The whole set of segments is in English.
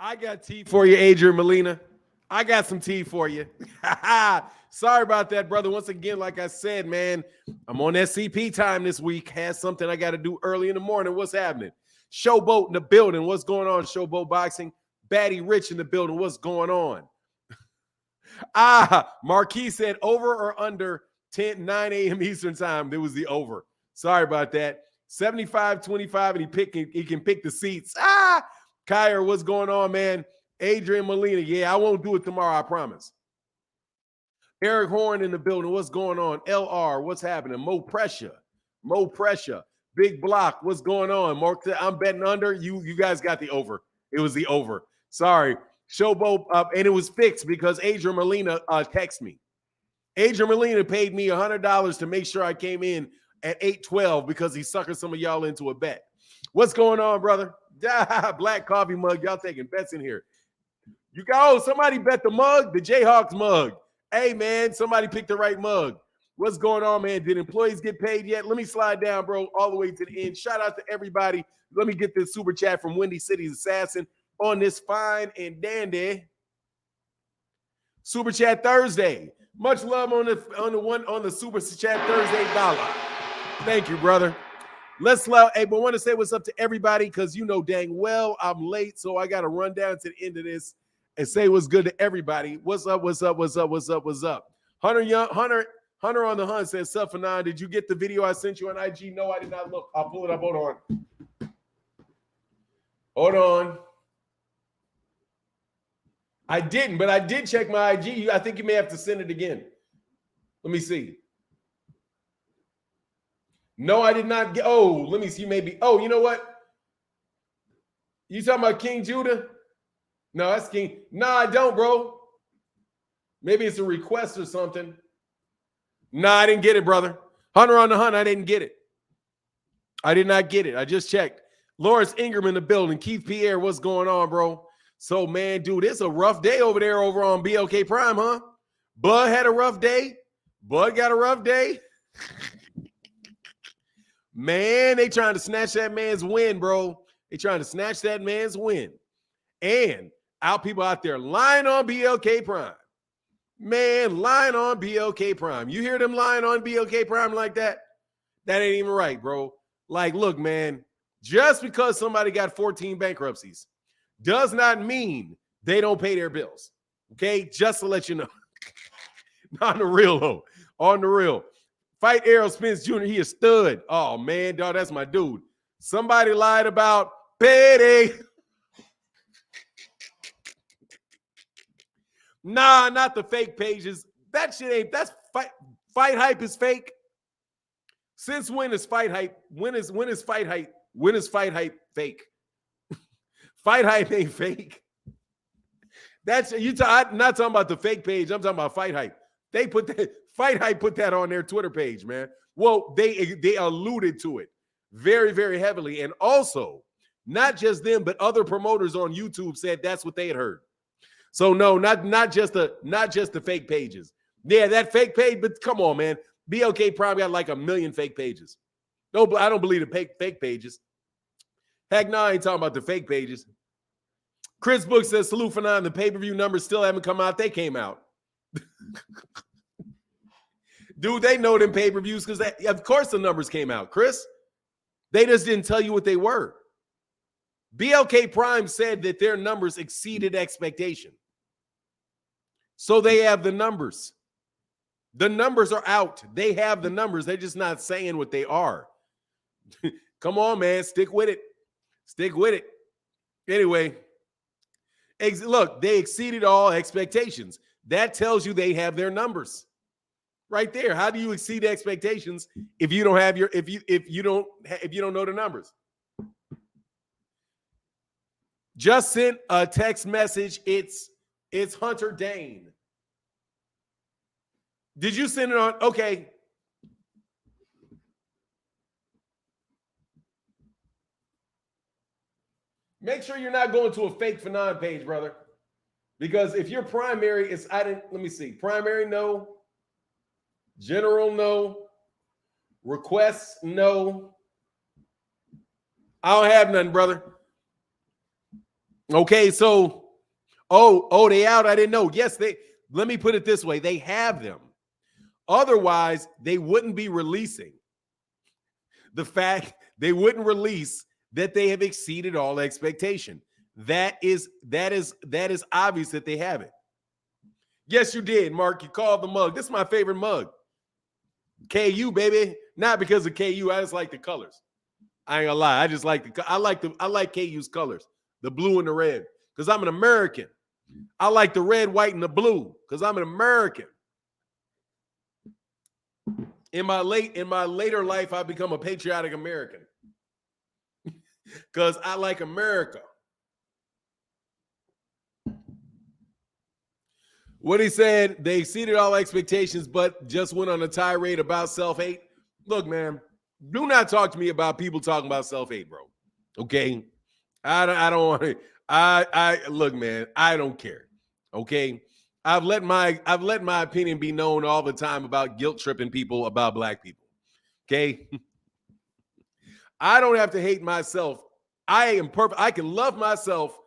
I got tea for you, Adrian Molina. I got some tea for you. Sorry about that, brother. Once again, like I said, man, I'm on SCP time this week. Has something I got to do early in the morning. What's happening? Showboat in the building. What's going on? Showboat Boxing. Batty Rich in the building. What's going on? Marquis said over or under 9 a.m. Eastern time. There was the over. Sorry about that. 75-25, and he can pick the seats. Kyer, what's going on, man? Adrian Molina. Yeah, I won't do it tomorrow, I promise. Eric Horn in the building. What's going on? LR, what's happening? Mo Pressure. Big Block, what's going on? Mark, I'm betting under. You guys got the over. It was the over. Sorry. Showboat up, and it was fixed because Adrian Molina texted me. Adrian Molina paid me $100 to make sure I came in at 8:12 because he suckered some of y'all into a bet. What's going on, brother? Black coffee mug. Y'all taking bets in here. You go. Somebody bet the mug, the Jayhawks mug. Hey, man, somebody picked the right mug. What's going on, man? Did employees get paid yet? Let me slide down, bro, all the way to the end. Shout out to everybody. Let me get this super chat from Windy City's Assassin on this fine and dandy Super Chat Thursday. Much love on the Super Chat Thursday dollar. Thank you, brother. Let's love. Hey, but I want to say what's up to everybody because you know dang well I'm late, so I got to run down to the end of this and say what's good to everybody. What's up? Hunter on the hunt says, "Sup, Fanon, did you get the video I sent you on IG?" No, I did not look. I'll pull it up. Hold on. I didn't, but I did check my IG. I think you may have to send it again. Let me see. No, I did not get. Oh, let me see. Maybe. Oh, you know what? You talking about King Judah? No, that's King. No, I don't, bro. Maybe it's a request or something. No, I didn't get it, brother. Hunter on the hunt. I didn't get it. I did not get it. I just checked. Lawrence Ingram in the building. Keith Pierre, what's going on, bro? So, man, dude, it's a rough day over there over on BLK Prime, huh? Bud had a rough day. Bud got a rough day. Man, they trying to snatch that man's win, bro. They trying to snatch that man's win. And people out there lying on BLK Prime. Man, lying on BLK Prime. You hear them lying on BLK Prime like that? That ain't even right, bro. Like, look, man, just because somebody got 14 bankruptcies does not mean they don't pay their bills. Okay? Just to let you know. On the real, though. On the real. Fight Errol Spence Jr. He a stud. Oh, man, dog, that's my dude. Somebody lied about payday. Nah, not the fake pages. That shit ain't. That's fight hype is fake. Since when is fight hype? When is fight hype? When is fight hype fake? Fight hype ain't fake. That's I'm not talking about the fake page. I'm talking about fight hype. They put that fight hype put that on their Twitter page, man. Well, they alluded to it very, very heavily, and also not just them, but other promoters on YouTube said that's what they had heard. So no, not just the fake pages. Yeah, that fake page, but come on, man. BLK probably got like 1 million fake pages. No, I don't believe the fake pages. Heck no, I ain't talking about the fake pages. Chris Book says, salute for 9. The pay-per-view numbers still haven't come out. They came out. Dude, they know them pay-per-views because of course the numbers came out, Chris. They just didn't tell you what they were. BLK Prime said that their numbers exceeded expectation. So they have the numbers. The numbers are out. They have the numbers. They're just not saying what they are. Come on, man. Stick with it. Stick with it. Anyway, look, they exceeded all expectations. That tells you they have their numbers. Right there. How do you exceed expectations if you don't have if you don't know the numbers? Just sent a text message. It's Hunter Dane. Did you send it on? Okay. Make sure you're not going to a fake Fanon page, brother. Because if your primary is, let me see. Primary, no. General, no. Requests, no. I don't have nothing, brother. Okay, so they out. I didn't know. Yes, let me put it this way. They have them. Otherwise, they wouldn't be releasing the fact they wouldn't release that they have exceeded all expectation. That is obvious that they have it. Yes, you did, Mark. You called the mug. This is my favorite mug. KU, baby. Not because of KU. I just like the colors. I ain't gonna lie. I just like I like KU's colors, the blue and the red, because I'm an American. I like the red, white, and the blue because I'm an American. In my later life, I've become a patriotic American because I like America. What he said, they exceeded all expectations, but just went on a tirade about self-hate. Look, man, do not talk to me about people talking about self-hate, bro. Okay, I don't want to. I look, man, I don't care. Okay, I've let my opinion be known all the time about guilt tripping people about black people. Okay, I don't have to hate myself. I am perfect. I can love myself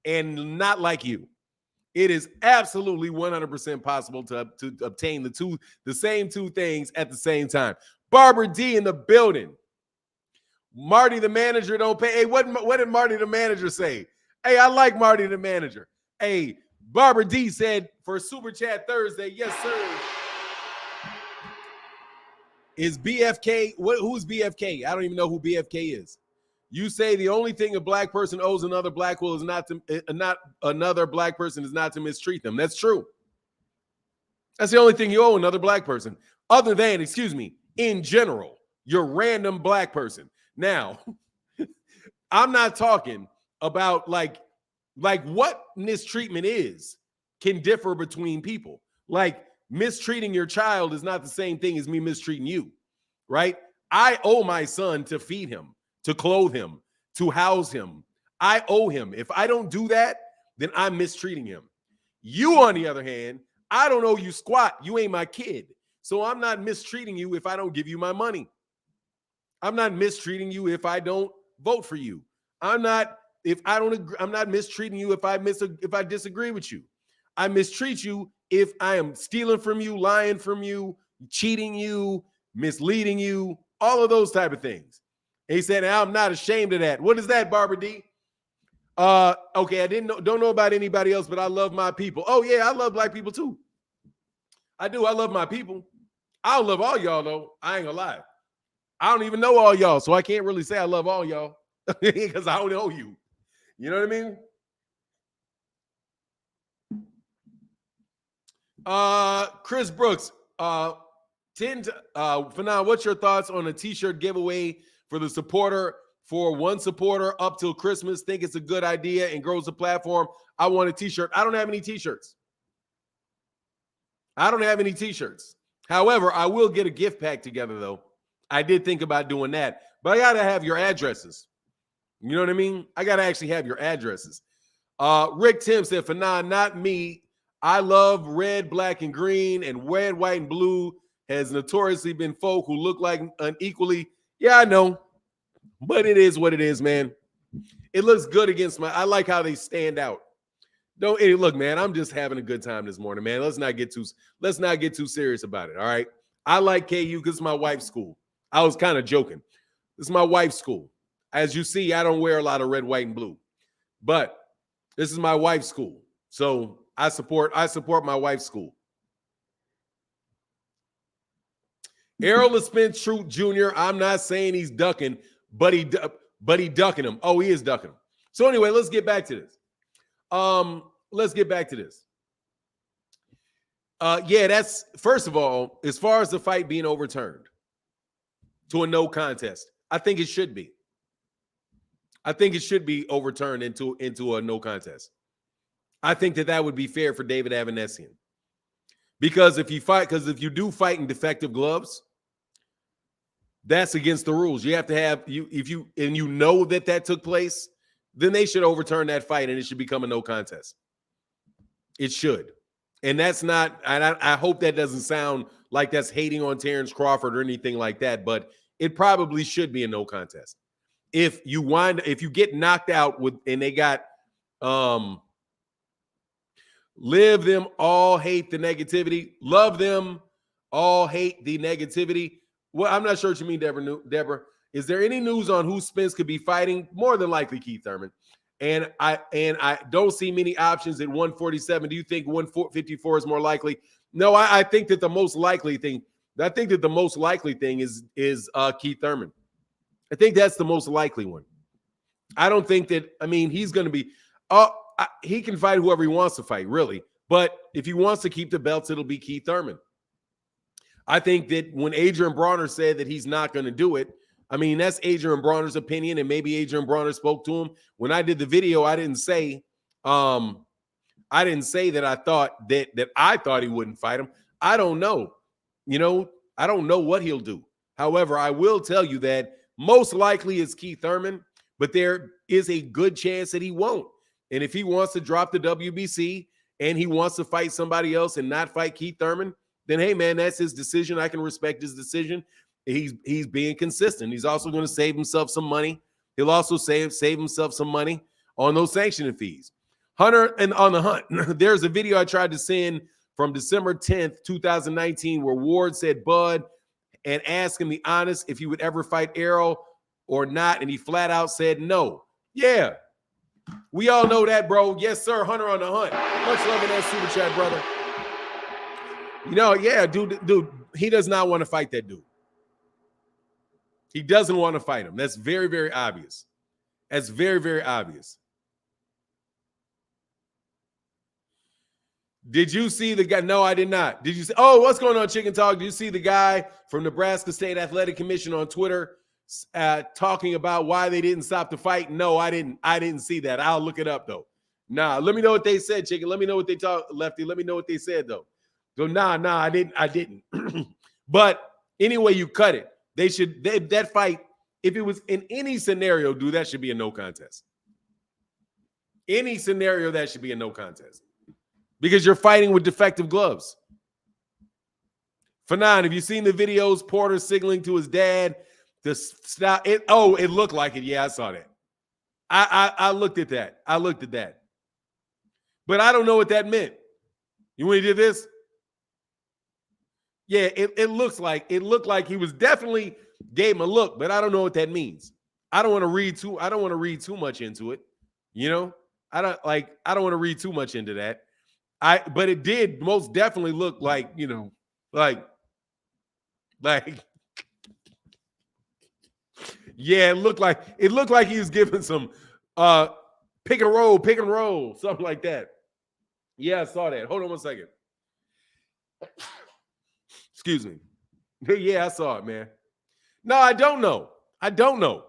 and not like you. It is absolutely 100% possible to obtain the same two things at the same time. Barbara D in the building. Marty the manager don't pay. Hey, what did Marty the manager say? Hey, I like Marty the manager. Hey, Barbara D said for Super Chat Thursday, yes, sir. Is BFK, who's BFK? I don't even know who BFK is. You say the only thing a black person owes another black will is not another black person is not to mistreat them. That's true. That's the only thing you owe another black person, other than, in general, your random black person. Now, I'm not talking about like what mistreatment is can differ between people. Like mistreating your child is not the same thing as me mistreating you, right? I owe my son to feed him, to clothe him, to house him. I owe him. If I don't do that, then I'm mistreating him. You, on the other hand, I don't owe you squat. You ain't my kid. So I'm not mistreating you if I don't give you my money. I'm not mistreating you if I don't vote for you. I'm not mistreating you if I disagree with you. I mistreat you if I am stealing from you, lying from you, cheating you, misleading you, all of those type of things. And he said, I'm not ashamed of that. What is that, Barbara D? Okay, don't know about anybody else, but I love my people. Oh, yeah, I love black people too. I do. I love my people. I don't love all y'all, though. I ain't gonna lie. I don't even know all y'all, so I can't really say I love all y'all because I don't know you. You know what I mean? Chris Brooks, for now, what's your thoughts on a t-shirt giveaway for one supporter up till Christmas? Think it's a good idea and grows the platform. I want a t-shirt. I don't have any t-shirts. However, I will get a gift pack together, though. I did think about doing that, but I got to have your addresses. You know what I mean? I got to actually have your addresses. Rick Tim said, for now, not me. I love red, black, and green, and red, white, and blue has notoriously been folk who look like unequally. Yeah, I know, but it is what it is, man. It looks good against I like how they stand out. Look, man, I'm just having a good time this morning, man. Let's not get too serious about it. All right. I like KU because it's my wife's school. I was kind of joking. This is my wife's school. As you see, I don't wear a lot of red, white, and blue, but this is my wife's school. So I support my wife's school. Errol Spence Truth Jr., I'm not saying he's ducking, but he ducking him. Oh, he is ducking him. So anyway, let's get back to this. Yeah, that's, first of all, as far as the fight being overturned to a no contest, I think it should be. I think it should be overturned into a no contest. I think that would be fair for David Avanesian. Because if you do fight in defective gloves, that's against the rules. You have to have you know that took place, then they should overturn that fight and it should become a no contest. It should. And that's not, and I hope that doesn't sound like that's hating on Terence Crawford or anything like that, but it probably should be a no contest. If you get knocked out and they got Live them, all hate the negativity. Love them, all hate the negativity. Well, I'm not sure what you mean, Deborah. Is there any news on who Spence could be fighting? More than likely Keith Thurman. And I don't see many options at 147. Do you think 154 is more likely? No, I think that the most likely thing. I think that the most likely thing is Keith Thurman. I think that's the most likely one. I don't think that. I mean, he's going to be. He can fight whoever he wants to fight, really. But if he wants to keep the belts, it'll be Keith Thurman. I think that when Adrian Bronner said that he's not going to do it, I mean, that's Adrian Bronner's opinion, and maybe Adrian Bronner spoke to him. When I did the video, I didn't say that I thought that I thought he wouldn't fight him. I don't know. You know, I don't know what he'll do. However, I will tell you that most likely it's Keith Thurman, but there is a good chance that he won't. And if he wants to drop the WBC and he wants to fight somebody else and not fight Keith Thurman, then hey, man, that's his decision. I can respect his decision. He's being consistent. He's also going to save himself some money. He'll also save himself some money on those sanctioning fees. Hunter and on the hunt. There's a video I tried to send from December 10th, 2019, where Ward said Bud and asked him the honest if he would ever fight Errol or not, and he flat out said no. Yeah, we all know that, bro. Yes, sir. Hunter on the hunt. Much love in that super chat, brother. You know, yeah, dude, he does not want to fight that dude. He doesn't want to fight him. That's very, very obvious. That's very, very obvious. Did you see the guy? No, I did not. Did you see? Oh, what's going on, Chicken Talk? Did you see the guy from Nebraska State Athletic Commission on Twitter talking about why they didn't stop the fight? No, I didn't. I didn't see that. I'll look it up, though. Nah, let me know what they said, Chicken. Let me know what they talked, Lefty. Let me know what they said, though. So, nah, I didn't. But anyway, you cut it. That fight, if it was in any scenario, dude, that should be a no contest. Any scenario, that should be a no contest. Because you're fighting with defective gloves. Fanon, have you seen the videos? Porter signaling to his dad to stop it. Oh, it looked like it. Yeah, I saw that. I looked at that. But I don't know what that meant. You when he did this? Yeah, it looked like he was definitely gave him a look, but I don't know what that means. I don't want to read too much into it. You know, I don't want to read too much into that. But it did most definitely look like, you know, like yeah, it looked like he was giving some pick and roll, something like that. Yeah, I saw that. Hold on one second. Excuse me. Yeah, I saw it, man. No, I don't know. I don't know.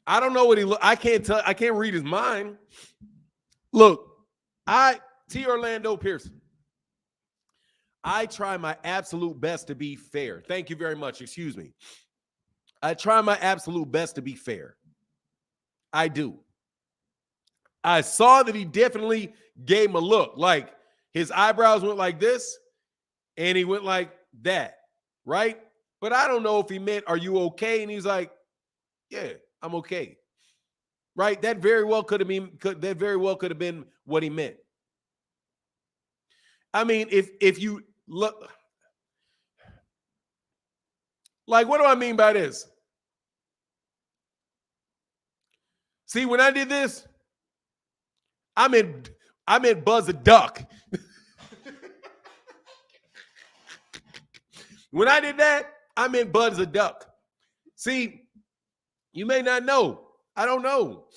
I don't know what he look. I can't tell. I can't read his mind. Look, T. Orlando Pearson. I try my absolute best to be fair. Thank you very much. Excuse me. I try my absolute best to be fair. I do. I saw that he definitely gave him a look. Like his eyebrows went like this and he went like that, right? But I don't know if he meant, are you okay? And he's like, yeah, I'm okay. Right? That very well could have been what he meant. I mean, if you look, like, what do I mean by this? See, when I did this, I meant Buzz a duck. When I did that, I meant Buzz a duck. See, you may not know. I don't know.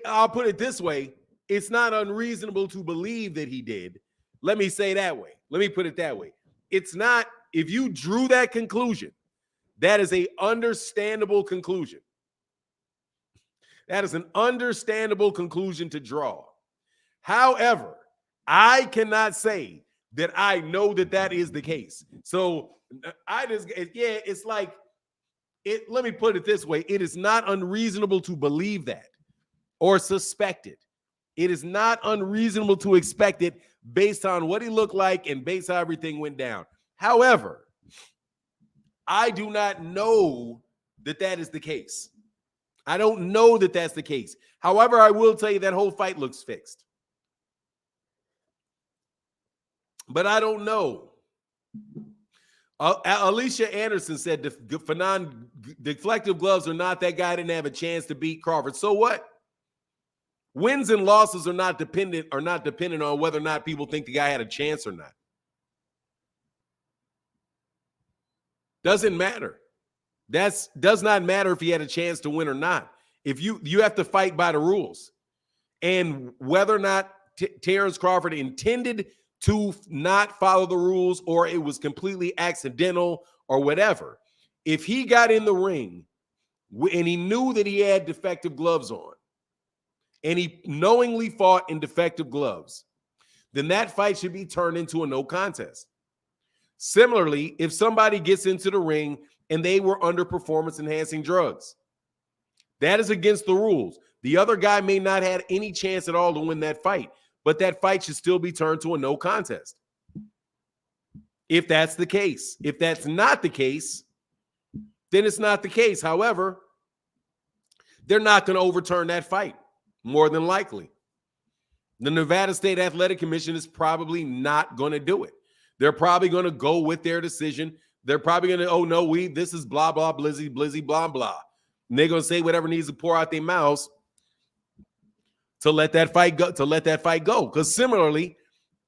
I'll put it this way. It's not unreasonable to believe that he did. Let me say that way. Let me put it that way. It's not, if you drew that conclusion, that is an understandable conclusion. That is an understandable conclusion to draw. However, I cannot say that I know that that is the case. So it's like, let me put it this way. It is not unreasonable to believe that or suspect it. It is not unreasonable to expect it based on what he looked like and based on how everything went down. However, I do not know that that is the case. I don't know that that's the case. However, I will tell you that whole fight looks fixed. But I don't know. Alicia Anderson said Fanon deflective gloves are not that guy didn't have a chance to beat Crawford. So what? Wins and losses are not dependent on whether or not people think the guy had a chance or not. Doesn't matter. Does not matter if he had a chance to win or not. If you have to fight by the rules. And whether or not Terence Crawford intended to not follow the rules or it was completely accidental or whatever, if he got in the ring and he knew that he had defective gloves on and he knowingly fought in defective gloves, then that fight should be turned into a no contest. Similarly, if somebody gets into the ring and they were under performance-enhancing drugs, that is against the rules. The other guy may not have any chance at all to win that fight, but that fight should still be turned to a no contest. If that's the case. If that's not the case, then it's not the case. However, they're not going to overturn that fight, more than likely. The Nevada State Athletic Commission is probably not going to do it. They're probably going to go with their decision. They're probably going to, oh, no, this is blah, blah, blizzy, blizzy, blah, blah. And they're going to say whatever needs to pour out their mouths to let that fight go. Because similarly,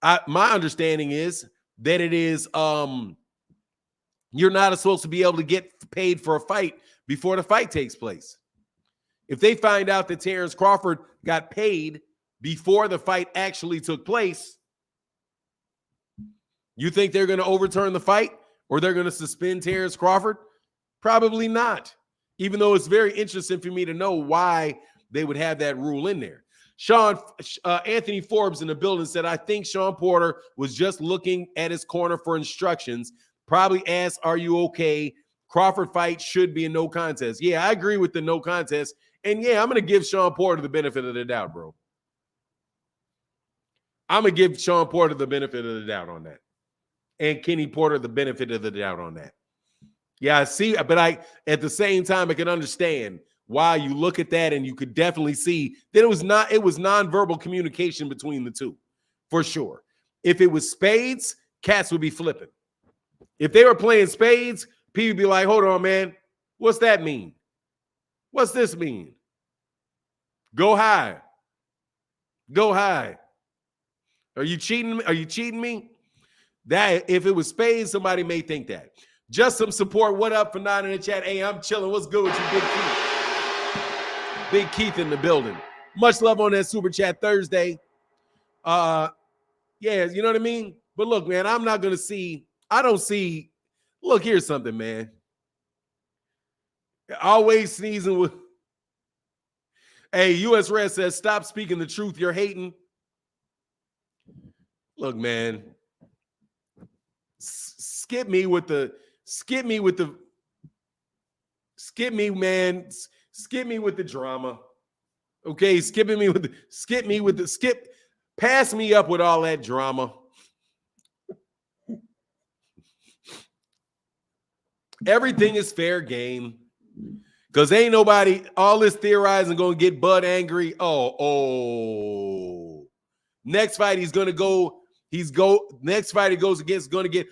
my understanding is that it is you're not supposed to be able to get paid for a fight before the fight takes place. If they find out that Terence Crawford got paid before the fight actually took place, you think they're going to overturn the fight or they're going to suspend Terence Crawford? Probably not. Even though it's very interesting for me to know why they would have that rule in there. Anthony Forbes in the building said, I think Sean Porter was just looking at his corner for instructions. Probably asked, are you okay? Crawford fight should be a no contest. Yeah, I agree with the no contest. And yeah, I'm going to give Sean Porter the benefit of the doubt, bro. I'm going to give Sean Porter the benefit of the doubt on that. And Kenny Porter the benefit of the doubt on that. Yeah, I see, but at the same time, I can understand why you look at that and you could definitely see that it was nonverbal communication between the two, for sure. If it was spades, cats would be flipping. If they were playing spades, people would be like, hold on, man, what's that mean? What's this mean? Go high. Go high. Are you cheating? Are you cheating me? That if it was spades, somebody may think that. Just some support. What up for 9 in the chat? Hey, I'm chilling. What's good with you, Big Keith? Big Keith in the building. Much love on that Super Chat Thursday. Yeah, you know what I mean? But look, man, I don't see. Look, here's something, man. Always sneezing with. Hey, US Red says, stop speaking the truth. You're hating. Look, man. Skip me, man. Skip me with the drama. Okay, pass me up with all that drama. Everything is fair game. Because ain't nobody, all this theorizing gonna get Bud angry. Next fight he's gonna go, next fight he goes against gonna get,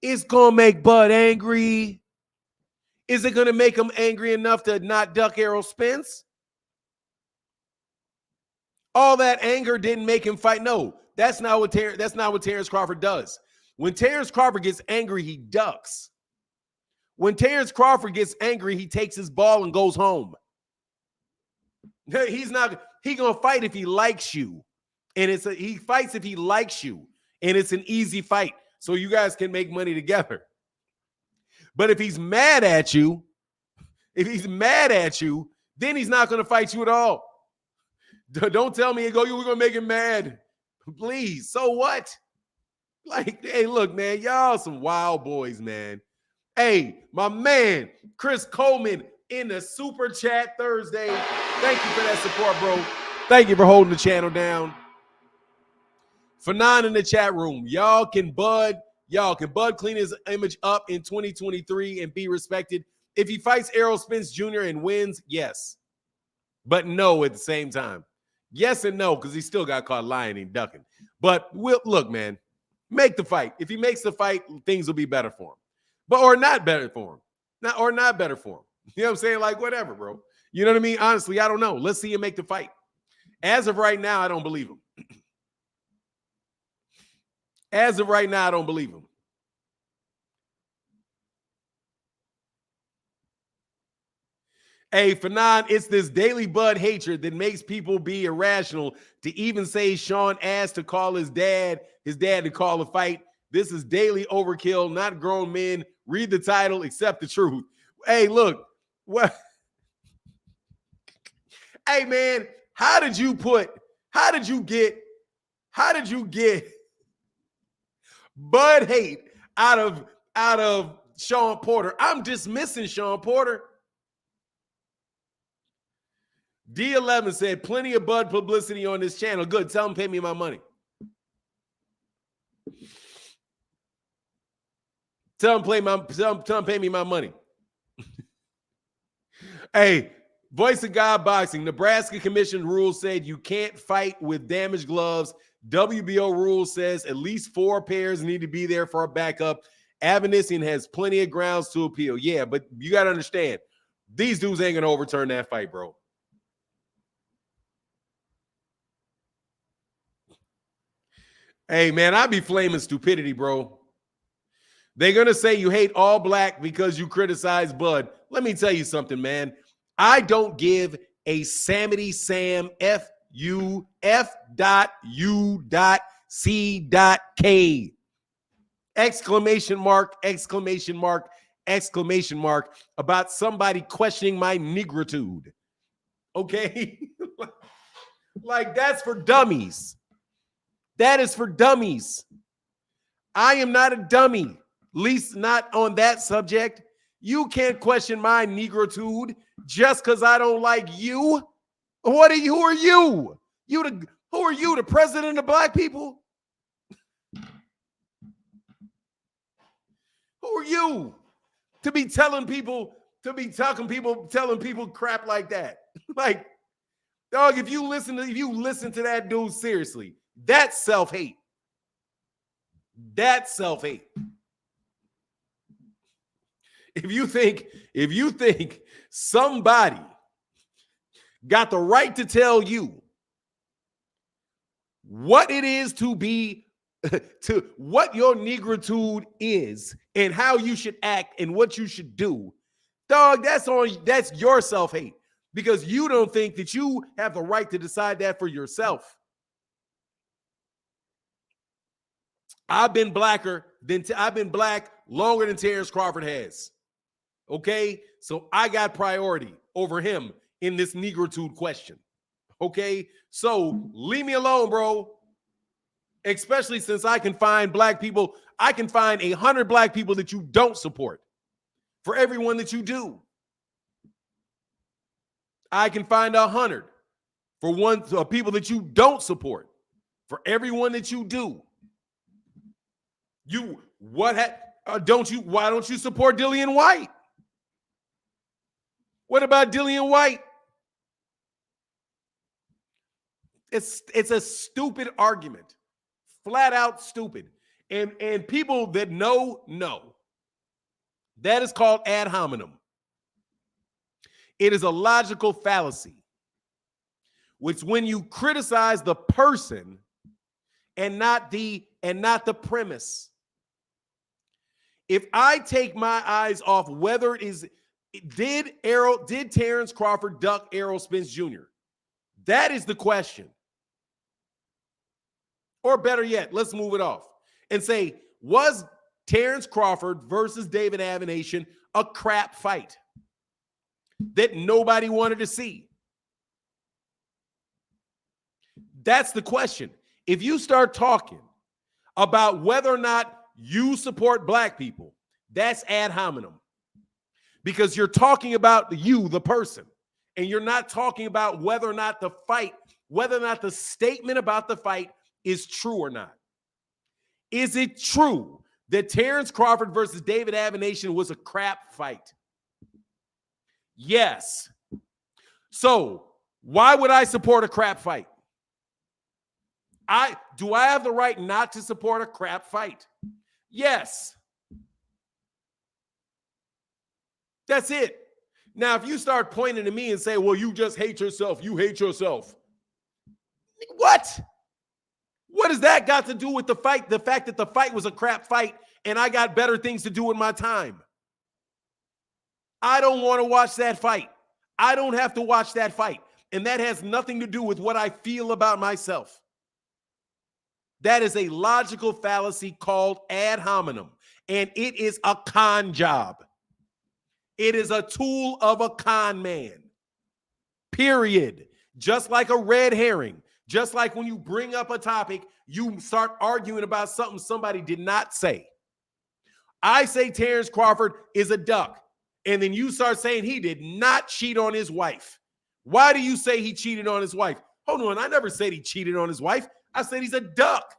it's gonna make Bud angry. Is it gonna make him angry enough to not duck Errol Spence? All that anger didn't make him fight. No, that's not what Terence Crawford does. When Terence Crawford gets angry, he ducks. When Terence Crawford gets angry, he takes his ball and goes home. He's gonna fight if he likes you. And he fights if he likes you. And it's an easy fight. So you guys can make money together. But if he's mad at you, then he's not going to fight you at all. Don't tell me, we're going to make him mad. Please. So what? Like, hey, look, man, y'all some wild boys, man. Hey, my man, Chris Coleman in the Super Chat Thursday. Thank you for that support, bro. Thank you for holding the channel down. For 9 in the chat room, y'all can Bud clean his image up in 2023 and be respected If he fights Errol Spence Jr. and wins, yes. But no at the same time. Yes and no, because he still got caught lying and ducking. But look, man, make the fight. If he makes the fight, things will be better for him. Or not better for him. Not better for him. You know what I'm saying? Like, whatever, bro. You know what I mean? Honestly, I don't know. Let's see him make the fight. As of right now, I don't believe him. As of right now, I don't believe him. Hey, Fanon, it's this daily Bud hatred that makes people be irrational to even say Sean asked to call his dad to call a fight. This is daily overkill, not grown men. Read the title, accept the truth. Hey, look. What? Hey, man, how did you get Bud hate out of Sean Porter? I'm dismissing Sean Porter. D11 said, plenty of Bud publicity on this channel. Good. Tell him pay me my money. Tell him pay me my money. Hey, Voice of God Boxing. Nebraska Commission rules said you can't fight with damaged gloves. WBO rule says at least 4 pairs need to be there for a backup. Avanesian has plenty of grounds to appeal. Yeah, but you got to understand, these dudes ain't going to overturn that fight, bro. Hey, man, I be flaming stupidity, bro. They're going to say you hate all black because you criticize Bud. Let me tell you something, man. I don't give a Samity Sam F-U-F.U.C.K. Exclamation mark, exclamation mark, exclamation mark about somebody questioning my negritude. Okay? Like, that's for dummies. That is for dummies. I am not a dummy, at least not on that subject. You can't question my negritude just because I don't like you. Who are you? Who are you, the president of black people? Who are you to be telling people crap like that? Like, dog, if you listen to that dude seriously, that's self-hate. That's self-hate. If you think somebody got the right to tell you what it is to be, to what your negritude is and how you should act and what you should do, dog, that's your self-hate, because you don't think that you have the right to decide that for yourself. I've been black longer than Terence Crawford has. Okay? So I got priority over him in this negritude question. Okay? So leave me alone, bro. Especially since I can find black people. I can find 100 black people that you don't support for everyone that you do. I can find 100 for people that you don't support for everyone that you do. Why don't you support Dillian White? What about Dillian White? It's a stupid argument. Flat out stupid. And people that know. That is called ad hominem. It is a logical fallacy, which when you criticize the person and not the premise. If I take my eyes off whether it is, did Terence Crawford duck Errol Spence Jr.? That is the question. Or better yet, let's move it off and say, was Terence Crawford versus David Avanesian a crap fight that nobody wanted to see? That's the question. If you start talking about whether or not you support black people, that's ad hominem. Because you're talking about you, the person, and you're not talking about whether or not the statement about the fight is true or not. Is it true that Terence Crawford versus David Avanesian was a crap fight? Yes. So why would I support a crap fight? Do I have the right not to support a crap fight? Yes. That's it. Now, if you start pointing to me and say, well, you just hate yourself, you hate yourself. What? What has that got to do with the fight? The fact that the fight was a crap fight and I got better things to do with my time. I don't want to watch that fight. I don't have to watch that fight. And that has nothing to do with what I feel about myself. That is a logical fallacy called ad hominem. And it is a con job. It is a tool of a con man. Period. Just like a red herring. Just like when you bring up a topic, you start arguing about something somebody did not say. I say Terence Crawford is a duck. And then you start saying he did not cheat on his wife. Why do you say he cheated on his wife? Hold on, I never said he cheated on his wife. I said he's a duck.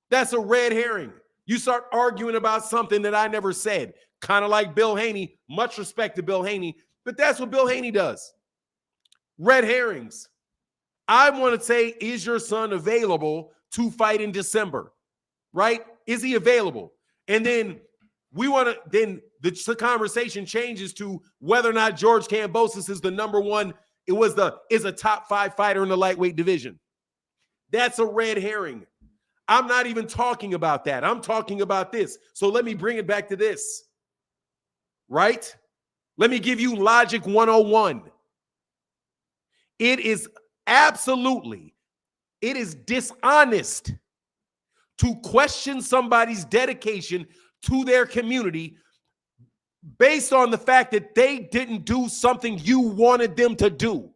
That's a red herring. You start arguing about something that I never said. Kind of like Bill Haney. Much respect to Bill Haney, but that's what Bill Haney does. Red herrings. I want to say, is your son available to fight in December? Right? Is he available? And then then the conversation changes to whether or not George Kambosos is the number one. Is a top 5 fighter in the lightweight division. That's a red herring. I'm not even talking about that. I'm talking about this. So let me bring it back to this. Right? Let me give you logic 101. It is dishonest to question somebody's dedication to their community based on the fact that they didn't do something you wanted them to do,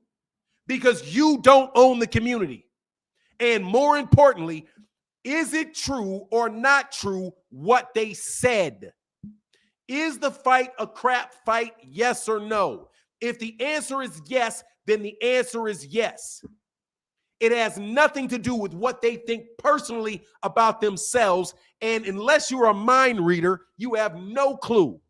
because you don't own the community. And more importantly, is it true or not true what they said? Is the fight a crap fight? Yes or no? If the answer is yes, then the answer is yes. It has nothing to do with what they think personally about themselves. And unless you're a mind reader, you have no clue.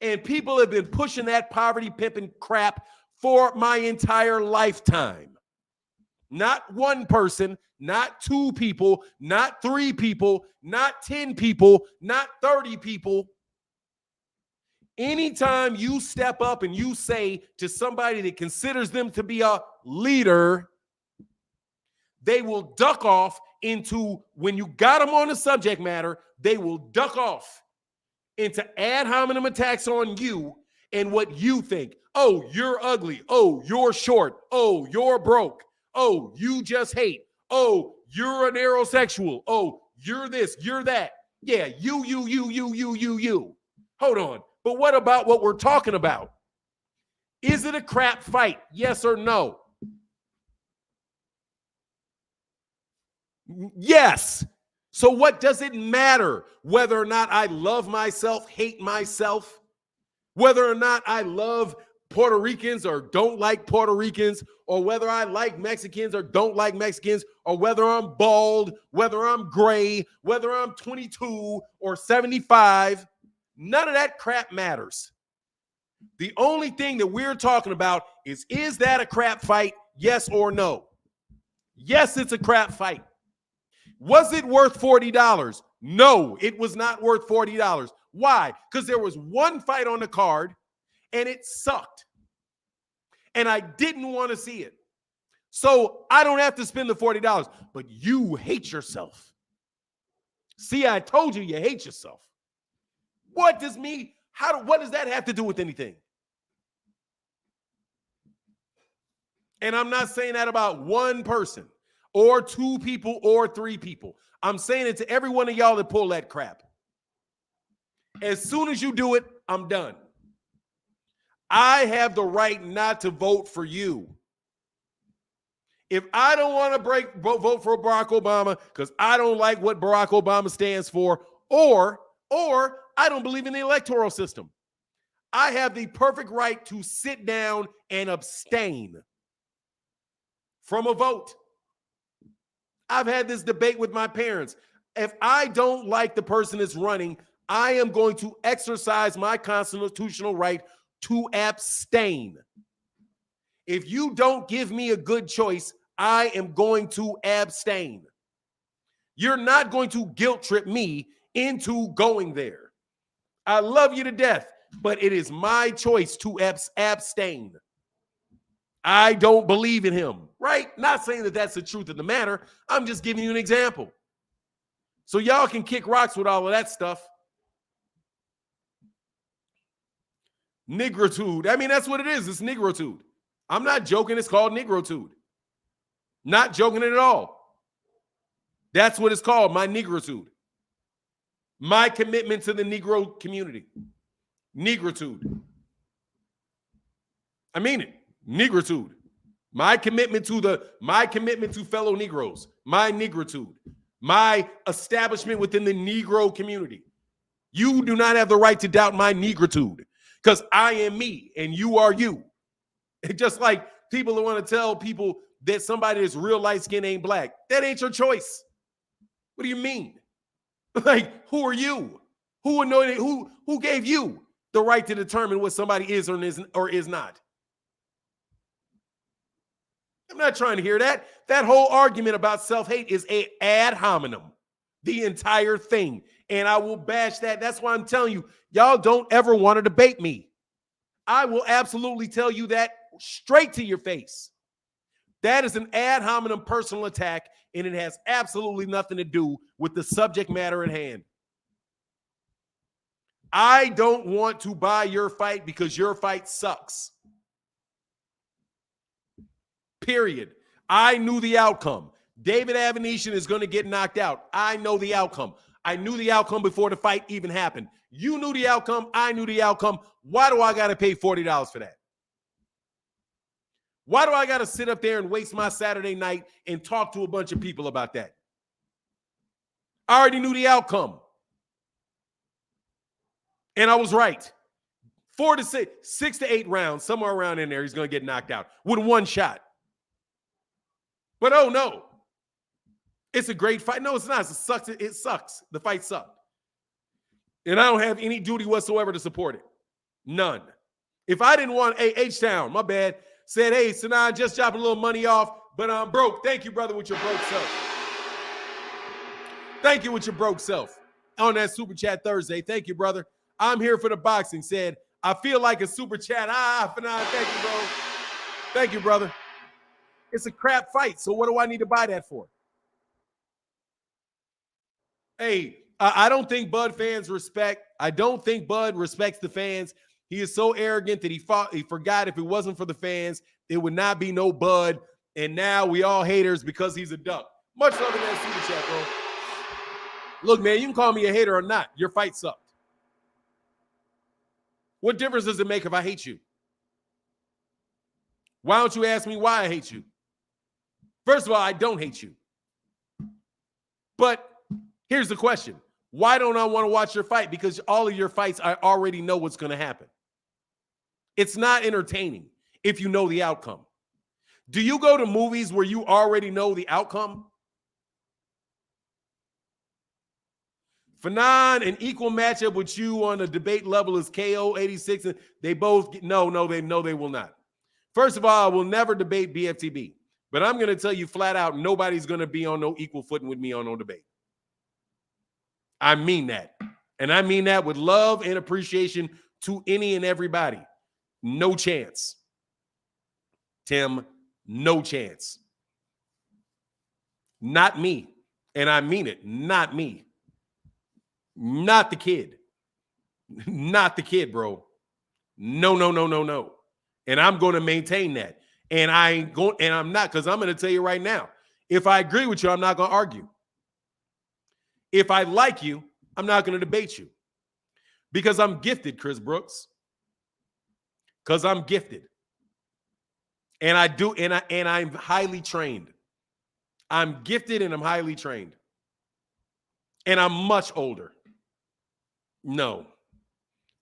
And people have been pushing that poverty pimping crap for my entire lifetime. Not one person, not 2 people, not 3 people, not 10 people, not 30 people. Anytime you step up and you say to somebody that considers them to be a leader, they will duck off into, when you got them on the subject matter, they will duck off into ad hominem attacks on you and what you think. Oh, you're ugly. Oh, you're short. Oh, you're broke. Oh, you just hate. Oh, you're an aerosexual. Oh, you're this, you're that. Yeah, you. Hold on. But what about what we're talking about? Is it a crap fight? Yes or no? Yes. So what does it matter whether or not I love myself, hate myself, whether or not I love Puerto Ricans or don't like Puerto Ricans, or whether I like Mexicans or don't like Mexicans, or whether I'm bald, whether I'm gray, whether I'm 22 or 75? None of that crap matters. The only thing that we're talking about is that a crap fight? Yes or no? Yes, it's a crap fight. Was it worth $40? No, it was not worth $40. Why? Because there was one fight on the card and it sucked. And I didn't want to see it. So I don't have to spend the $40. But you hate yourself. See, I told you hate yourself. What does that have to do with anything? And I'm not saying that about one person or 2 people or 3 people. I'm saying it to every one of y'all that pull that crap. As soon as you do it, I'm done. I have the right not to vote for you. If I don't want to vote for Barack Obama because I don't like what Barack Obama stands for, or I don't believe in the electoral system, I have the perfect right to sit down and abstain from a vote. I've had this debate with my parents. If I don't like the person that's running, I am going to exercise my constitutional right to abstain. If you don't give me a good choice, I am going to abstain. You're not going to guilt trip me into going there. I love you to death, but it is my choice to abstain. I don't believe in him, right? Not saying that that's the truth of the matter. I'm just giving you an example. So y'all can kick rocks with all of that stuff. Negritude. I mean, that's what it is. It's negritude. I'm not joking. It's called negritude. Not joking at all. That's what it's called, my negritude. My commitment to the Negro community. Negritude. I mean it. Negritude. My commitment to fellow Negroes. My negritude. My establishment within the Negro community. You do not have the right to doubt my negritude because I am me and you are you. It's just like people that want to tell people that somebody that's real light skin ain't black. That ain't your choice. What do you mean? Like, who are you? Who anointed? Who gave you the right to determine what somebody is or is not? I'm not trying to hear that. That whole argument about self-hate is ad hominem, the entire thing. And I will bash that. That's why I'm telling you, y'all don't ever want to debate me. I will absolutely tell you that straight to your face. That is an ad hominem personal attack, and it has absolutely nothing to do with the subject matter at hand. I don't want to buy your fight because your fight sucks. Period. I knew the outcome. David Avenetian is going to get knocked out. I know the outcome. I knew the outcome before the fight even happened. You knew the outcome. I knew the outcome. Why do I got to pay $40 for that? Why do I got to sit up there and waste my Saturday night and talk to a bunch of people about that? I already knew the outcome. And I was right. 4 to 6, 6 to 8 rounds, somewhere around in there, he's going to get knocked out with one shot. But oh no, it's a great fight. No, it's not. It sucks. It sucks. The fight sucked. And I don't have any duty whatsoever to support it. None. If I didn't want H-Town, my bad, said, hey, Sanan, just dropping a little money off, but I'm broke. Thank you, brother, with your broke self. Thank you with your broke self. On that Super Chat Thursday. Thank you, brother. I'm here for the boxing. Said, I feel like a Super Chat. Fanan, thank you, bro. Thank you, brother. It's a crap fight, so what do I need to buy that for? Hey, I don't think Bud fans respect. I don't think Bud respects the fans. He is so arrogant that he forgot if it wasn't for the fans, there would not be no Bud. And now we all haters because he's a duck. Much love in that Super Chat, bro. Look, man, you can call me a hater or not. Your fight sucked. What difference does it make if I hate you? Why don't you ask me why I hate you? First of all, I don't hate you. But here's the question. Why don't I want to watch your fight? Because all of your fights, I already know what's going to happen. It's not entertaining if you know the outcome. Do you go to movies where you already know the outcome? Fanan, an equal matchup with you on a debate level is KO 86. And they both they will not. First of all, I will never debate BFTB. But I'm going to tell you flat out, nobody's going to be on no equal footing with me on no debate. I mean that. And I mean that with love and appreciation to any and everybody. No chance. Tim, no chance. Not me. And I mean it. Not me. Not the kid. Not the kid, bro. No. And I'm going to maintain that. And I'm not, because I'm going to tell you right now, if I agree with you, I'm not going to argue. If I like you, I'm not going to debate you. Because I'm gifted, Chris Brooks. Because I'm gifted. And I'm highly trained. I'm gifted and I'm highly trained. And I'm much older. No.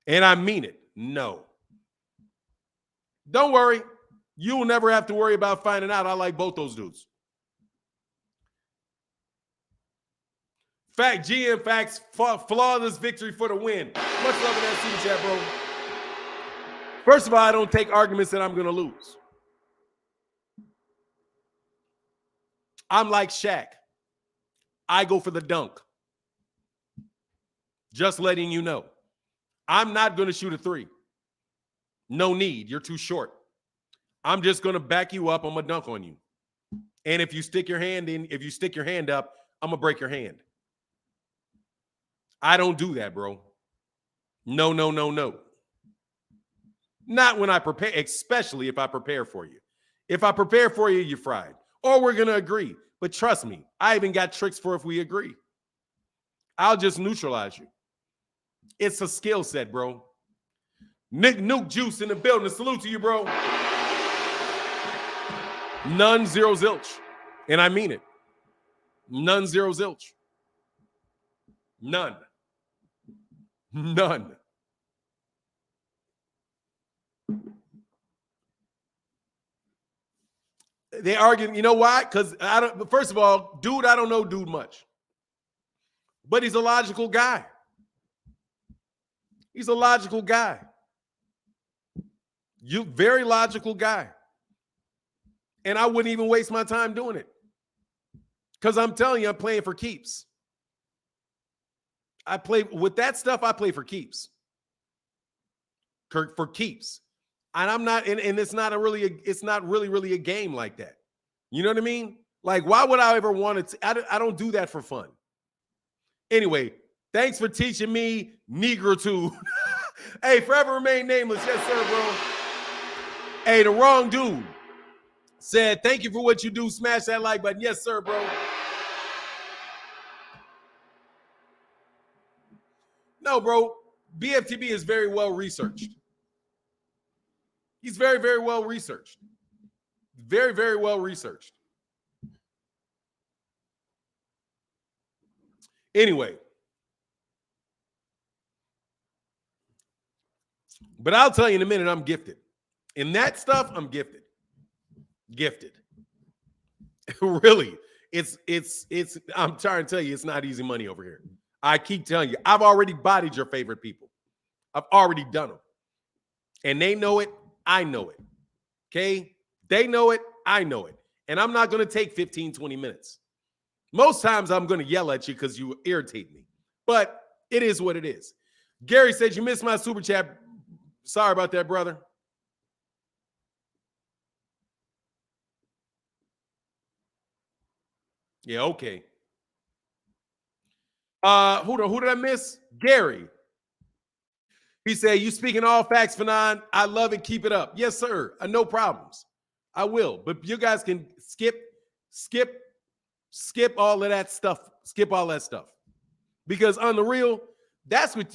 And I mean it. No. Don't worry. You will never have to worry about finding out I like both those dudes. Fact, GM Facts, flawless victory for the win. Much love in that super chat, bro. First of all, I don't take arguments that I'm going to lose. I'm like Shaq. I go for the dunk. Just letting you know. I'm not going to shoot a three. No need. You're too short. I'm just going to back you up. I'm going to dunk on you. And if you stick your hand in, if you stick your hand up, I'm going to break your hand. I don't do that, bro. No, no, no, no. Not when I prepare, especially if I prepare for you. If I prepare for you, you're fried. Or we're going to agree. But trust me, I even got tricks for if we agree. I'll just neutralize you. It's a skill set, bro. Nick Nuke Juice in the building. Salute to you, bro. None, zero, zilch. And I mean it. None, zero, zilch. None. None. They argue, you know why? Because I don't, first of all, dude, I don't know dude much. But he's a logical guy. He's a logical guy. You very logical guy. And I wouldn't even waste my time doing it. Because I'm telling you, I'm playing for keeps. I play with that stuff, I play for keeps. For keeps. And I'm not, and it's not it's not really a game like that. You know what I mean? Like, why would I ever want to? I don't do that for fun. Anyway, thanks for teaching me Negritude. Hey, forever remain nameless. Yes, sir, bro. Hey, the wrong dude said, thank you for what you do. Smash that like button. Yes, sir, bro. No, bro. BFTB is very well researched. He's very, very well researched. Very, very well researched. Anyway. But I'll tell you in a minute, I'm gifted. In that stuff, I'm gifted. Gifted. Really. It's I'm trying to tell you, it's not easy money over here. I keep telling you, I've already bodied your favorite people. I've already done them. And they know it. I know it. Okay? They know it. I know it. And I'm not going to take 15, 20 minutes. Most times I'm going to yell at you because you irritate me. But it is what it is. Gary said, you missed my super chat. Sorry about that, brother. Yeah, okay. Who did I miss? Gary. He said, you speaking all facts, Fanon. I love it. Keep it up. Yes, sir. No problems. I will. But you guys can skip all of that stuff. Skip all that stuff. Because on the real, that's what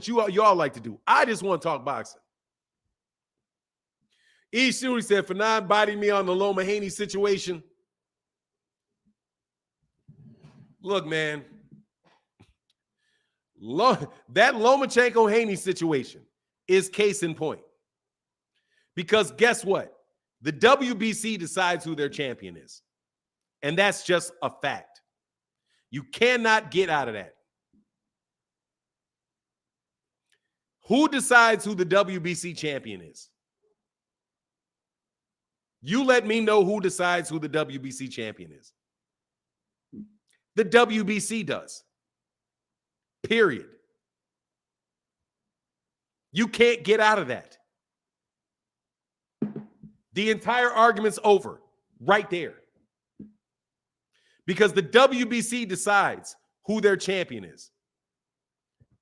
you all like to do. I just want to talk boxing. E. Shuri said, Fanon biting me on the Loma Haney situation. Look, man. That Lomachenko-Haney situation is case in point. Because guess what? The WBC decides who their champion is. And that's just a fact. You cannot get out of that. Who decides who the WBC champion is? You let me know who decides who the WBC champion is. The WBC does. Period. You can't get out of that. The entire argument's over right there. Because the WBC decides who their champion is.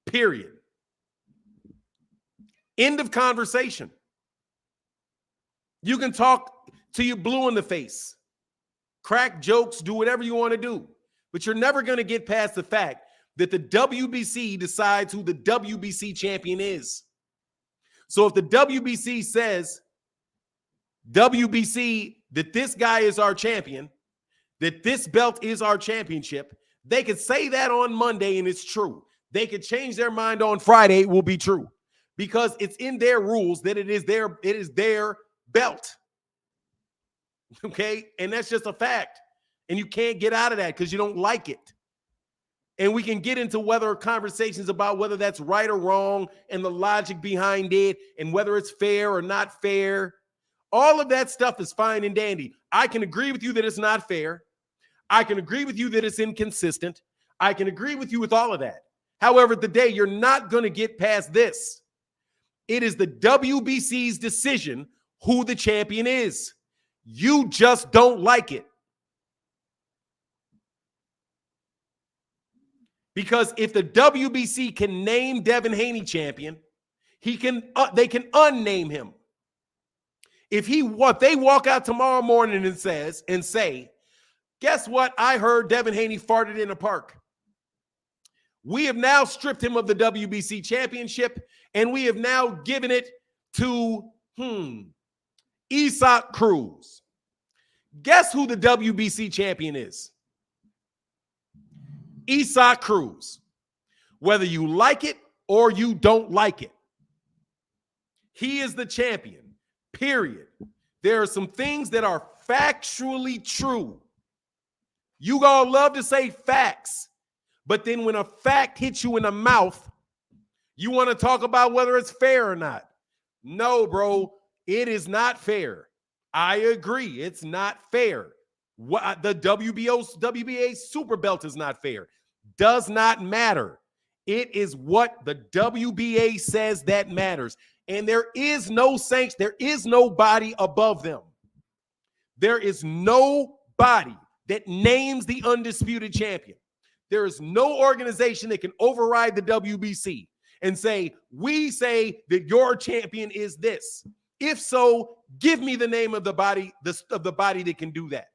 Period. End of conversation. You can talk till you're blue in the face, crack jokes, do whatever you want to do, but you're never going to get past the fact that the WBC decides who the WBC champion is. So if the WBC says, WBC, that this guy is our champion, that this belt is our championship, they could say that on Monday and it's true. They could change their mind on Friday, it will be true. Because it's in their rules that it is their belt. Okay? And that's just a fact. And you can't get out of that because you don't like it. And we can get into whether conversations about whether that's right or wrong and the logic behind it and whether it's fair or not fair. All of that stuff is fine and dandy. I can agree with you that it's not fair. I can agree with you that it's inconsistent. I can agree with you with all of that. However, today you're not going to get past this. It is the WBC's decision who the champion is. You just don't like it. Because if the WBC can name Devin Haney champion, they can unname him. If they walk out tomorrow morning and say, guess what? I heard Devin Haney farted in a park. We have now stripped him of the WBC championship, and we have now given it to Isaac Cruz. Guess who the WBC champion is? Isaac Cruz. Whether you like it or you don't like it, he is the champion, period. There are some things that are factually true. You all love to say facts, but then when a fact hits you in the mouth, you want to talk about whether it's fair or not. No, bro, it is not fair. I agree, it's not fair. The WBA super belt is not fair. Does not matter. It is what the WBA says that matters. And there is no sanction. There is nobody above them. There is nobody that names the undisputed champion. There is no organization that can override the WBC and say, we say that your champion is this. If so, give me the name of the body that can do that.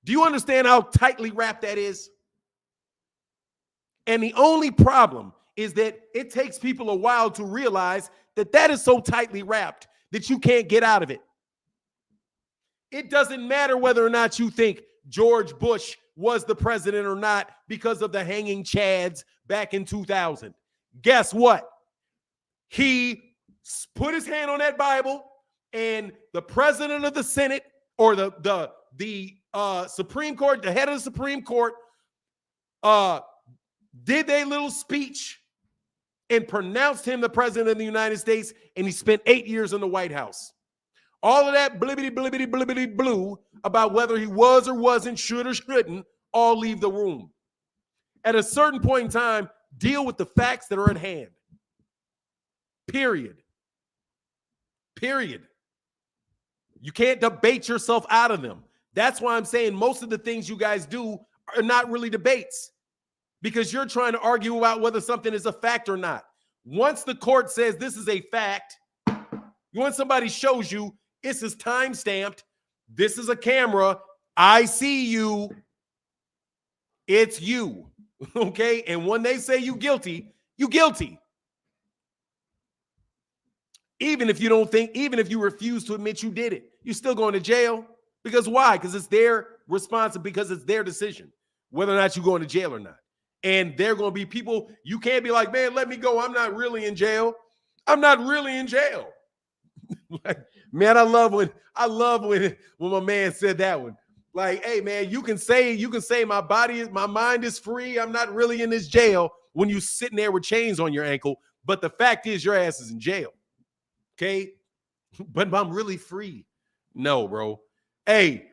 Do you understand how tightly wrapped that is? And the only problem is that it takes people a while to realize that that is so tightly wrapped that you can't get out of it. It doesn't matter whether or not you think George Bush was the president or not because of the hanging chads back in 2000. Guess what? He put his hand on that Bible, and the president of the Senate or the Supreme Court, the head of the Supreme Court, did their little speech and pronounced him the president of the United States, and he spent 8 years in the White House. All of that blibbity blue about whether he was or wasn't, should or shouldn't, all leave the room. At a certain point in time, deal with the facts that are at hand. Period. You can't debate yourself out of them. That's why I'm saying most of the things you guys do are not really debates, because you're trying to argue about whether something is a fact or not. Once the court says this is a fact, once somebody shows you this is time stamped, this is a camera, I see you, it's you, okay? And when they say you guilty, you guilty. Even if you don't think, even if you refuse to admit you did it, you're still going to jail. Because why? Because it's their responsibility, because it's their decision whether or not you're going to jail or not. And there are going to be people, you can't be like, man, let me go. I'm not really in jail. I'm not really in jail. Like, man, I love when my man said that one. Like, hey, man, you can say my mind is free. I'm not really in this jail when you sitting there with chains on your ankle. But the fact is your ass is in jail. Okay. But I'm really free. No, bro. Hey,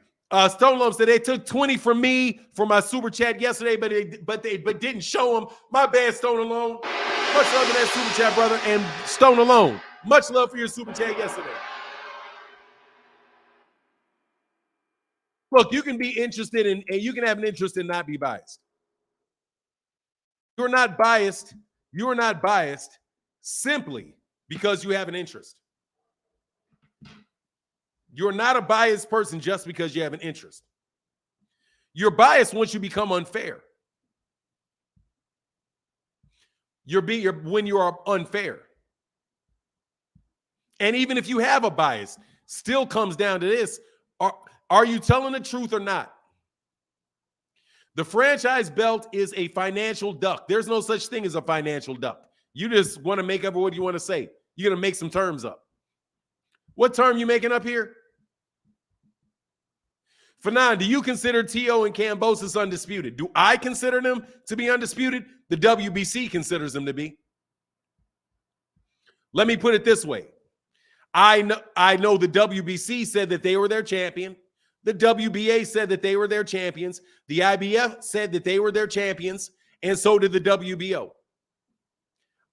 Stone Lump said they took 20 from me for my super chat yesterday, but didn't show them. My bad, Stone Alone. Much love to that super chat, brother. And Stone Alone, much love for your super chat yesterday. Look, you can be interested in, and you can have an interest and not be biased. You're not biased. You are not biased simply because you have an interest. You're not a biased person just because you have an interest. You're biased once you become unfair. When you are unfair. And even if you have a bias, still comes down to this. Are you telling the truth or not? The franchise belt is a financial duck. There's no such thing as a financial duck. You just want to make up what you want to say. You're going to make some terms up. What term you making up here? Fanon, do you consider T.O. and Kambosos undisputed? Do I consider them to be undisputed? The WBC considers them to be. Let me put it this way. I know the WBC said that they were their champion. The WBA said that they were their champions. The IBF said that they were their champions, and so did the WBO.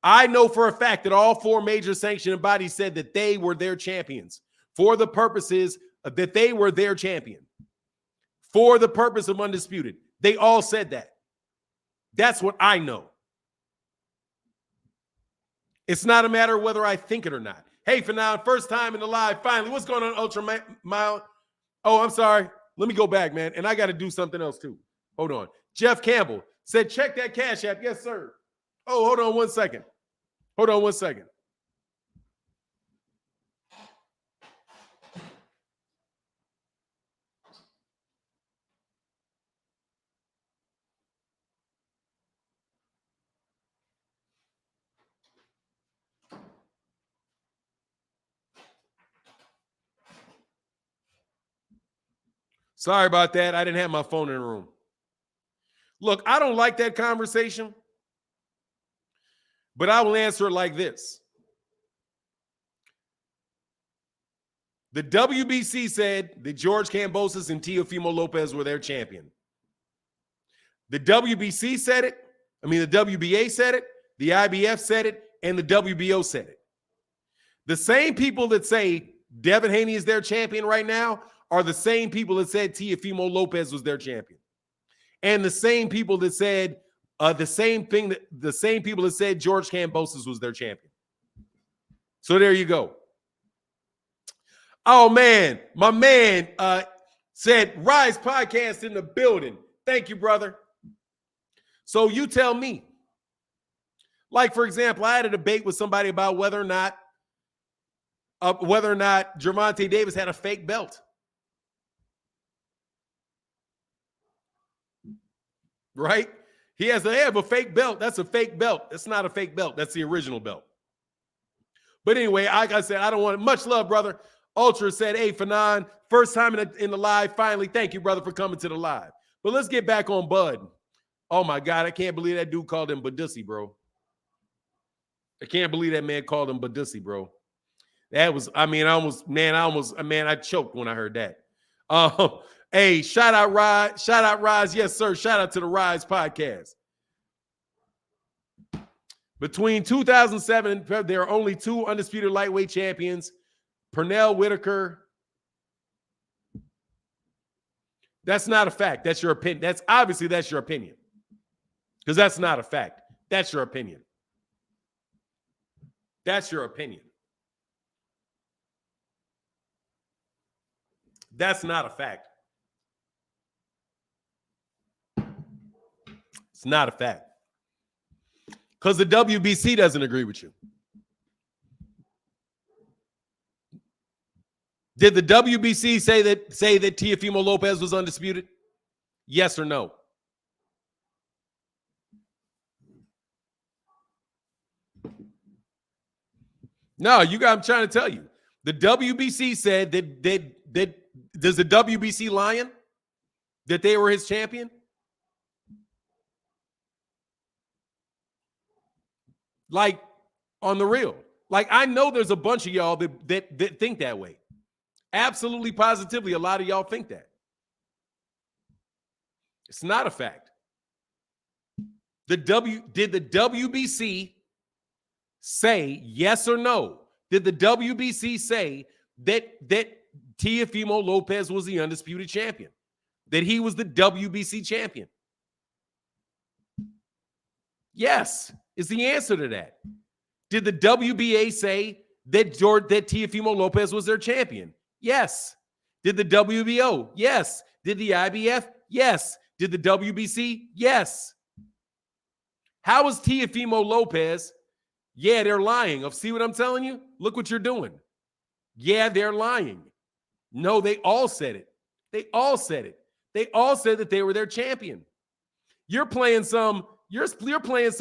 I know for a fact that all four major sanctioning bodies said that they were their champions for the purposes of that they were their champion. For the purpose of undisputed. They all said that. That's what I know. It's not a matter of whether I think it or not. Hey, for now, first time in the live, finally. What's going on, Ultra Mile? Oh, I'm sorry. Let me go back, man. And I got to do something else, too. Hold on. Jeff Campbell said, check that Cash App. Yes, sir. Oh, hold on 1 second. Hold on 1 second. Sorry about that. I didn't have my phone in the room. Look, I don't like that conversation, but I will answer it like this. The WBC said that George Kambosos and Teofimo Lopez were their champion. The WBC said it. I mean, the WBA said it. The IBF said it. And the WBO said it. The same people that say Devin Haney is their champion right now are the same people that said Teofimo Lopez was their champion. And the same people that said the same people that said George Kambosos was their champion. So there you go. Oh, man. My man said Rise Podcast in the building. Thank you, brother. So you tell me. Like, for example, I had a debate with somebody about whether or not Gervonta Davis had a fake belt. Right? They have a fake belt. That's a fake belt. That's not a fake belt. That's the original belt. But anyway, like I said, I don't want it. Much love, brother. Ultra said, hey, Fanon, first time in the live, finally. Thank you, brother, for coming to the live. But let's get back on Bud. Oh, my God. I can't believe that dude called him Badussy, bro. I can't believe that man called him Badussy, bro. That was, I choked when I heard that. Hey, shout out Rise. Yes, sir. Shout out to the Rise Podcast. Between 2007 and there are only two undisputed lightweight champions, Pernell Whitaker. That's not a fact. That's your opinion. That's your opinion. Because that's not a fact. That's your opinion. That's your opinion. That's not a fact. It's not a fact. Because the WBC doesn't agree with you. Did the WBC say that Teofimo Lopez was undisputed? Yes or no? No, I'm trying to tell you. The WBC said that does the WBC lying? That they were his champion? Like, on the real. Like, I know there's a bunch of y'all that think that way. Absolutely, positively, a lot of y'all think that. It's not a fact. Did the WBC say yes or no? Did the WBC say that Teofimo Lopez was the undisputed champion? That he was the WBC champion? Yes, is the answer to that. Did the WBA say that Teofimo Lopez was their champion? Yes. Did the WBO? Yes. Did the IBF? Yes. Did the WBC? Yes. How is Teofimo Lopez? Yeah, they're lying. See what I'm telling you? Look what you're doing. Yeah, they're lying. No, they all said it. They all said it. They all said that they were their champion. You're playing some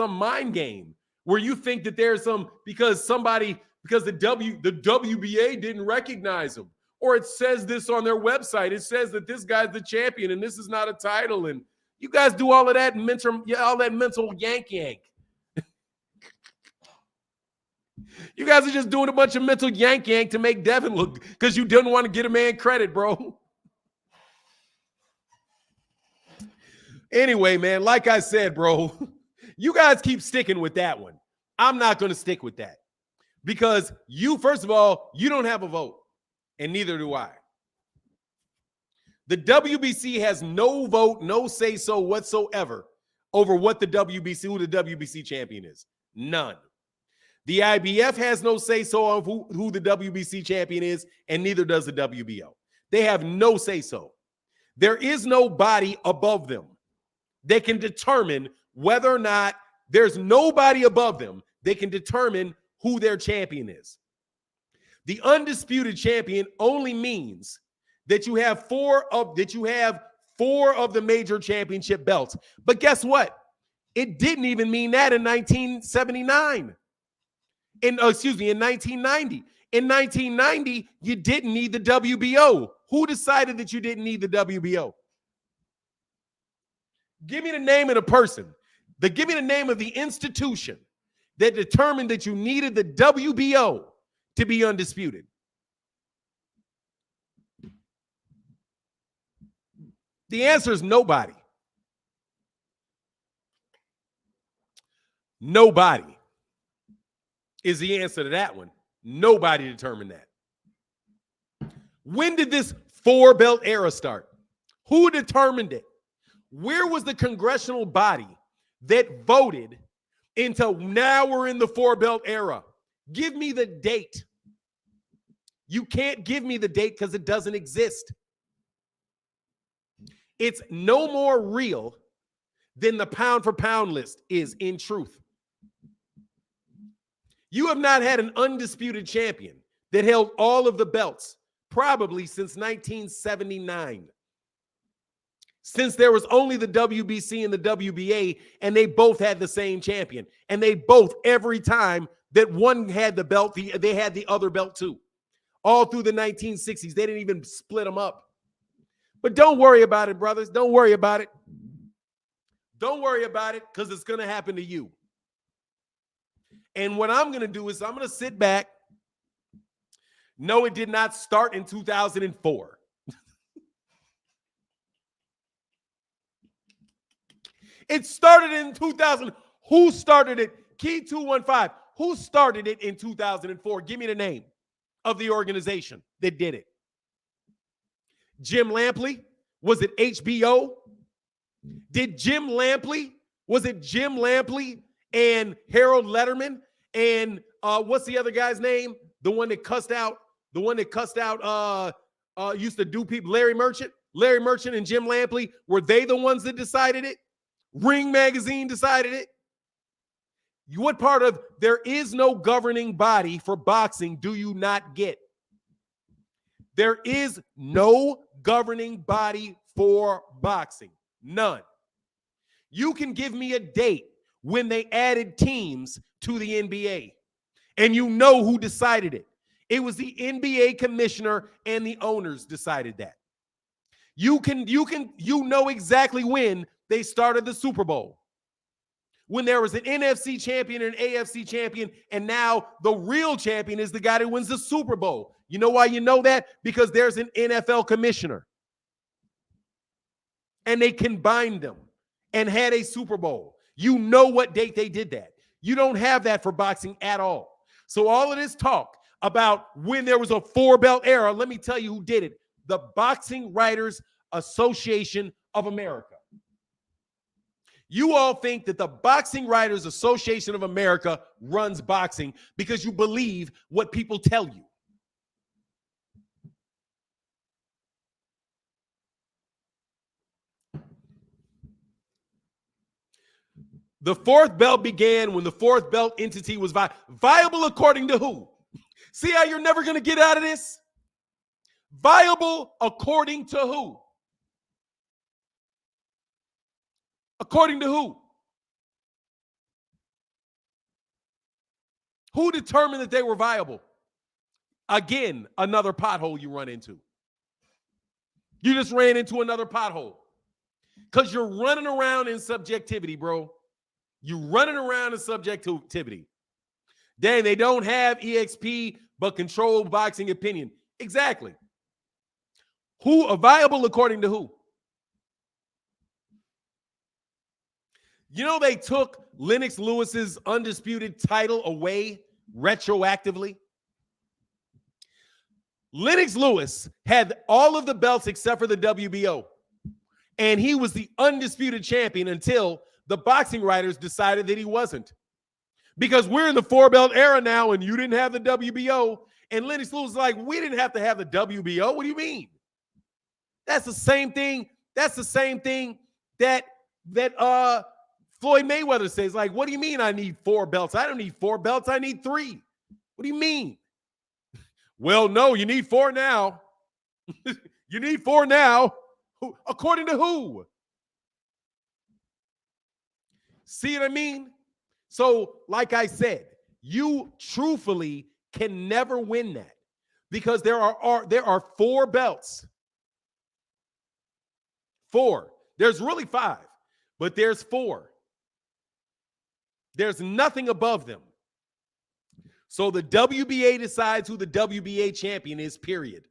mind game where you think that there's some because the WBA didn't recognize him, Or it says this on their website. It says that this guy's the champion and this is not a title. And you guys do all of that mental yank. You guys are just doing a bunch of mental yank to make Devin look, because you didn't want to get a man credit, bro. Anyway, man, like I said, bro, you guys keep sticking with that one. I'm not going to stick with that because you, first of all, you don't have a vote, and neither do I. The WBC has no vote, no say-so whatsoever over what who the WBC champion is. None. The IBF has no say-so of who the WBC champion is, and neither does the WBO. They have no say-so. There is no body above them. They can determine whether or not there's nobody above them. They can determine who their champion is. The undisputed champion only means that you have four of the major championship belts. But guess what? It didn't even mean that in 1979. In 1990. In 1990, you didn't need the WBO. Who decided that you didn't need the WBO? Give me the name of the person. Give me the name of the institution that determined that you needed the WBO to be undisputed. The answer is nobody. Nobody is the answer to that one. Nobody determined that. When did this four-belt era start? Who determined it? Where was the congressional body that voted into now we're in the four-belt era? Give me the date. You can't give me the date because it doesn't exist. It's no more real than the pound-for-pound list is in truth. You have not had an undisputed champion that held all of the belts probably since 1979. Since there was only the WBC and the WBA, and they both had the same champion. And they both, every time that one had the belt, they had the other belt too. All through the 1960s. They didn't even split them up. But don't worry about it, brothers. Don't worry about it. Don't worry about it because it's going to happen to you. And what I'm going to do is I'm going to sit back. No, it did not start in 2004. It started in 2000. Who started it? Key 215. Who started it in 2004? Give me the name of the organization that did it. Jim Lampley? Was it HBO? Was it Jim Lampley and Harold Letterman and what's the other guy's name? The one that cussed out used to do people, Larry Merchant and Jim Lampley, were they the ones that decided it? Ring Magazine decided it. What part of there is no governing body for boxing do you not get? There is no governing body for boxing. None. You can give me a date when they added teams to the NBA, and you know who decided it. It was the NBA commissioner and the owners decided that. You know exactly when they started the Super Bowl. When there was an NFC champion and an AFC champion, and now the real champion is the guy that wins the Super Bowl. You know why you know that? Because there's an NFL commissioner. And they combined them and had a Super Bowl. You know what date they did that. You don't have that for boxing at all. So all of this talk about when there was a four-belt era, let me tell you who did it. The Boxing Writers Association of America. You all think that the Boxing Writers Association of America runs boxing because you believe what people tell you. The fourth belt began when the fourth belt entity was viable according to who? See how you're never going to get out of this? Viable according to who? According to who? Who determined that they were viable? Again, another pothole you run into. You just ran into another pothole because you're running around in subjectivity, bro. You're running around in subjectivity. Dang, they don't have EXP but controlled boxing opinion. Exactly. Who viable according to who? You know they took Lennox Lewis's undisputed title away retroactively. Lennox Lewis had all of the belts except for the WBO. And he was the undisputed champion until the boxing writers decided that he wasn't. Because we're in the 4-belt era now and you didn't have the WBO. And Lennox Lewis was like, we didn't have to have the WBO. What do you mean? That's the same thing. That's the same thing that Floyd Mayweather says. Like, what do you mean I need 4 belts? I don't need 4 belts. I need 3. What do you mean? Well, no, you need 4 now. You need 4 now. According to who? See what I mean? So, like I said, you truthfully can never win that because there are 4 belts. 4. There's really 5, but there's 4. There's nothing above them. So the WBA decides who the WBA champion is, period.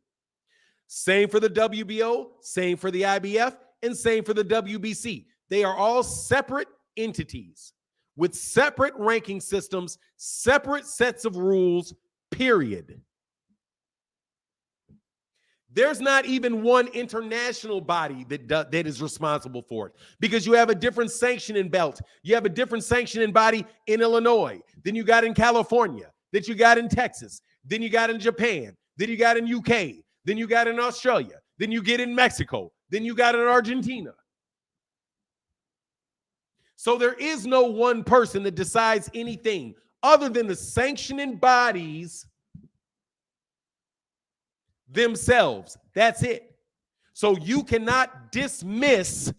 Same for the WBO, same for the IBF, and same for the WBC. They are all separate entities with separate ranking systems, separate sets of rules, period. There's not even one international body that is responsible for it because you have a different sanctioning belt. You have a different sanctioning body in Illinois than you got in California, that you got in Texas, then you got in Japan, then you got in UK, then you got in Australia, then you get in Mexico, then you got in Argentina. So there is no one person that decides anything other than the sanctioning bodies themselves. That's it. So you cannot dismiss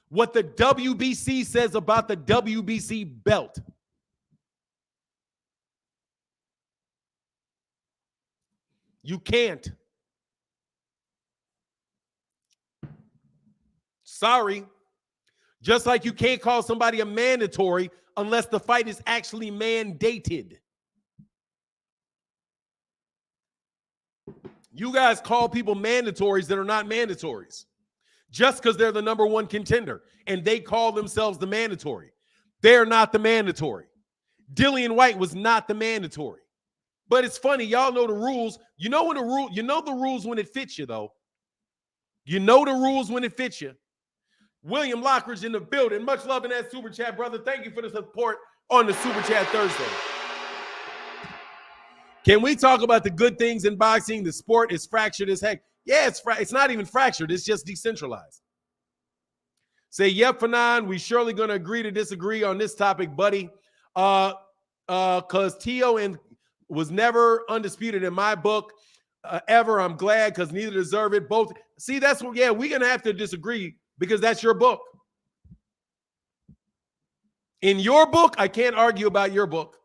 what the WBC says about the WBC belt. You can't. Sorry. Just like you can't call somebody a mandatory unless the fight is actually mandated. You guys call people mandatories that are not mandatories just because they're the number 1 contender and they call themselves the mandatory. They're not the mandatory. Dillian White was not the mandatory. But it's funny, y'all know the rules. You know when the rules when it fits you, though. You know the rules when it fits you. William Lockridge in the building. Much love in that super chat, brother. Thank you for the support on the Super Chat Thursday. Can we talk about the good things in boxing? The sport is fractured as heck. Yeah, it's not even fractured. It's just decentralized. Say, yep, Fanon, we surely going to agree to disagree on this topic, buddy. Because Tio was never undisputed in my book ever. I'm glad because neither deserve it. Both. See, that's what, yeah, we're going to have to disagree because that's your book. In your book, I can't argue about your book.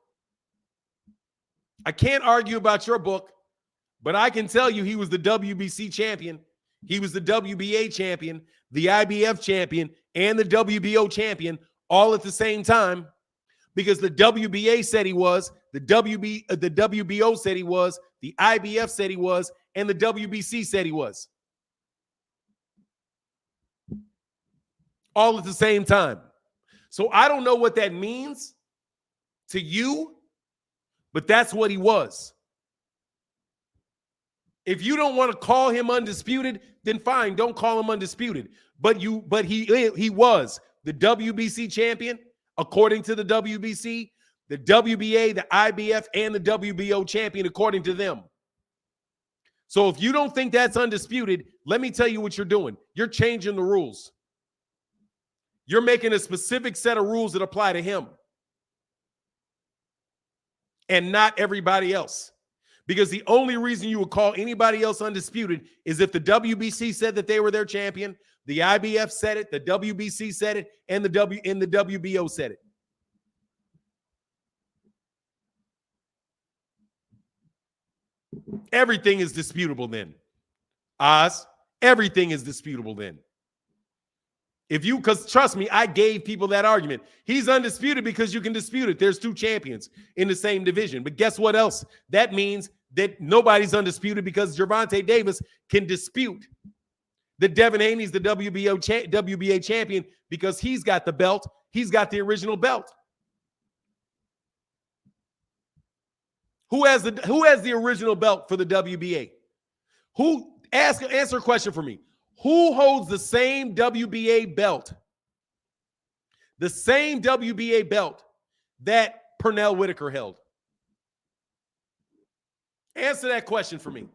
I can't argue about your book, but I can tell you he was the WBC champion. He was the WBA champion, the IBF champion, and the WBO champion all at the same time because the WBA said he was, the WBO said he was, the IBF said he was, and the WBC said he was. All at the same time. So I don't know what that means to you, but that's what he was. If you don't want to call him undisputed, then fine, don't call him undisputed. But he was the WBC champion according to the WBC, the WBA, the IBF, and the WBO champion according to them. So if you don't think that's undisputed, let me tell you what you're doing. You're changing the rules. You're making a specific set of rules that apply to him and not everybody else. Because the only reason you would call anybody else undisputed is if the WBC said that they were their champion, the IBF said it, the WBC said it, and the WBO said it. Everything is disputable then. Oz, everything is disputable then. Because trust me, I gave people that argument. He's undisputed because you can dispute it. There's two champions in the same division. But guess what else? That means that nobody's undisputed because Gervonta Davis can dispute that Devin Haney's the WBA champion because he's got the belt. He's got the original belt. Who has the original belt for the WBA? Answer a question for me. Who holds the same WBA belt? The same WBA belt that Pernell Whitaker held. Answer that question for me.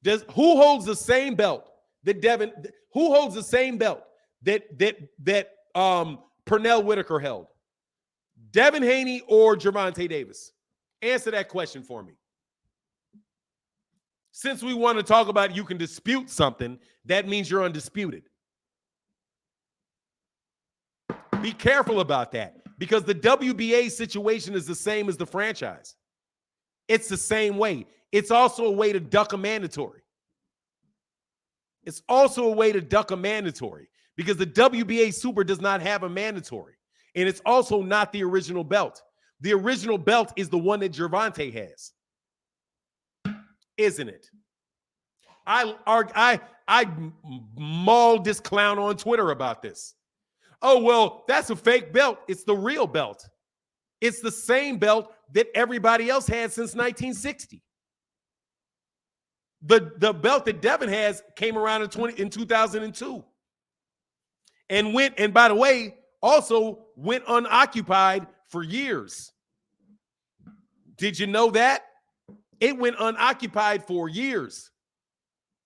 Who holds the same belt that who holds the same belt that Pernell Whitaker held? Devin Haney or Gervonta Davis? Answer that question for me. Since we want to talk about you can dispute something, that means you're undisputed. Be careful about that because the WBA situation is the same as the franchise. It's the same way. It's also a way to duck a mandatory. It's also a way to duck a mandatory because the WBA Super does not have a mandatory. And it's also not the original belt. The original belt is the one that Gervonta has. Isn't it? I mauled this clown on Twitter about this. Oh, well, that's a fake belt. It's the real belt. It's the same belt that everybody else had since 1960. The belt that Devin has came around in 2002. And by the way, also went unoccupied for years. Did you know that? It went unoccupied for years.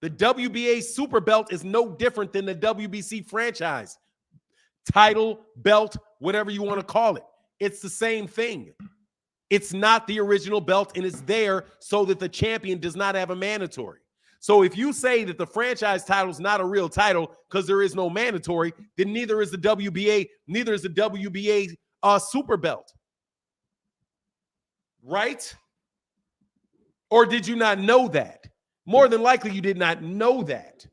The WBA Super Belt is no different than the WBC franchise. Title, belt, whatever you want to call it. It's the same thing. It's not the original belt, and it's there so that the champion does not have a mandatory. So if you say that the franchise title is not a real title because there is no mandatory, then neither is the WBA Super Belt. Right? Or did you not know that? More than likely, you did not know that.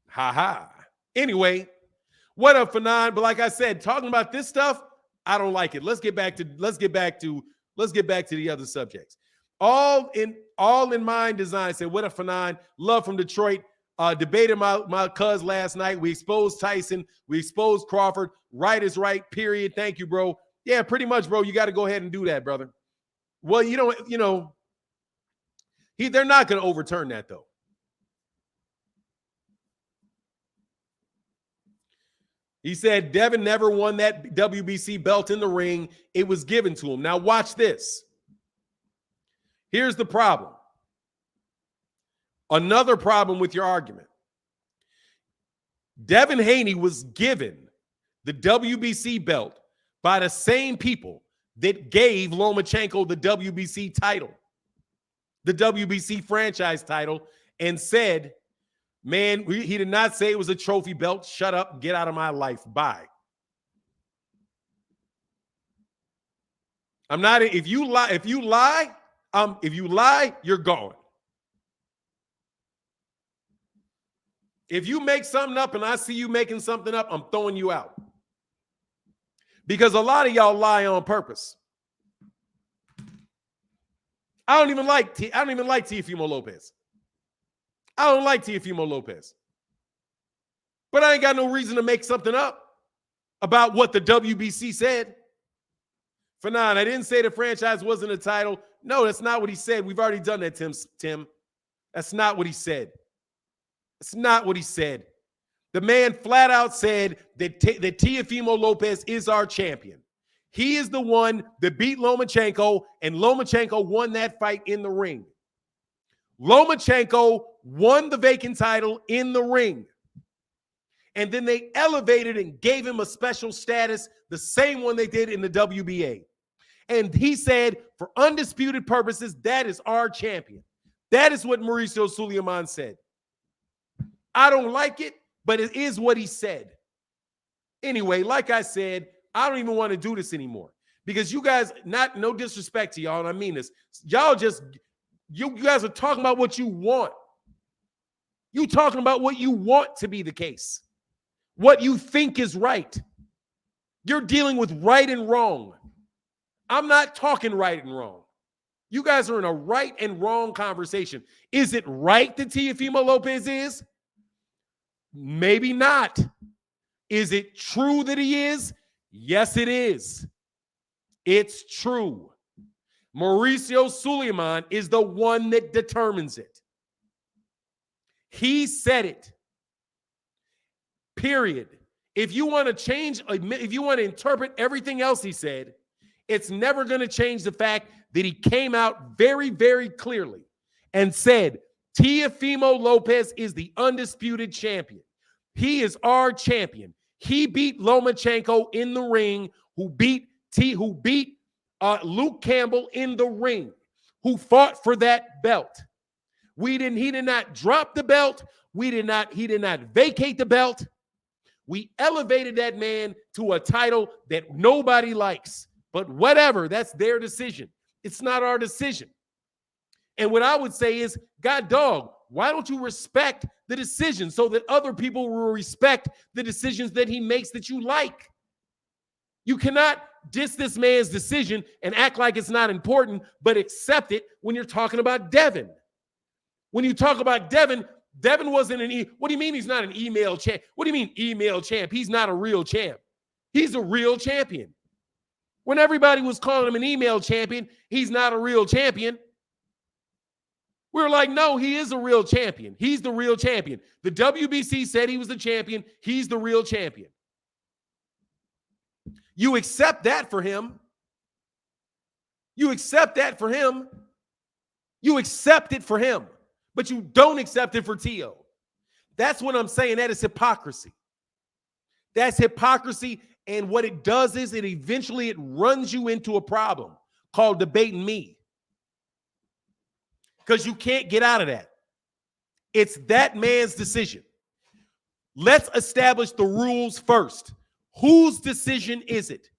Ha. Anyway, what up, Fanon? But like I said, talking about this stuff, I don't like it. Let's get back to the other subjects. All in Mind Design said, what up, Fanon? Love from Detroit. Debated my cuz last night. We exposed Tyson. We exposed Crawford. Right is right, period. Thank you, bro. Yeah, pretty much, bro. You got to go ahead and do that, brother. Well, they're not going to overturn that, though. He said Devin never won that WBC belt in the ring. It was given to him. Now watch this. Here's the problem. Another problem with your argument. Devin Haney was given the WBC belt by the same people that gave Lomachenko the WBC title, the WBC franchise title, and said, man, he did not say it was a trophy belt. Shut up, get out of my life. Bye. I'm not, if you lie, you're gone. If you make something up and I see you making something up, I'm throwing you out. Because a lot of y'all lie on purpose. I don't even like Teofimo Lopez. I don't like Teofimo Lopez. But I ain't got no reason to make something up about what the WBC said. For nine, I didn't say the franchise wasn't a title. No, that's not what he said. We've already done that, Tim. That's not what he said. That's not what he said. The man flat out said that Teofimo Lopez is our champion. He is the one that beat Lomachenko, and Lomachenko won that fight in the ring. Lomachenko won the vacant title in the ring. And then they elevated and gave him a special status, the same one they did in the WBA. And he said, for undisputed purposes, that is our champion. That is what Mauricio Sulaiman said. I don't like it, but it is what he said. Anyway, like I said, I don't even want to do this anymore Because you guys, no disrespect to y'all, and I mean this, y'all just, you guys are talking about what you want. You talking about what you want to be the case, what you think is right. You're dealing with right and wrong. I'm not talking right and wrong. You guys are in a right and wrong conversation. Is it right that Teofimo Lopez is? Maybe not. Is it true that he is? Yes, it is. It's true. Mauricio Sulaiman is the one that determines it. He said it. Period. If you want to change, if you want to interpret everything else he said, it's never going to change the fact that he came out very, very clearly and said, Teofimo Lopez is the undisputed champion. He is our champion. He beat Lomachenko in the ring, who beat Luke Campbell in the ring, who fought for that belt. He did not drop the belt. He did not vacate the belt. We elevated that man to a title that nobody likes. But whatever, that's their decision. It's not our decision. And what I would say is, God dog, why don't you respect the decision so that other people will respect the decisions that he makes that you like? You cannot diss this man's decision and act like it's not important, but accept it when you're talking about Devin. When you talk about Devin wasn't what do you mean he's not an email champ? What do you mean email champ? He's not a real champ. He's a real champion. When everybody was calling him an email champion, he's not a real champion. We were like, no, he is a real champion. He's the real champion. The WBC said he was the champion. He's the real champion. You accept that for him. You accept that for him. You accept it for him, but you don't accept it for Tio. That's what I'm saying. That is hypocrisy. That's hypocrisy. And what it does is it eventually runs you into a problem called debating me. Because you can't get out of that. It's that man's decision. Let's establish the rules first. Whose decision is it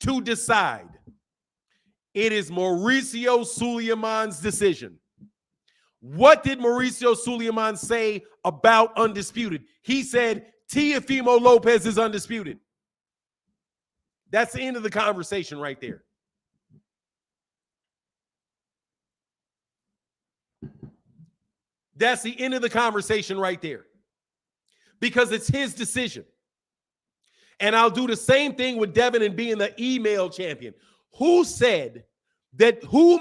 to decide? It is Mauricio Sulaiman's decision. What did Mauricio Sulaiman say about Undisputed? He said, Teofimo Lopez is undisputed. That's the end of the conversation right there. That's the end of the conversation right there. Because it's his decision. And I'll do the same thing with Devin and being the email champion. Who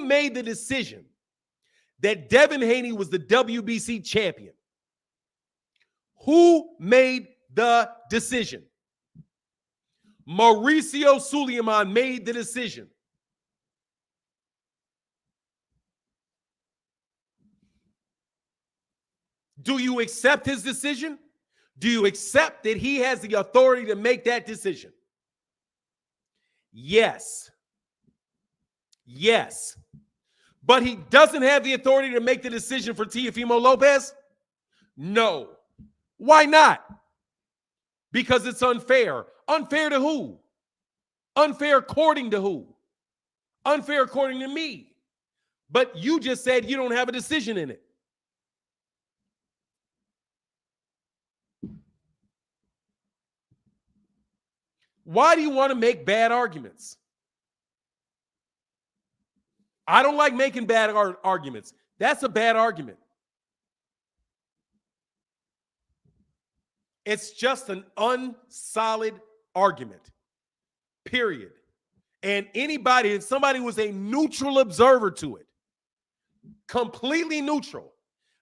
made the decision that Devin Haney was the WBC champion? Who made the decision? Mauricio Sulaiman made the decision. Do you accept his decision? Do you accept that he has the authority to make that decision? Yes. Yes. But he doesn't have the authority to make the decision for Teofimo Lopez? No. Why not? Because it's unfair. Unfair to who? Unfair according to who? Unfair according to me. But you just said you don't have a decision in it. Why do you want to make bad arguments? I don't like making bad arguments. That's a bad argument. It's just an unsolid argument, period. And anybody, if somebody was a neutral observer to it, completely neutral,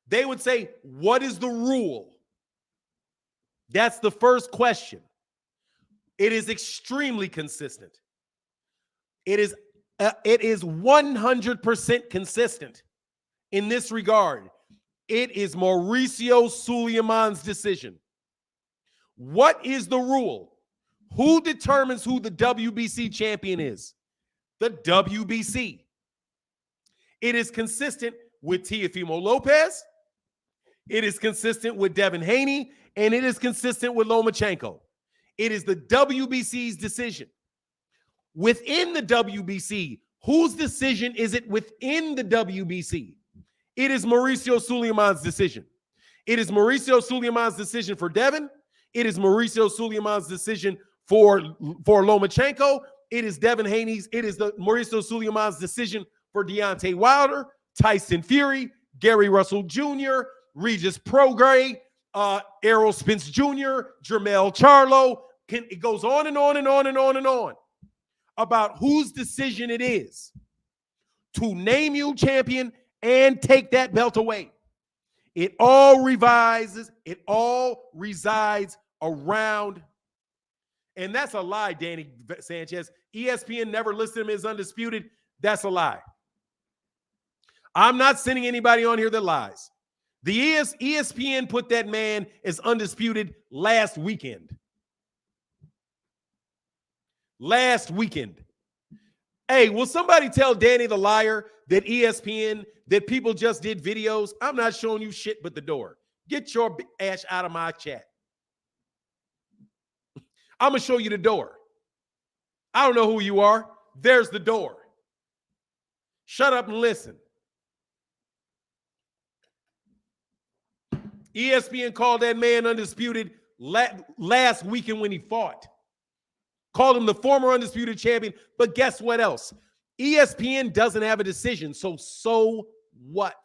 they would say, what is the rule? That's the first question. It is extremely consistent. It is 100% consistent in this regard. It is Mauricio Sulaiman's decision. What is the rule? Who determines who the WBC champion is? The WBC. It is consistent with Teofimo Lopez. It is consistent with Devin Haney. And it is consistent with Lomachenko. It is the WBC's decision. within the WBC. Whose decision is it within the WBC? It is Mauricio Sulaiman's decision. It is Mauricio Sulaiman's decision for Devin. It is Mauricio Sulaiman's decision for Lomachenko. It is Devin Haney's. It is the Mauricio Sulaiman's decision for Deontay Wilder, Tyson Fury, Gary Russell Jr., Regis Prograis, Errol Spence Jr., Jermell Charlo. It goes on and on and on and on and on about whose decision it is to name you champion and take that belt away. It all resides around, and that's a lie, Danny Sanchez. ESPN never listed him as undisputed. That's a lie. I'm not sending anybody on here that lies. The ESPN put that man as undisputed last weekend. Last weekend. Hey, will somebody tell Danny the liar that ESPN, that people just did videos? I'm not showing you shit but the door. Get your ass out of my chat. I'm going to show you the door. I don't know who you are. There's the door. Shut up and listen. ESPN called that man undisputed last weekend when he fought. Called him the former undisputed champion. But guess what else? ESPN doesn't have a decision. So what?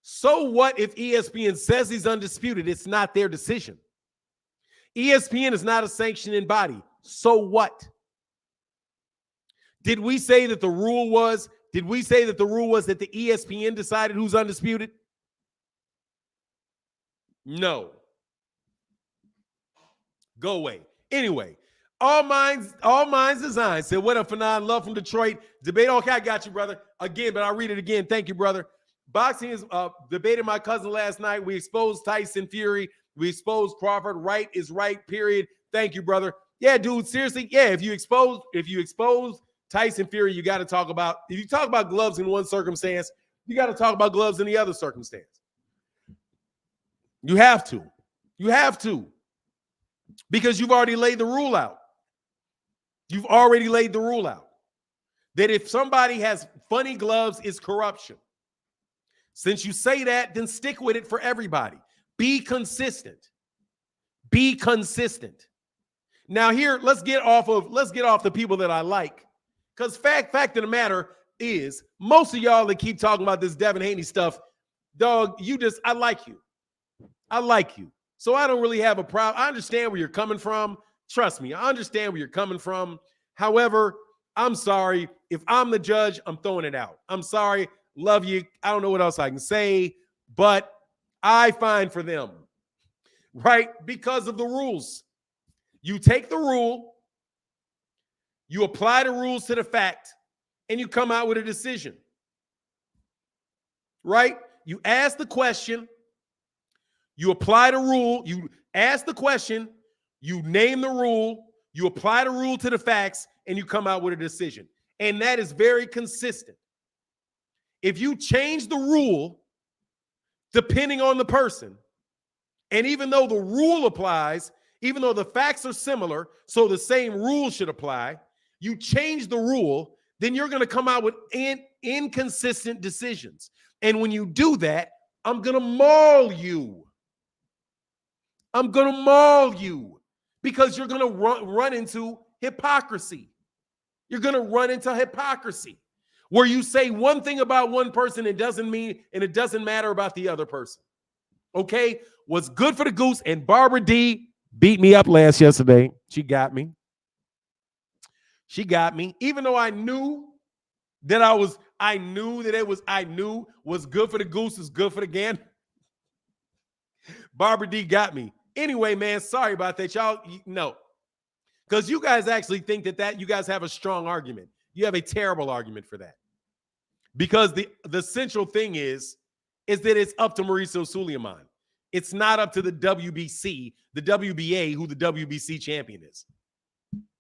So what if ESPN says he's undisputed? It's not their decision. ESPN is not a sanctioning body. So what? Did we say that the rule was that the ESPN decided who's undisputed? No. Go away. Anyway, all minds designed. Said, what up, Fanon? Love from Detroit. Debate. Okay, I got you, brother. Again, but I'll read it again. Thank you, brother. Boxing is debated my cousin last night. We exposed Tyson Fury. We exposed Crawford. Right is right, period. Thank you, brother. Yeah, dude, seriously. Yeah, if you expose Tyson Fury, you got to talk about, if you talk about gloves in one circumstance, you got to talk about gloves in the other circumstance. You have to. You have to. Because you've already laid the rule out. You've already laid the rule out. That if somebody has funny gloves, it's corruption. Since you say that, then stick with it for everybody. Be consistent. Be consistent. Now here, let's get off the people that I like. Because fact of the matter is, most of y'all that keep talking about this Devin Haney stuff, dog, I like you. I like you. So I don't really have a problem. I understand where you're coming from. Trust me, I understand where you're coming from. However, I'm sorry. If I'm the judge, I'm throwing it out. I'm sorry. Love you. I don't know what else I can say, but I fine for them, right? Because of the rules. You take the rule, you apply the rules to the fact, and you come out with a decision, right? You ask the question, you apply the rule, you ask the question, you name the rule, you apply the rule to the facts, and you come out with a decision. And that is very consistent. If you change the rule, depending on the person, and even though the rule applies, even though the facts are similar, so the same rule should apply, you change the rule, then you're going to come out with inconsistent decisions. And when you do that, I'm going to maul you. I'm going to maul you because you're going to run into hypocrisy. You're going to run into hypocrisy where you say one thing about one person, it doesn't mean, and it doesn't matter about the other person. Okay? What's good for the goose, and Barbara D beat me up yesterday. She got me. She got me. Even though I knew what's good for the goose is good for the gander. Barbara D got me. Anyway, man, sorry about that. Y'all, no. Because you guys actually think that you guys have a strong argument. You have a terrible argument for that. Because the central thing is that it's up to Mauricio Sulaiman. It's not up to the WBC, the WBA, who the WBC champion is.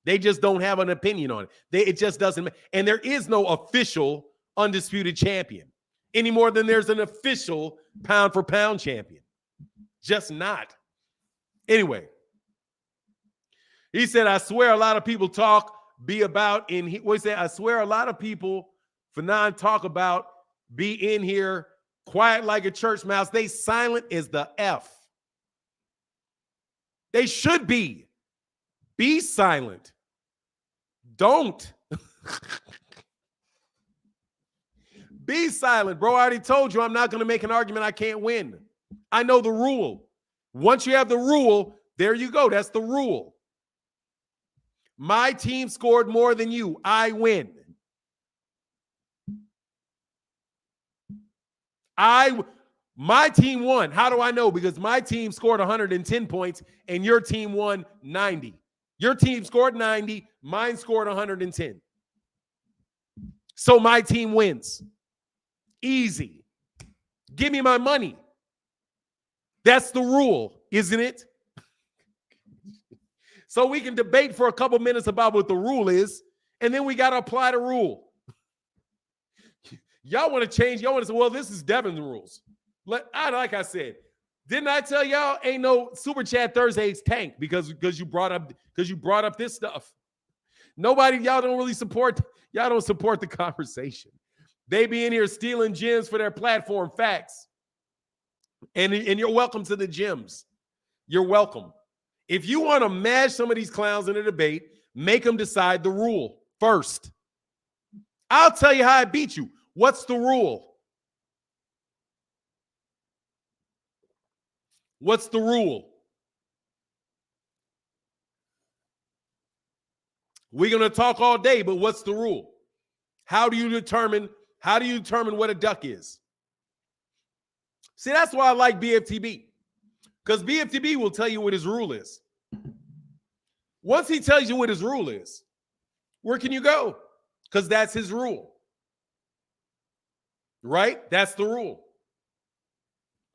They just don't have an opinion on it. It just doesn't. And there is no official undisputed champion any more than there's an official pound-for-pound champion. Just not. Anyway, He said, I swear a lot of people talk, be about in here. What he said, I swear a lot of people, Fanon, talk about, be in here, quiet like a church mouse. They silent as the F. They should be. Be silent. Don't. Be silent, bro. I already told you I'm not going to make an argument I can't win. I know the rule. Once you have the rule, there you go. That's the rule. My team scored more than you. I win. My team won. How do I know? Because my team scored 110 points and your team won 90. Your team scored 90. Mine scored 110. So my team wins. Easy. Give me my money. That's the rule, isn't it? So we can debate for a couple minutes about what the rule is, and then we got to apply the rule. Y'all want to change. Y'all want to say, well, this is Devin's rules. Like I said, didn't I tell y'all ain't no Super Chat Thursdays tank because you brought up this stuff. Nobody, y'all don't support the conversation. They be in here stealing gems for their platform. Facts. And you're welcome to the gems. You're welcome. If you want to mash some of these clowns in a debate, make them decide the rule first. I'll tell you how I beat you. What's the rule? What's the rule? We're going to talk all day, but what's the rule? How do you determine what a duck is? See, that's why I like BFTB. Because BFTB will tell you what his rule is. Once he tells you what his rule is, where can you go? Because that's his rule. Right? That's the rule.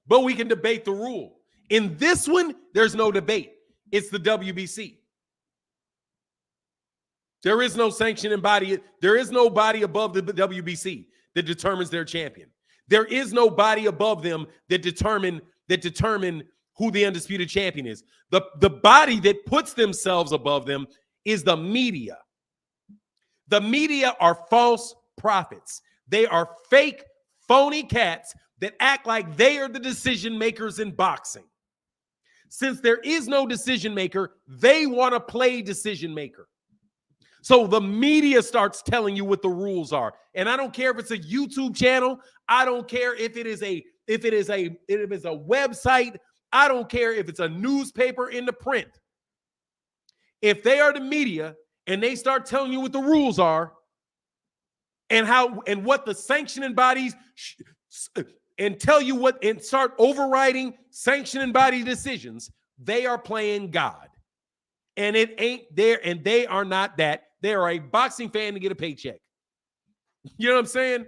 But we can debate the rule. In this one, there's no debate. It's the WBC. There is no sanctioning body. There is no body above the WBC that determines their champion. There is no body above them that determine who the undisputed champion is. The body that puts themselves above them is the media. The media are false prophets. They are fake, phony cats that act like they are the decision makers in boxing. Since there is no decision maker, they want to play decision maker. So the media starts telling you what the rules are. And I don't care if it's a YouTube channel. I don't care if it is a website. I don't care if it's a newspaper in the print. If they are the media and they start telling you what the rules are and what the sanctioning bodies and tell you what and start overriding sanctioning body decisions, they are playing God. And it ain't there, and they are not that. They are a boxing fan to get a paycheck. You know what I'm saying?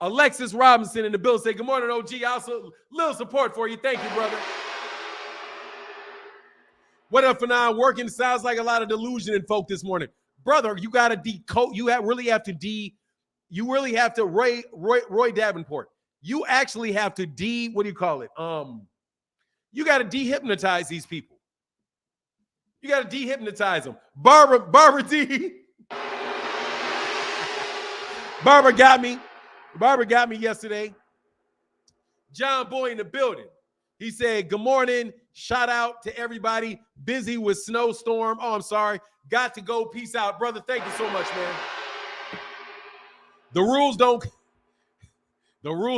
Alexis Robinson in the bill say, good morning, OG. Also, little support for you. Thank you, brother. What up for now? Working sounds like a lot of delusion in folk this morning. Brother, you got to decode. You really have to Roy Davenport. You actually have to what do you call it? You got to dehypnotize these people. You got to dehypnotize them. Barbara D. Barbara got me. Barbara got me yesterday. John Boy in the building. He said, good morning. Shout out to everybody. Busy with snowstorm. Oh, I'm sorry. Got to go. Peace out. Brother, thank you so much, man. The rules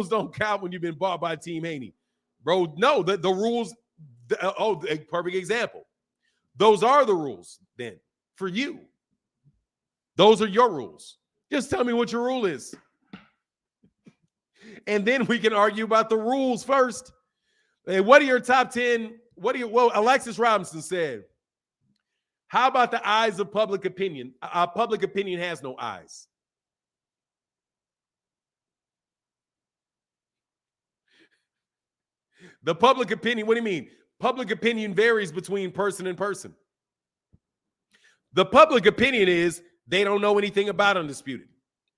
don't count when you've been bought by Team Haney. Bro, no, the rules. A perfect example. Those are the rules then for you. Those are your rules. Just tell me what your rule is. And then we can argue about the rules first. Hey, what are your top 10? Well, Alexis Robinson said, how about the eyes of public opinion? Public opinion has no eyes. The public opinion, what do you mean? Public opinion varies between person and person. The public opinion is they don't know anything about Undisputed.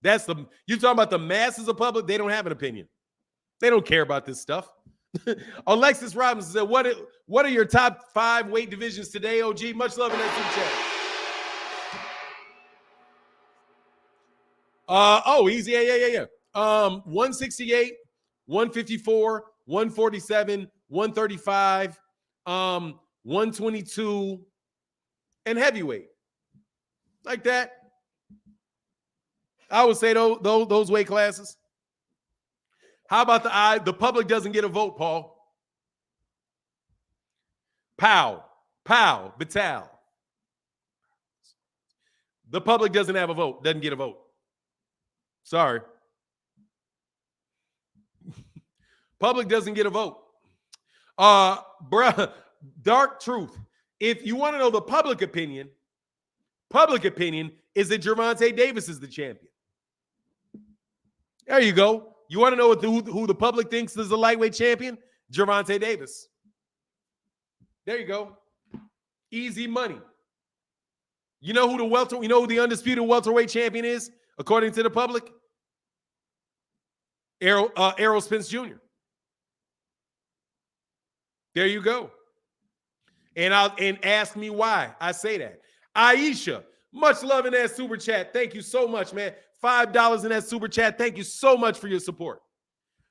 You're talking about the masses of public, they don't have an opinion. They don't care about this stuff. Alexis Robinson said, what are your top 5 weight divisions today, OG? Much love in that super chat. Easy. Yeah. 168, 154, 147, 135, 122, and heavyweight. Like that. I would say those weight classes. How about the public doesn't get a vote, Paul? Pow, Vital. The public doesn't have a vote, doesn't get a vote. Sorry. Public doesn't get a vote. Bruh, dark truth. If you want to know the public opinion is that Gervonta Davis is the champion. There you go. You want to know who the public thinks is the lightweight champion? Gervonta Davis. There you go. Easy money. You know who the undisputed welterweight champion is, according to the public? Errol Spence Jr. There you go. And ask me why I say that. Aisha, much love in that super chat. Thank you so much, man. $5 in that super chat. Thank you so much for your support.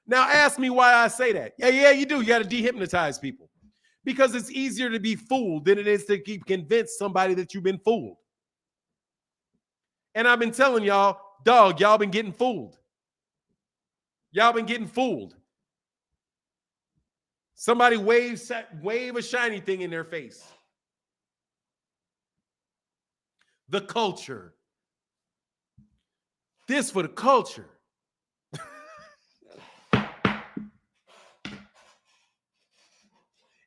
Now ask me why I say that. Yeah, you do. You got to dehypnotize people. Because it's easier to be fooled than it is to convince somebody that you've been fooled. And I've been telling y'all, y'all been getting fooled. Y'all been getting fooled. Somebody wave a shiny thing in their face. The culture. This for the culture.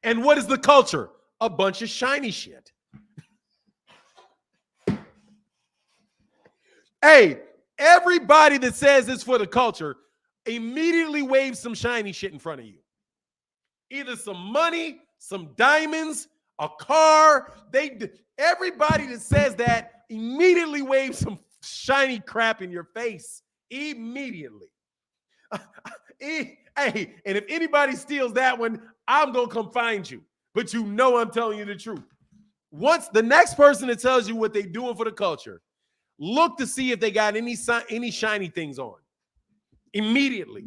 And what is the culture? A bunch of shiny shit. Hey, everybody that says it's for the culture immediately waves some shiny shit in front of you. Either some money, some diamonds, a car. Everybody that says that immediately waves some shiny crap in your face. Immediately. Hey, and if anybody steals that one, I'm going to come find you. But you know I'm telling you the truth. Once the next person that tells you what they're doing for the culture, look to see if they got any shiny things on. Immediately.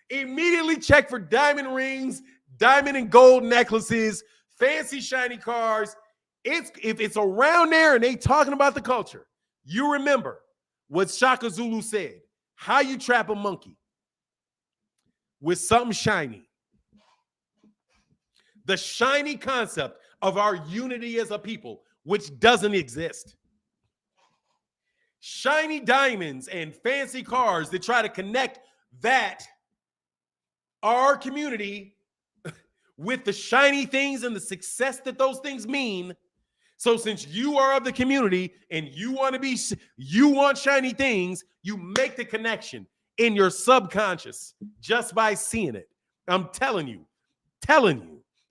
Immediately check for diamond rings, diamond and gold necklaces, fancy shiny cars. If it's around there and they talking about the culture, you remember what Shaka Zulu said. How you trap a monkey? With something shiny. The shiny concept of our unity as a people, which doesn't exist. Shiny diamonds and fancy cars that try to connect that, our community, with the shiny things and the success that those things mean. So since you are of the community and you want shiny things, you make the connection in your subconscious just by seeing it. I'm telling you.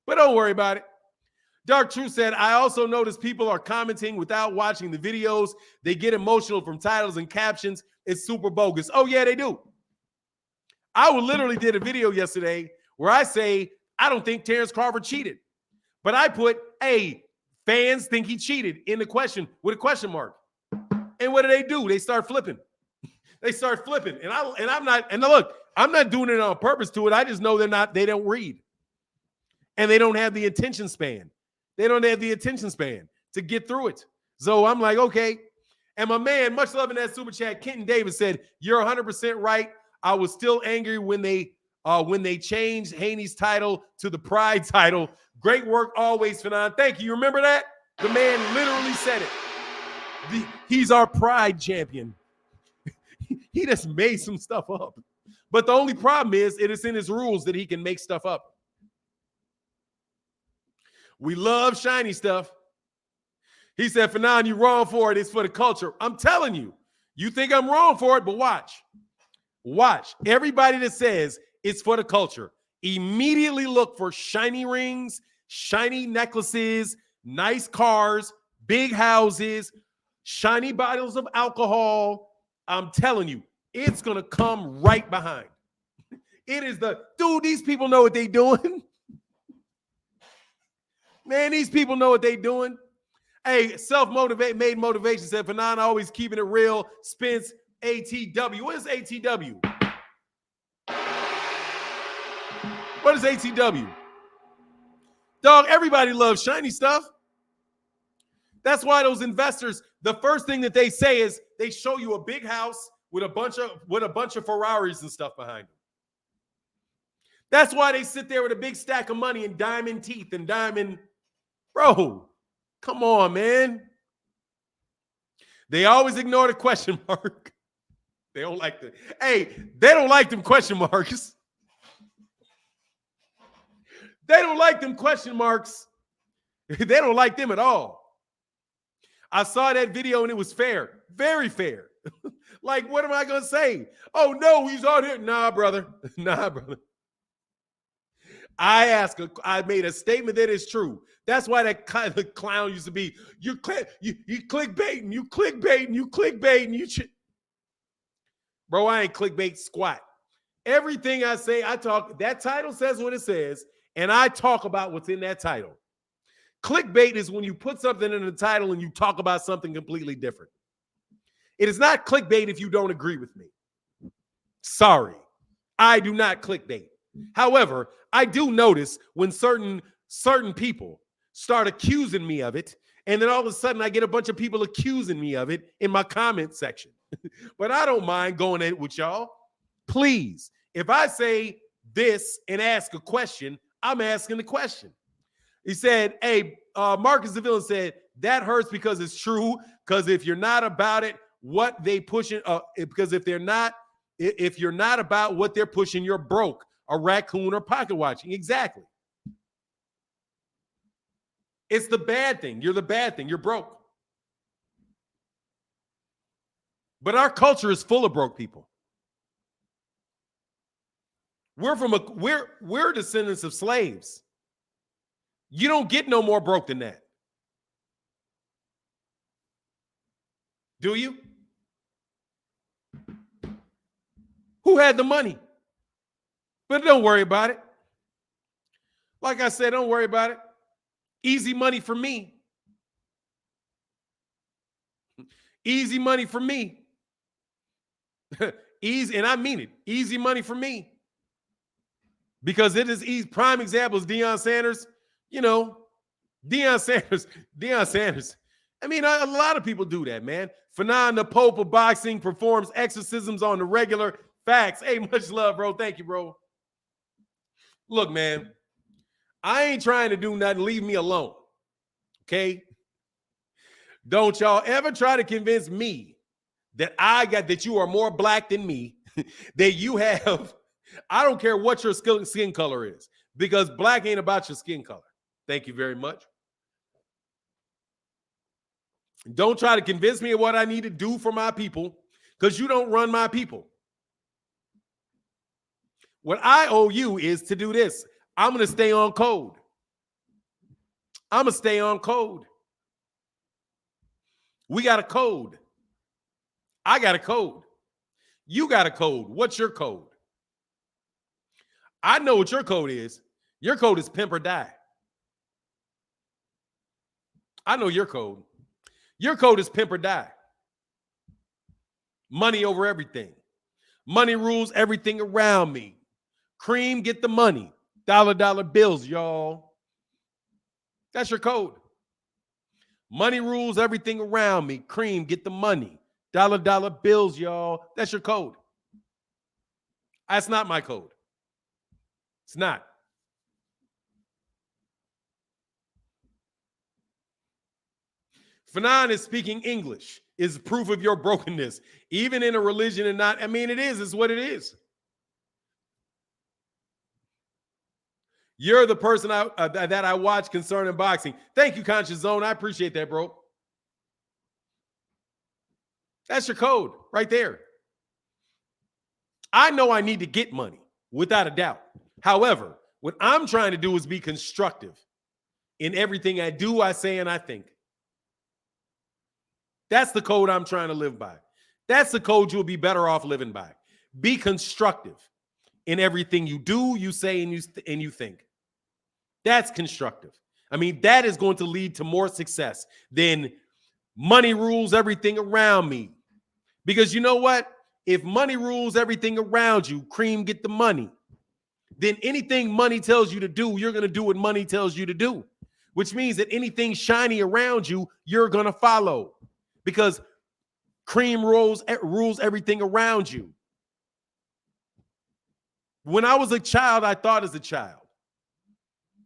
But don't worry about it. Dark Truth said, I also notice people are commenting without watching the videos. They get emotional from titles and captions. It's super bogus. Oh, yeah, they do. I literally did a video yesterday where I say, I don't think Terence Crawford cheated. But I put, hey, fans think he cheated in the question with a question mark. And what do? They start flipping. And look, I'm not doing it on purpose to it. I just know they don't read. And they don't have the attention span. They don't have the attention span to get through it. So I'm like, okay. And my man, much love in that super chat, Kenton Davis said, you're 100% right. I was still angry when they changed Haney's title to the Pride title. Great work always, Fanon. Thank you. You remember that? The man literally said it. He's our Pride champion. He just made some stuff up. But the only problem is it is in his rules that he can make stuff up. We love shiny stuff. He said, Fanon, you're wrong for it. It's for the culture. I'm telling you. You think I'm wrong for it, but watch. Watch. Everybody that says it's for the culture, immediately look for shiny rings, shiny necklaces, nice cars, big houses, shiny bottles of alcohol. I'm telling you, it's going to come right behind. It is dude, these people know what they doing. Man, these people know what they doing. Hey, made motivation said, Fanon always keeping it real. Spence ATW. What is ATW? What is ATW? Dog, everybody loves shiny stuff. That's why those investors, the first thing that they say is they show you a big house with a bunch of Ferraris and stuff behind them. That's why they sit there with a big stack of money and diamond teeth and diamond. Bro, come on, man. They always ignore the question mark. They don't like they don't like them question marks. They don't like them question marks. They don't like them at all. I saw that video and it was fair. Very fair. Like, what am I going to say? Oh, no, he's out here. Nah, brother. Nah, brother. I made a statement that is true. That's why that kind of clown used to be, you clickbaiting, you clickbaiting, you clickbaiting, Bro, I ain't clickbait squat. Everything I say, that title says what it says, and I talk about what's in that title. Clickbait is when you put something in the title and you talk about something completely different. It is not clickbait if you don't agree with me. Sorry, I do not clickbait. However, I do notice when certain people start accusing me of it, and then all of a sudden I get a bunch of people accusing me of it in my comment section. But I don't mind going at it with y'all. Please, if I say this and ask a question, I'm asking the question. He said, hey, Marcus the Villain said, that hurts because it's true. Because if you're not about it, what they pushing, because if you're not about what they're pushing, you're broke, a raccoon, or pocket watching. Exactly. It's the bad thing. You're the bad thing. You're broke. But our culture is full of broke people. We're descendants of slaves. You don't get no more broke than that. Do you? Who had the money? But don't worry about it. Like I said, don't worry about it. Easy money for me. Easy money for me. Easy, and I mean it. Easy money for me. Because it is easy. Prime example is Deion Sanders. You know, Deion Sanders. I mean, a lot of people do that, man. Fanon, the Pope of boxing, performs exorcisms on the regular. Facts. Hey, much love, bro. Thank you, bro. Look, man, I ain't trying to do nothing. Leave me alone. Okay? Don't y'all ever try to convince me that you are more black than me, that you have. I don't care what your skin color is, because black ain't about your skin color. Thank you very much. Don't try to convince me of what I need to do for my people, because you don't run my people. What I owe you is to do this. I'm going to stay on code. I'm going to stay on code. We got a code. I got a code. You got a code. What's your code? I know what your code is. Your code is pimp or die. I know your code. Your code is pimp or die. Money over everything. Money rules everything around me. Cream, get the money. Dollar bills, y'all. That's your code. Money rules everything around me. Cream, get the money. Dollar bills, y'all. That's your code. That's not my code. It's not. Fanon is speaking English is proof of your brokenness, even in a religion and not. I mean, it is. It's what it is. You're the person that I watch concerning boxing. Thank you, Conscious Zone. I appreciate that, bro. That's your code right there. I know I need to get money, without a doubt. However, what I'm trying to do is be constructive in everything I do, I say, and I think. That's the code I'm trying to live by. That's the code you'll be better off living by. Be constructive. in everything you do, you say, and you think. That's constructive. I mean, that is going to lead to more success than money rules everything around me. Because you know what? If money rules everything around you, cream get the money. Then anything money tells you to do, you're going to do what money tells you to do, which means that anything shiny around you, you're going to follow because cream rules everything around you. When I was a child, I thought as a child.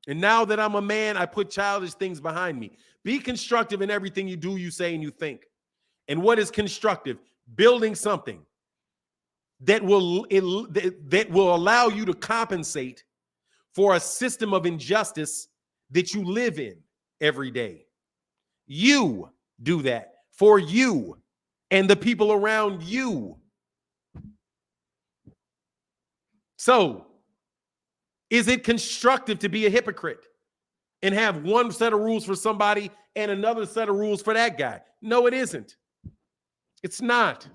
And now that I'm a man, I put childish things behind me. Be constructive in everything you do, you say, and you think. And what is constructive? Building something that will allow you to compensate for a system of injustice that you live in every day. You do that for you and the people around you. So, is it constructive to be a hypocrite and have one set of rules for somebody and another set of rules for that guy? No, it isn't. It's not.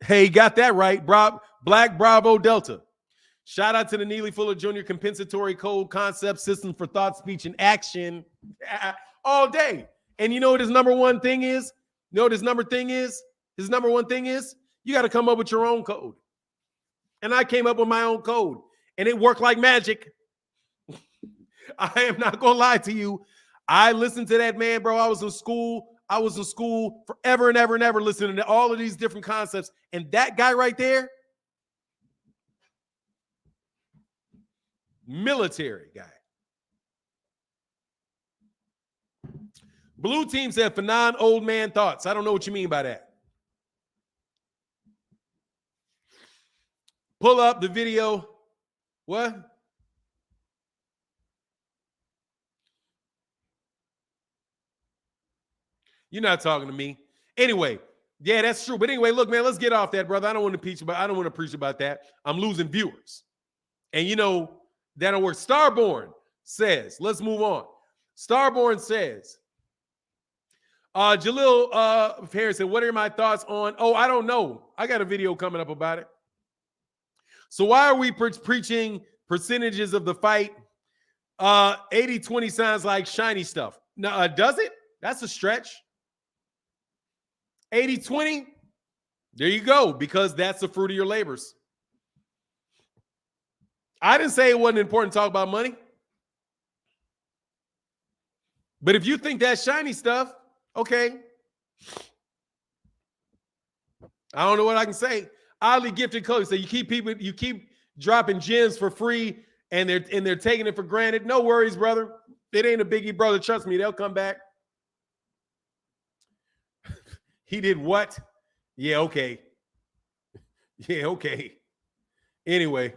Hey, got that right. Black Bravo Delta. Shout out to the Neely Fuller Jr. Compensatory Code Concept System for Thought, Speech, and Action all day. And you know what his number one thing is? You know what his number thing is? His number one thing is you got to come up with your own code. And I came up with my own code. And it worked like magic. I am not going to lie to you. I listened to that man, bro. I was in school forever and ever and ever listening to all of these different concepts. And that guy right there, military guy. Blue team said for non-old man thoughts. I don't know what you mean by that. Pull up the video. What? You're not talking to me. Anyway, yeah, that's true. But anyway, look, man, let's get off that, brother. I don't want to preach about that. I'm losing viewers. And you know, that'll work. Starborn says, let's move on. Starborn says, Jalil Harris said, what are my thoughts on, I don't know. I got a video coming up about it. So why are we preaching percentages of the fight? 80-20 sounds like shiny stuff. Now, does it? That's a stretch. 80-20, there you go, because that's the fruit of your labors. I didn't say it wasn't important to talk about money. But if you think that's shiny stuff, okay. I don't know what I can say. Oddly gifted coach. So you keep dropping gems for free and they're taking it for granted. No worries, brother. It ain't a biggie, brother. Trust me, they'll come back. He did what? Yeah, okay. Yeah, okay. Anyway,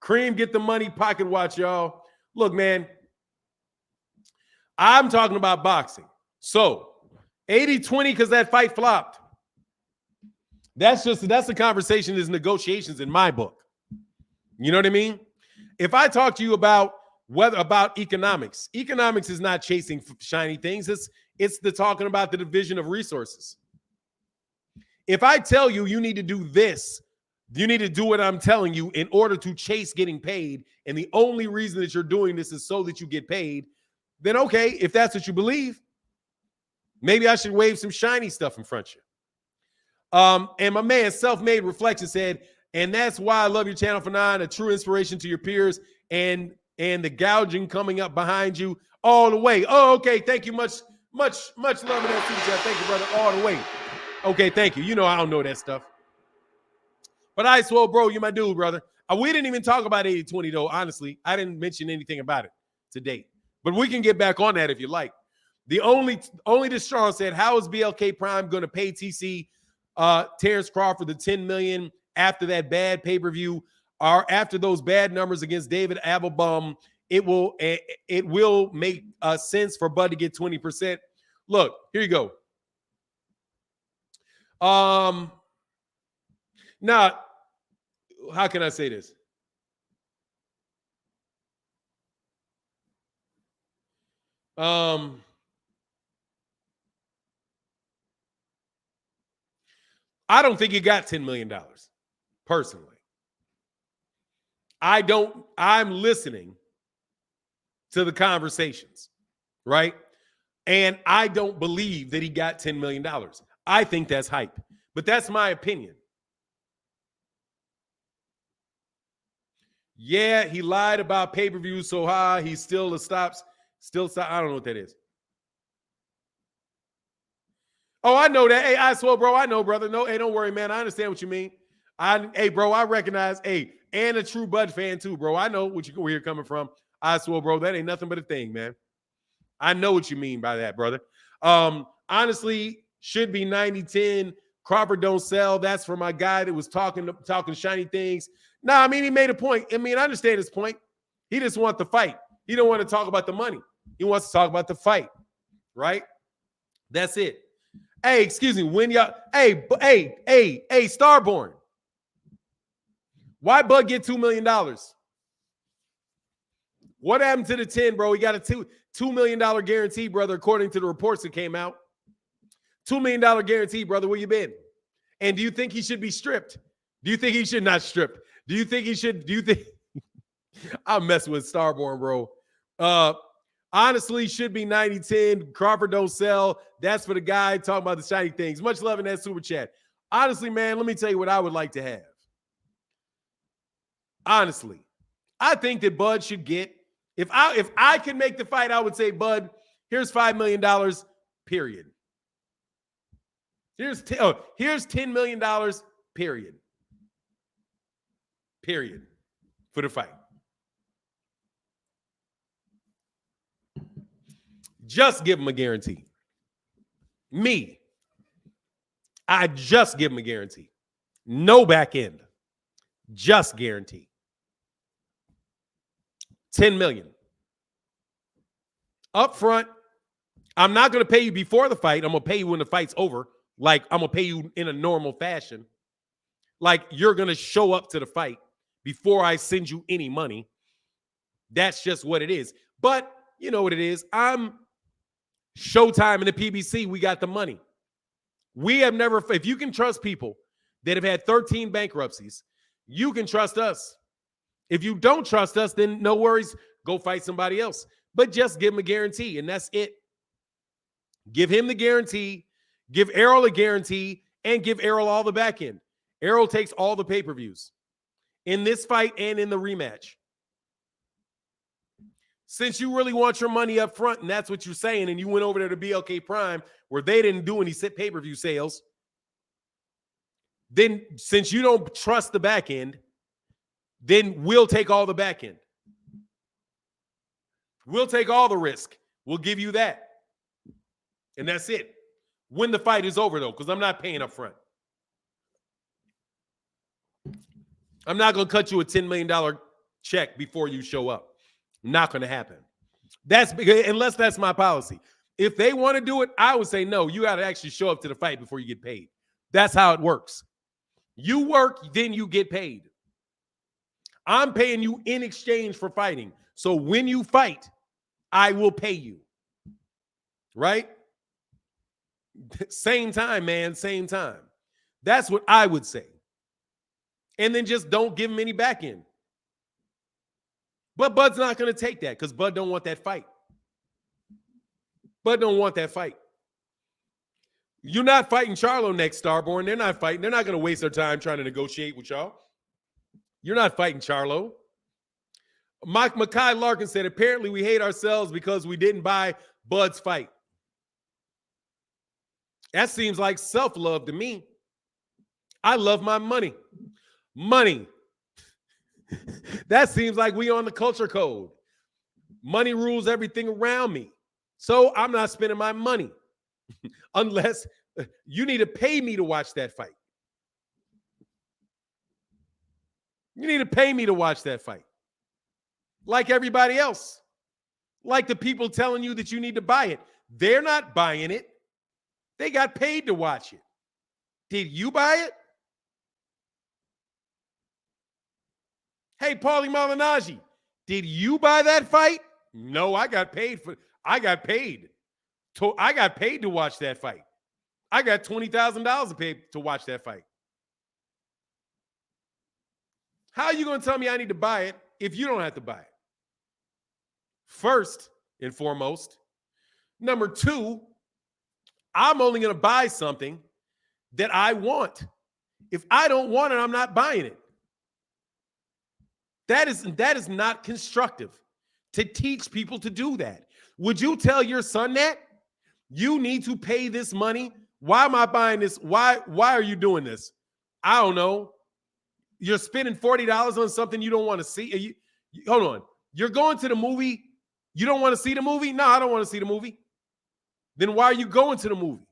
Cream, get the money, pocket watch, y'all. Look, man, I'm talking about boxing. So 80-20 because that fight flopped. That's the conversation, is negotiations in my book. You know what I mean? If I talk to you about economics is not chasing shiny things. It's the talking about the division of resources. If I tell you you need to do this, you need to do what I'm telling you in order to chase getting paid, and the only reason that you're doing this is so that you get paid, then okay, if that's what you believe, maybe I should wave some shiny stuff in front of you. And my man, Self-Made Reflection, said, and that's why I love your channel, Fanon, a true inspiration to your peers, and the gouging coming up behind you all the way. Oh, okay, thank you, much love in that super chat. Thank you, brother, all the way. Okay, thank you. You know I don't know that stuff. But I swear, bro, you're my dude, brother. We didn't even talk about 80-20, though, honestly. I didn't mention anything about it to date. But we can get back on that if you like. The only Deshaun said, how is BLK Prime going to pay TC Terence Crawford the $10 million after that bad pay-per-view, or after those bad numbers against David Abelbaum? It will make sense for Bud to get 20%. Look, here you go. Now, how can I say this? I don't think he got $10 million, personally. I'm listening to the conversations, right? And I don't believe that he got $10 million. I think that's hype, but that's my opinion. Yeah, he lied about pay-per-view so high. He still stops. I don't know what that is. Oh, I know that. Hey, I swear, bro. I know, brother. No, hey, don't worry, man. I understand what you mean. Hey, bro, I recognize. Hey, and a true Bud fan too, bro. I know where you're coming from. I swear, bro, that ain't nothing but a thing, man. I know what you mean by that, brother. Honestly, should be 90-10. Crawford don't sell. That's for my guy that was talking shiny things. Nah, I mean, he made a point. I mean, I understand his point. He just wants the fight. He don't want to talk about the money. He wants to talk about the fight, right? That's it. Hey, excuse me. When y'all, hey, Starborn. Why Bud get $2 million? What happened to the 10, bro? He got a $2 million guarantee, brother, according to the reports that came out. $2 million guarantee, brother. Where you been? And do you think he should be stripped? Do you think he should not strip? Do you think he should? Do you think? I'm messing with Starborn, bro. Honestly, should be 90-10. Crawford don't sell. That's for the guy talking about the shiny things. Much love in that super chat. Honestly, man, let me tell you what I would like to have. Honestly, I think that Bud should get, if I could make the fight, I would say, Bud, here's $5 million, period. Here's $10 million, period. Period. For the fight. Just give him a guarantee. Me, I just give him a guarantee. No back end. Just guarantee. $10 million. Up front, I'm not going to pay you before the fight. I'm going to pay you when the fight's over. Like, I'm going to pay you in a normal fashion. Like, you're going to show up to the fight before I send you any money. That's just what it is. But you know what it is. I'm Showtime in the PBC. We got the money. We have never, if you can trust people that have had 13 bankruptcies, you can trust us. If you don't trust us, then no worries. Go fight somebody else. But just give him a guarantee, and that's it. Give him the guarantee. Give Errol a guarantee, and give Errol all the back end. Errol takes all the pay-per-views in this fight and in the rematch. Since you really want your money up front, and that's what you're saying, and you went over there to BLK Prime, where they didn't do any pay-per-view sales, then since you don't trust the back end, then we'll take all the back end. We'll take all the risk. We'll give you that. And that's it. When the fight is over, though, because I'm not paying up front. I'm not going to cut you a $10 million check before you show up. Not going to happen. That's because, unless that's my policy. If they want to do it, I would say no. You got to actually show up to the fight before you get paid. That's how it works. You work, then you get paid. I'm paying you in exchange for fighting. So when you fight, I will pay you. Right? Same time, man. Same time. That's what I would say. And then just don't give him any back end. But Bud's not going to take that because Bud don't want that fight. Bud don't want that fight. You're not fighting Charlo next, Starborn. They're not fighting. They're not going to waste their time trying to negotiate with y'all. You're not fighting Charlo. Mike Mackay Larkin said, apparently we hate ourselves because we didn't buy Bud's fight. That seems like self-love to me. I love my money. Money. That seems like we on the culture code. Money rules everything around me. So I'm not spending my money unless you need to pay me to watch that fight. You need to pay me to watch that fight. Like everybody else. Like the people telling you that you need to buy it. They're not buying it. They got paid to watch it. Did you buy it? Hey, Paulie Malignaggi, did you buy that fight? No, I got paid for. I got paid to watch that fight. I got $20,000 to pay to watch that fight. How are you going to tell me I need to buy it if you don't have to buy it? First and foremost. Number two, I'm only going to buy something that I want. If I don't want it, I'm not buying it. That is not constructive to teach people to do that. Would you tell your son that? You need to pay this money. Why am I buying this? Why are you doing this? I don't know. You're spending $40 on something you don't want to see. Hold on. You're going to the movie. You don't want to see the movie? No, I don't want to see the movie. Then why are you going to the movie?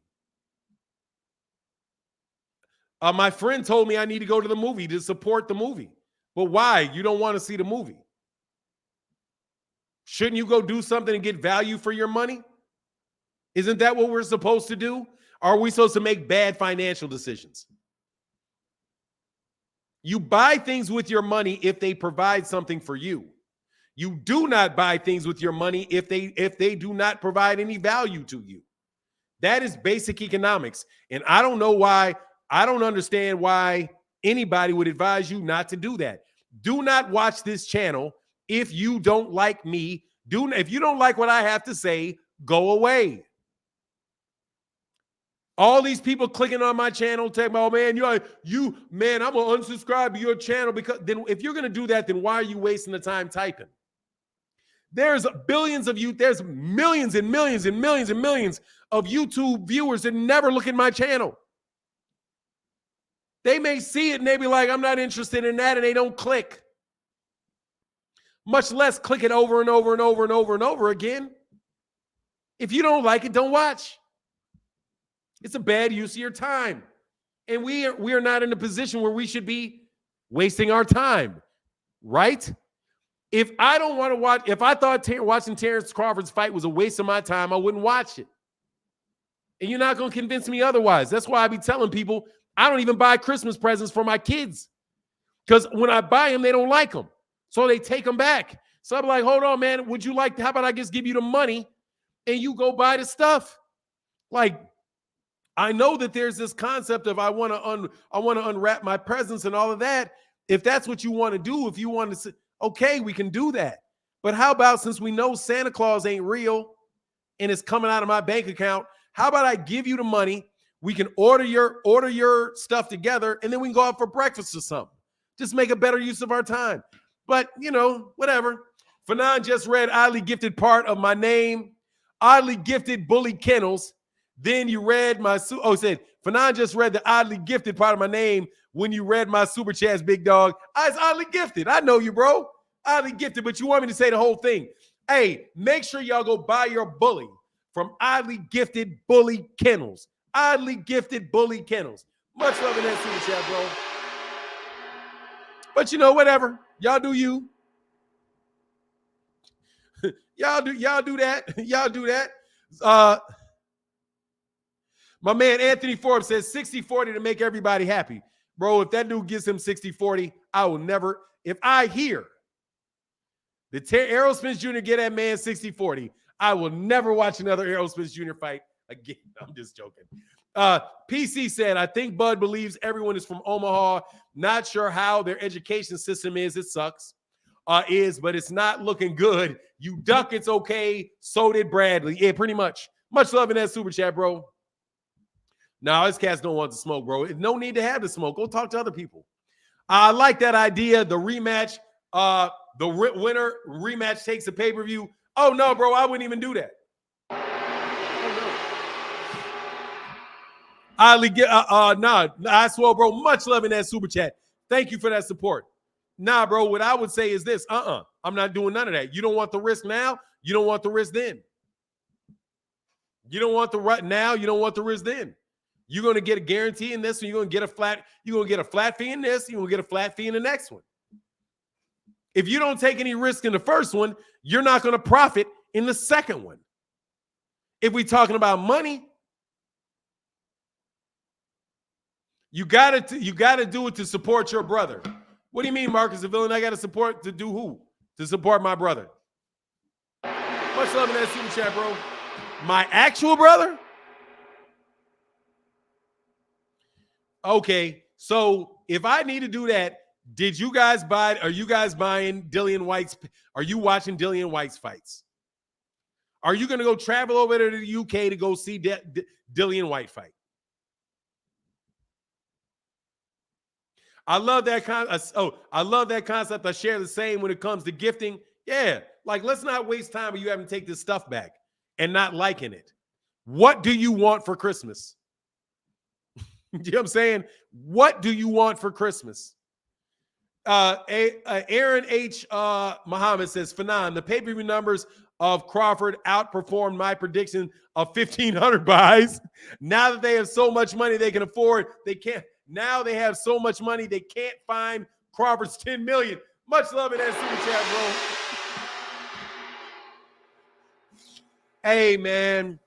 My friend told me I need to go to the movie to support the movie. But why? You don't want to see the movie. Shouldn't you go do something and get value for your money? Isn't that what we're supposed to do? Are we supposed to make bad financial decisions? You buy things with your money if they provide something for you. You do not buy things with your money if they do not provide any value to you. That is basic economics. And I don't know why, I don't understand why anybody would advise you not to do that. Do not watch this channel if you don't like me. If you don't like what I have to say, go away. All these people clicking on my channel, talking about, oh, man, man, I'm going to unsubscribe to your channel, because then if you're going to do that, then why are you wasting the time typing? There's billions of you. There's millions and millions and millions and millions of YouTube viewers that never look at my channel. They may see it and they be like, I'm not interested in that, and they don't click. Much less click it over and over and over and over and over again. If you don't like it, don't watch. It's a bad use of your time. And we are not in a position where we should be wasting our time, right? If I don't want to watch, if I thought watching Terence Crawford's fight was a waste of my time, I wouldn't watch it. And you're not going to convince me otherwise. That's why I be telling people I don't even buy Christmas presents for my kids. Because when I buy them, they don't like them. So they take them back. So I'm like, hold on, man. Would you like, how about I just give you the money and you go buy the stuff? Like, I know that there's this concept of I want to unwrap my presents and all of that. If that's what you want to do, if you want to, okay, we can do that. But how about, since we know Santa Claus ain't real and it's coming out of my bank account, how about I give you the money? We can order your stuff together, and then we can go out for breakfast or something. Just make a better use of our time. But, whatever. Fanon just read oddly gifted part of my name. Oddly gifted Bully Kennels. Then you read my said Fanon just read the oddly gifted part of my name when you read my super chats, big dog. It's oddly gifted. I know you, bro. Oddly gifted, but you want me to say the whole thing. Hey, make sure y'all go buy your bully from oddly gifted Bully Kennels. Oddly gifted Bully Kennels. Much love in that super chat, bro. But whatever. Y'all do you. y'all do that. Y'all do that. My man Anthony Forbes says 60-40 to make everybody happy. Bro, if that dude gives him 60-40, I will never, if I hear the Errol Spence Jr. get that man 60-40, I will never watch another Errol Spence Jr. fight again. I'm just joking. PC said, I think Bud believes everyone is from Omaha. Not sure how their education system is. It sucks. But it's not looking good. You duck, it's okay. So did Bradley. Yeah, pretty much. Much love in that super chat, bro. No, his cats don't want to smoke, bro. No need to have the smoke. Go talk to other people. I like that idea. The rematch, the winner rematch takes a pay-per-view. Oh, no, bro. I wouldn't even do that. I swear, bro. Much love in that super chat. Thank you for that support. Nah, bro. What I would say is this. I'm not doing none of that. You don't want the risk now. You don't want the risk then. You don't want the right now. You don't want the risk then. You're going to get a guarantee in this, and you're going to get a flat fee in this, you're going to get a flat fee in the next one. If you don't take any risk in the first one, you're not going to profit in the second one. If we're talking about money, you got to do it to support your brother. What do you mean, Marcus the Villain? I got to support to do who? To support my brother. Much love in that super chat, bro. My actual brother? Okay, so if I need to do that, Did you guys buy? Are you guys buying Dillian White's? Are you watching Dillian White's fights? Are you going to go travel over to the UK to go see Dillian White fight? I love that I love that concept. I share the same when it comes to gifting. Yeah, like let's not waste time with you having to take this stuff back and not liking it. What do you want for Christmas? You know what I'm saying? What do you want for Christmas? Aaron H. Muhammad says, Fanon, the pay-per-view numbers of Crawford outperformed my prediction of 1,500 buys. Now that they have so much money they can afford, they can't. Now they have so much money they can't find Crawford's 10 million. Much love in that super chat, bro. Hey, man,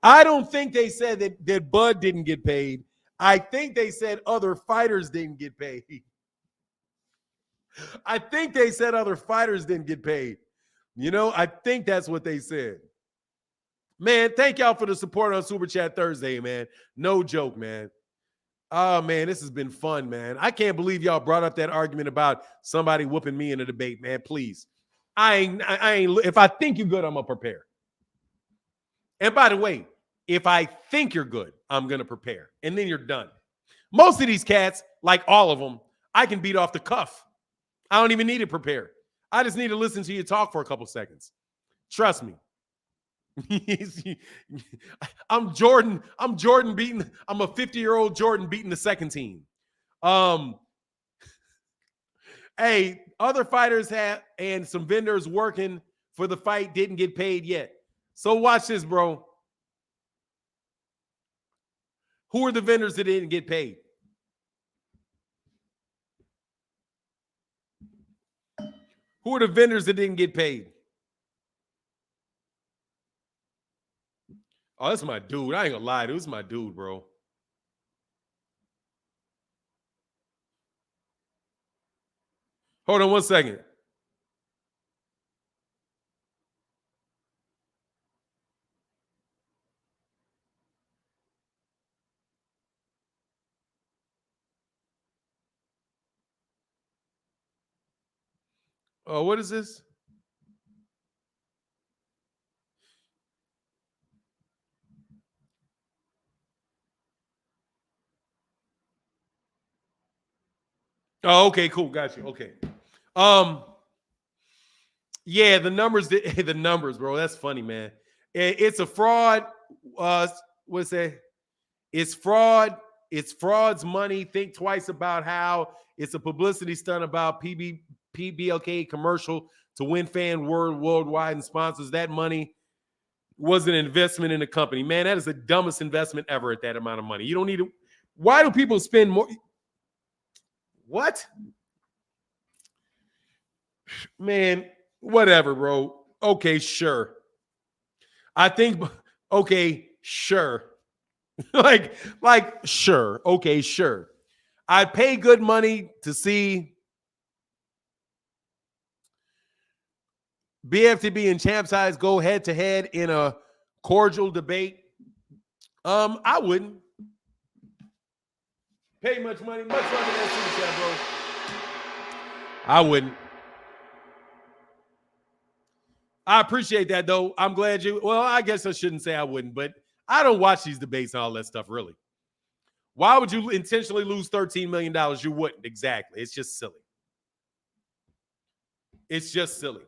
I don't think they said that Bud didn't get paid. I think they said other fighters didn't get paid. I think they said other fighters didn't get paid. You know, I think that's what they said. Man, thank y'all for the support on Super Chat Thursday, man. No joke, man. Oh, man, this has been fun, man. I can't believe y'all brought up that argument about somebody whooping me in a debate, man. Please. I ain't. If I think you're good, I'm going to prepare. And by the way, if I think you're good, I'm going to prepare. And then you're done. Most of these cats, like all of them, I can beat off the cuff. I don't even need to prepare. I just need to listen to you talk for a couple seconds. Trust me. I'm Jordan beating. I'm a 50-year-old Jordan beating the second team. Hey, other fighters have and some vendors working for the fight didn't get paid yet. So watch this, bro. Who are the vendors that didn't get paid? Who are the vendors that didn't get paid? Oh, that's my dude. I ain't gonna lie. This is my dude, bro. Hold on one second. Oh, what is this? Oh, okay, cool. Got you. Okay. Yeah, the numbers, the numbers, bro. That's funny, man. It's a fraud. What's that? It's fraud. It's fraud's money. Think twice about how it's a publicity stunt about PBLK commercial to win fan worldwide and sponsors. That money was an investment in the company. Man, that is the dumbest investment ever at that amount of money. You don't need to. Why do people spend more? What? Man, whatever, bro. Okay, sure. I think, okay, sure. like, sure. Okay, sure. I pay good money to see BFTB and Champ Size go head to head in a cordial debate. I wouldn't pay much money. Much money in that super chat, bro. I wouldn't. I appreciate that, though. I'm glad you. Well, I guess I shouldn't say I wouldn't, but I don't watch these debates and all that stuff, really. Why would you intentionally lose $13 million? You wouldn't. Exactly. It's just silly. It's just silly.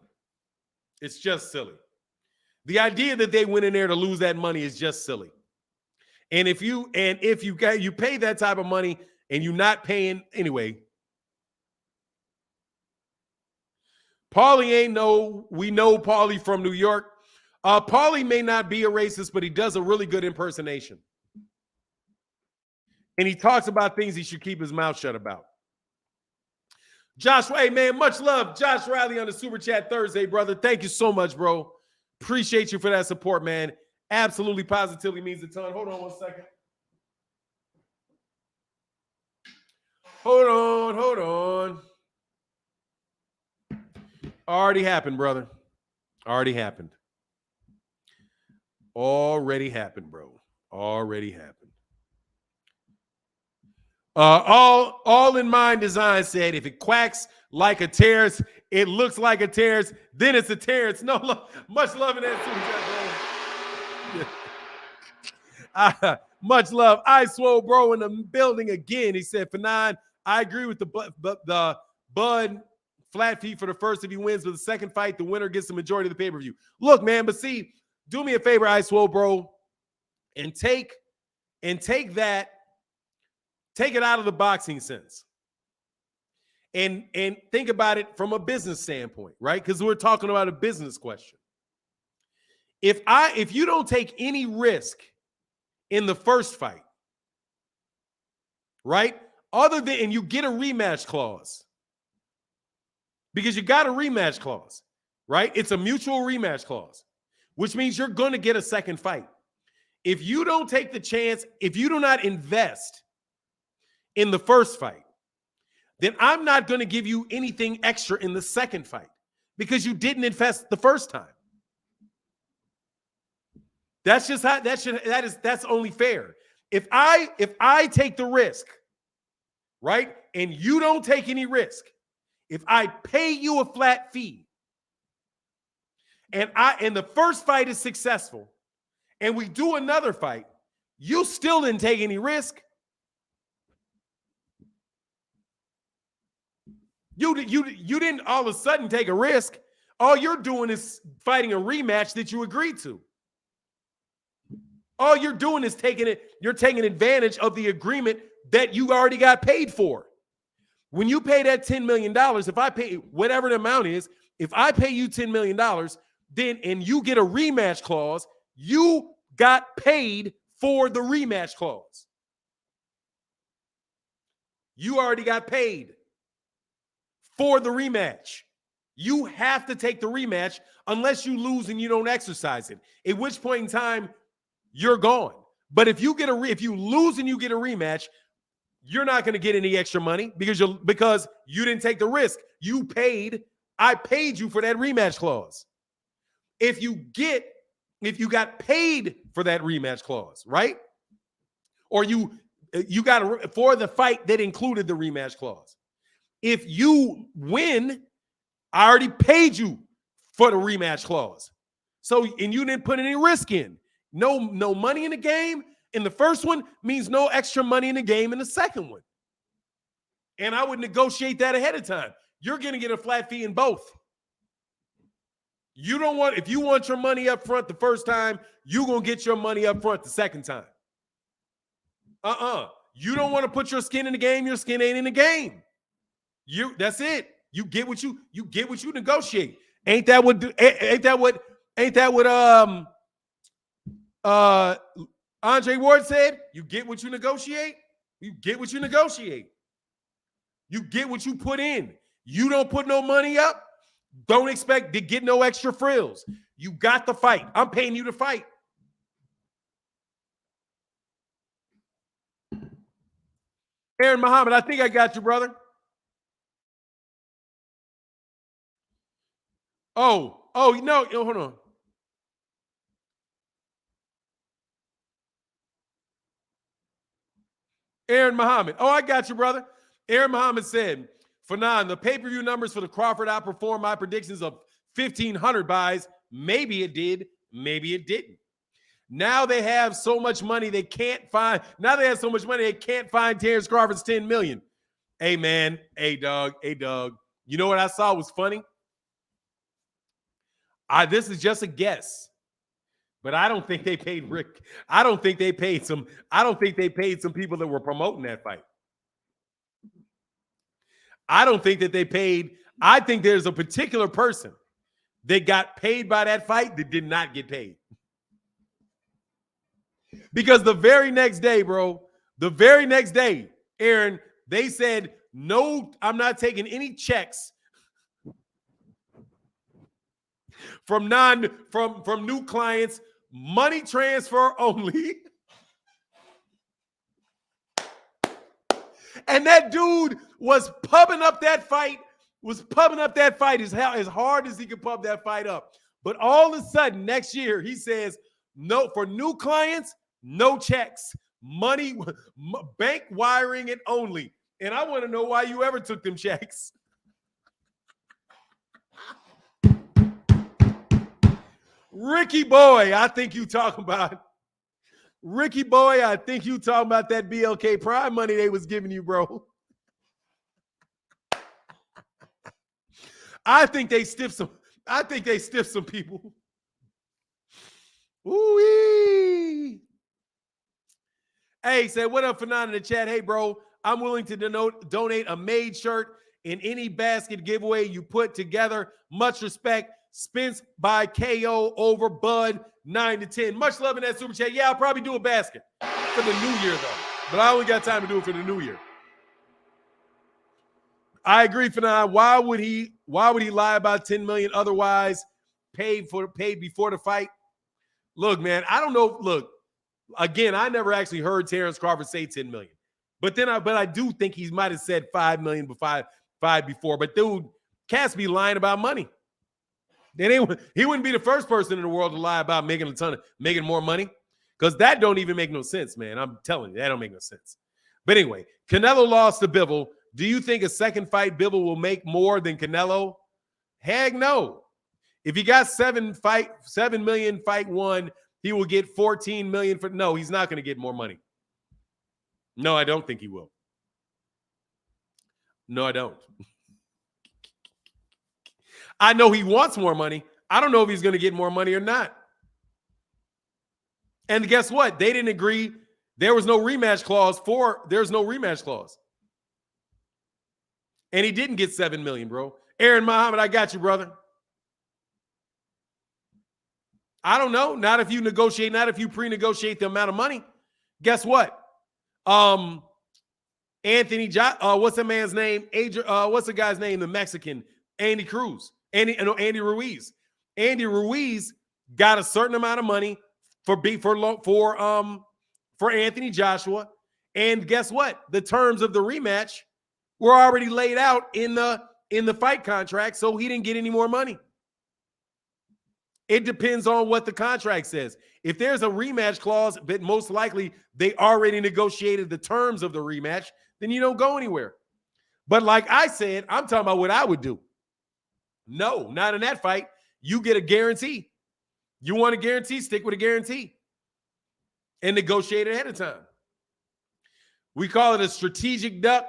It's just silly. The idea that they went in there to lose that money is just silly. And if you pay that type of money and you're not paying anyway. Paulie we know Paulie from New York. Paulie may not be a racist, but he does a really good impersonation. And he talks about things he should keep his mouth shut about. Josh, hey, man, much love. Josh Riley on the Super Chat Thursday, brother. Thank you so much, bro. Appreciate you for that support, man. Absolutely, positively means a ton. Hold on one second. Hold on. Already happened, brother. Already happened, bro. Already happened. All in Mind Design said, if it quacks like a Terence, it looks like a Terence, then it's a Terence. No love, much love in that super chat, bro. Much love. I swole bro in the building again. He said, for 9, I agree with the Bud flat fee for the first if he wins, but the second fight, the winner gets the majority of the pay-per-view. Look, man, but see, do me a favor, I swole bro, and take that. Take it out of the boxing sense and think about it from a business standpoint, right? Because we're talking about a business question. If you don't take any risk in the first fight, right? Other than, and you get a rematch clause, because you got a rematch clause, right? It's a mutual rematch clause, which means you're going to get a second fight. If you don't take the chance, if you do not invest in the first fight, then I'm not going to give you anything extra in the second fight because you didn't invest the first time. That's just how that's only fair. If I take the risk, right, and you don't take any risk, if I pay you a flat fee and the first fight is successful and we do another fight, you still didn't take any risk. You didn't all of a sudden take a risk. All you're doing is fighting a rematch that you agreed to. All you're doing is you're taking advantage of the agreement that you already got paid for. When you pay that $10 million, if I pay whatever the amount is, if I pay you $10 million, then and you get a rematch clause, you got paid for the rematch clause. You already got paid for the rematch. You have to take the rematch unless you lose and you don't exercise it, at which point in time you're gone. But if you lose and you get a rematch, you're not going to get any extra money because you didn't take the risk. I paid you for that rematch clause. If you got paid for that rematch clause, right? Or you got for the fight that included the rematch clause. If you win, I already paid you for the rematch clause. So, and you didn't put any risk in. No money in the game in the first one means no extra money in the game in the second one. And I would negotiate that ahead of time. You're going to get a flat fee in both. If you want your money up front the first time, you're going to get your money up front the second time. You don't want to put your skin in the game, your skin ain't in the game. That's it. You get what you negotiate. Ain't that what Andre Ward said? You get what you negotiate. You get what you negotiate. You get what you put in. You don't put no money up. Don't expect to get no extra frills. You got the fight. I'm paying you to fight. Aaron Muhammad, I think I got you, brother. No, hold on. Aaron Muhammad. Oh, I got you, brother. Aaron Muhammad said, for 9, the pay-per-view numbers for the Crawford outperformed my predictions of 1,500 buys. Maybe it did. Maybe it didn't. Now they have so much money they can't find. Terence Crawford's 10 million. Hey, man. Hey, dog. You know what I saw was funny? This is just a guess. But I don't think they paid Rick. I don't think they paid some people that were promoting that fight. I don't think that they paid. I think there's a particular person that got paid by that fight that did not get paid. Because the very next day, Aaron, they said, no, I'm not taking any checks from new clients, money transfer only. And that dude was pubbing up that fight as hard as he could pub that fight up. But all of a sudden, next year, he says, no, for new clients, no checks. Money, bank wiring it only. And I want to know why you ever took them checks. Ricky boy, I think you talking about. Ricky boy, I think you talking about that BLK Prime money they was giving you, bro. I think they stiffed some people. Ooh-wee. Hey, said, what up, Fanon in the chat? Hey, bro, I'm willing to donate a made shirt in any basket giveaway you put together. Much respect. Spence by KO over Bud 9 to 10. Much love in that super chat. Yeah, I'll probably do a basket for the new year, though. But I only got time to do it for the new year. I agree, Fanon. Why would he lie about 10 million otherwise paid before the fight? Look, man, I don't know. Look, again, I never actually heard Terence Crawford say 10 million. But I do think he might have said 5 million before. But dude, cats be lying about money. He wouldn't be the first person in the world to lie about making more money, because that don't even make no sense, man. I'm telling you, that don't make no sense. But anyway, Canelo lost to Bivol. Do you think a second fight Bivol will make more than Canelo? Heck no. If he got 7 million fight one, he will get 14 million for. No, he's not going to get more money. No, I don't think he will. No, I don't. I know he wants more money. I don't know if he's going to get more money or not. And guess what? They didn't agree. There was no rematch clause. There's no rematch clause. And he didn't get 7 million, bro. Aaron Muhammad, I got you, brother. I don't know. Not if you pre-negotiate the amount of money. Guess what? What's the man's name? What's the guy's name? The Mexican, Andy Ruiz. Andy Ruiz got a certain amount of money for Anthony Joshua. And guess what? The terms of the rematch were already laid out in the fight contract, so he didn't get any more money. It depends on what the contract says. If there's a rematch clause, but most likely they already negotiated the terms of the rematch, then you don't go anywhere. But like I said, I'm talking about what I would do. No, not in that fight. You get a guarantee. You want a guarantee? Stick with a guarantee. And negotiate ahead of time. We call it a strategic duck.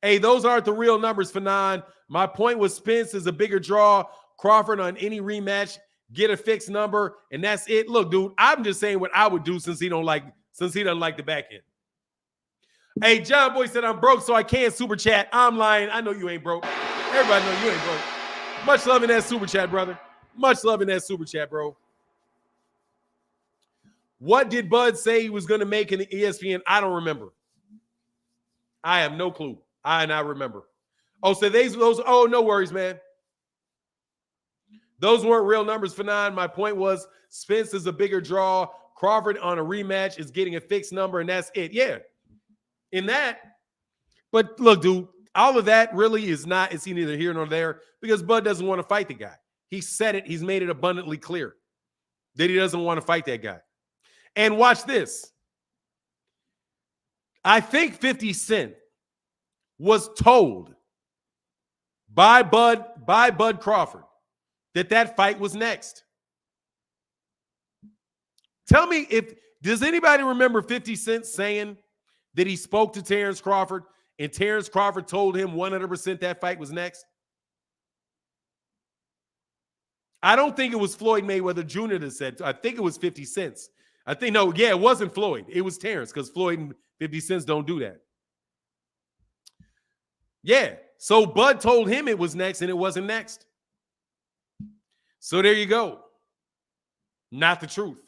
Hey, those aren't the real numbers, Fanon. My point was Spence is a bigger draw. Crawford on any rematch, get a fixed number, and that's it. Look, dude, I'm just saying what I would do since he doesn't like the back end. Hey, John Boy said I'm broke, so I can't super chat. I'm lying. I know you ain't broke. Everybody know you ain't broke. Much love in that super chat, brother. Much love in that super chat, bro. What did Bud say he was going to make in the ESPN? I don't remember. I have no clue. I remember. Oh, so those. Oh, no worries, man. Those weren't real numbers for 9. My point was Spence is a bigger draw. Crawford on a rematch is getting a fixed number, and that's it. Yeah, in that. But look, dude, all of that really is not. It's neither here nor there because Bud doesn't want to fight the guy. He said it. He's made it abundantly clear that he doesn't want to fight that guy. And watch this. I think 50 Cent was told by Bud Crawford that fight was next. Tell me does anybody remember 50 Cent saying that he spoke to Terence Crawford and Terence Crawford told him 100% that fight was next? I don't think it was Floyd Mayweather Jr. that said. I think it was 50 Cent. It wasn't Floyd. It was Terence because Floyd and 50 Cent don't do that. Yeah. So Bud told him it was next and it wasn't next. So there you go. Not the truth.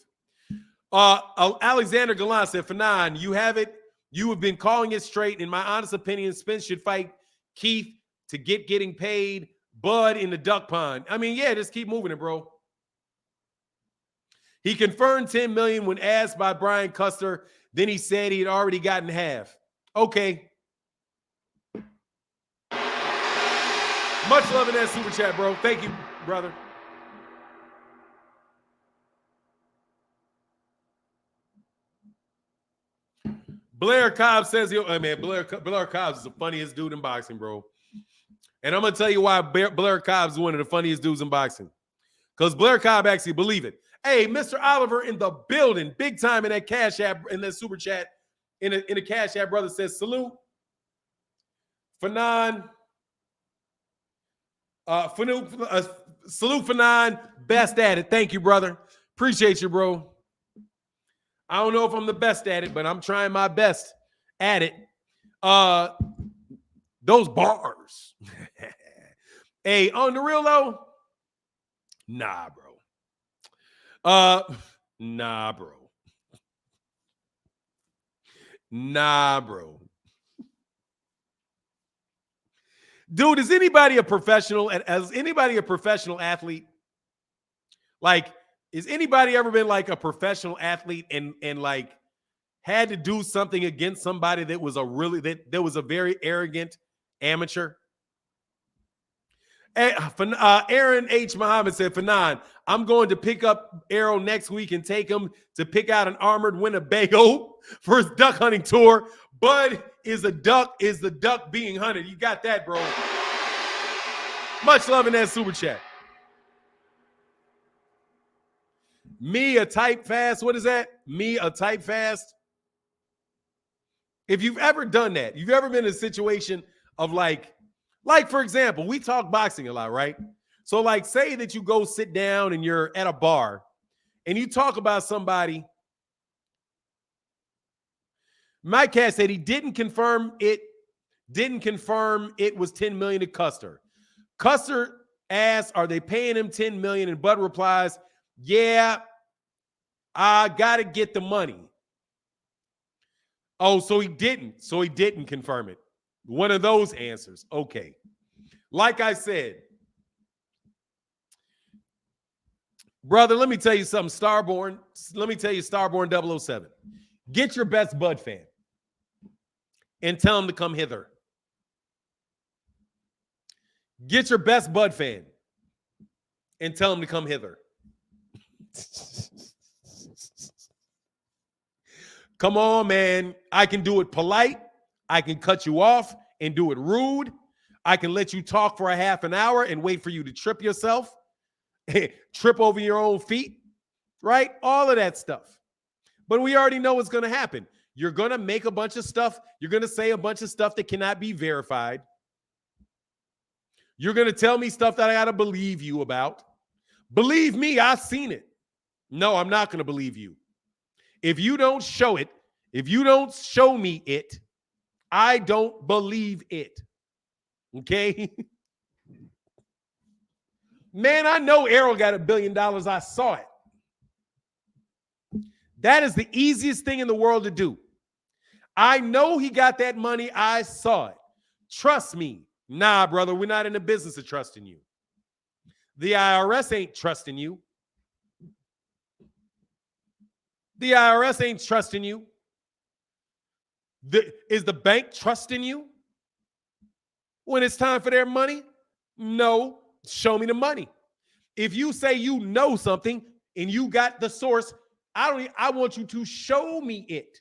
Alexander Galan said, Fanon, you have it. You have been calling it straight. In my honest opinion, Spence should fight Keith to getting paid. Bud in the duck pond. I mean, yeah, just keep moving it, bro. He confirmed 10 million when asked by Brian Custer. Then he said he had already gotten half. Okay. Much love in that super chat, bro. Thank you, brother. Blair Cobb says, Blair Cobbs is the funniest dude in boxing, bro. And I'm going to tell you why Blair Cobbs is one of the funniest dudes in boxing. Because Blair Cobb actually believe it. Hey, Mr. Oliver in the building, big time in that Cash App, in that super chat, in the Cash App, brother says, salute. Fanon. Salute Fanon, best at it. Thank you, brother. Appreciate you, bro. I don't know if I'm the best at it, but I'm trying my best at it. Those bars. Hey, on the real though, nah, bro. Nah, bro. Nah, bro. Dude, is anybody a professional? Has anybody a professional athlete? Like, is anybody ever been like a professional athlete and like had to do something against somebody that was a very arrogant amateur? Aaron H. Muhammad said, Fanon, I'm going to pick up Arrow next week and take him to pick out an armored Winnebago for his duck hunting tour. Bud is the duck being hunted. You got that, bro. Much love in that super chat. Me a type fast. What is that? Me a type fast. If you've ever done that, you've ever been in a situation of like for example, we talk boxing a lot, right? So like say that you go sit down and you're at a bar and you talk about somebody. My cat said he didn't confirm it was 10 million to Custer. Custer asked, are they paying him 10 million? And Bud replies, yeah, I got to get the money. Oh, so he didn't confirm it. One of those answers. Okay. Like I said, brother, let me tell you something, Starborn. Let me tell you, Starborn 007. Get your best Bud fan and tell him to come hither. Get your best Bud fan and tell him to come hither. Come on, man. I can do it polite. I can cut you off and do it rude. I can let you talk for a half an hour and wait for you to trip yourself, trip over your own feet, right? All of that stuff. But we already know what's going to happen. You're going to make a bunch of stuff. You're going to say a bunch of stuff that cannot be verified. You're going to tell me stuff that I got to believe you about. Believe me, I've seen it. No, I'm not going to believe you. If you don't show it, if you don't show me it, I don't believe it. Okay? Man, I know Errol got $1 billion. I saw it. That is the easiest thing in the world to do. I know he got that money. I saw it. Trust me. Nah, brother, we're not in the business of trusting you. The IRS ain't trusting you. The IRS ain't trusting you. Is the bank trusting you when it's time for their money? No. Show me the money. If you say you know something and you got the source, I want you to show me it.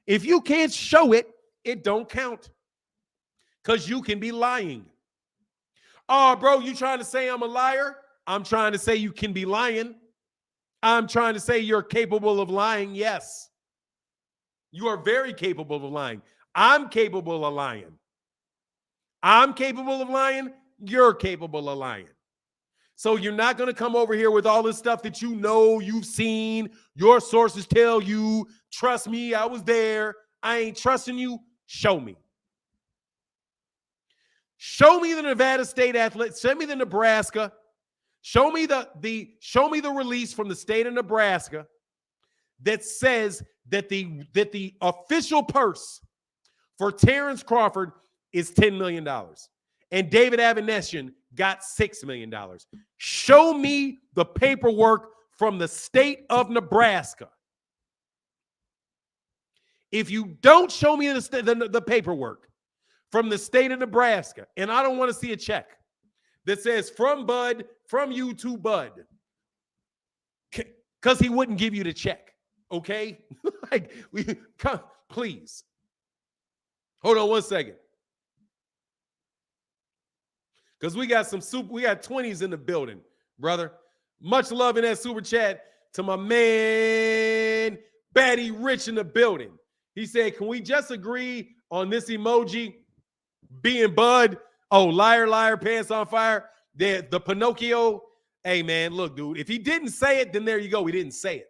If you can't show it, it don't count. Because you can be lying. Oh, bro, you trying to say I'm a liar? I'm trying to say you can be lying. I'm trying to say you're capable of lying. Yes. You are very capable of lying. I'm capable of lying. I'm capable of lying. You're capable of lying. So you're not going to come over here with all this stuff that you know, you've seen, your sources tell you, trust me, I was there. I ain't trusting you. Show me. Show me the Nevada State athlete. Send me the Nebraska. Show me the release from the state of Nebraska that says that the official purse for Terence Crawford is $10 million. And David Avanesian got $6 million. Show me the paperwork from the state of Nebraska. If you don't show me the paperwork from the state of Nebraska, and I don't want to see a check that says from Bud, from you to Bud, because he wouldn't give you the check, Okay? Like, please. Hold on one second. Because we got 20s in the building, brother. Much love in that super chat to my man, Batty Rich in the building. He said, can we just agree on this emoji being Bud? Oh, liar, liar, pants on fire. The Pinocchio. Hey, man, look, dude, if he didn't say it, then there you go. He didn't say it.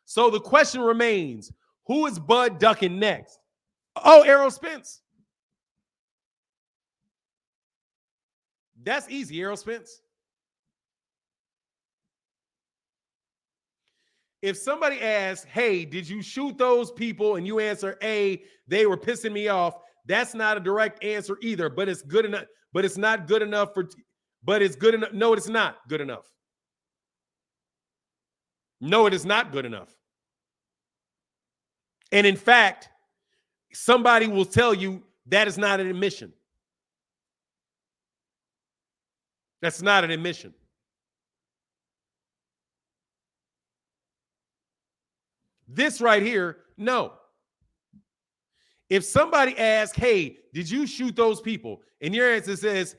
So the question remains, who is Bud ducking next? Oh, Errol Spence. That's easy, Errol Spence. If somebody asks, hey, did you shoot those people? And you answer, A, they were pissing me off. That's not a direct answer either, but it's good enough. But it's not good enough but it's good enough. No, it's not good enough. No, it is not good enough. And in fact, somebody will tell you that is not an admission. That's not an admission. This right here, no. If somebody asks, hey, did you shoot those people? And your answer says,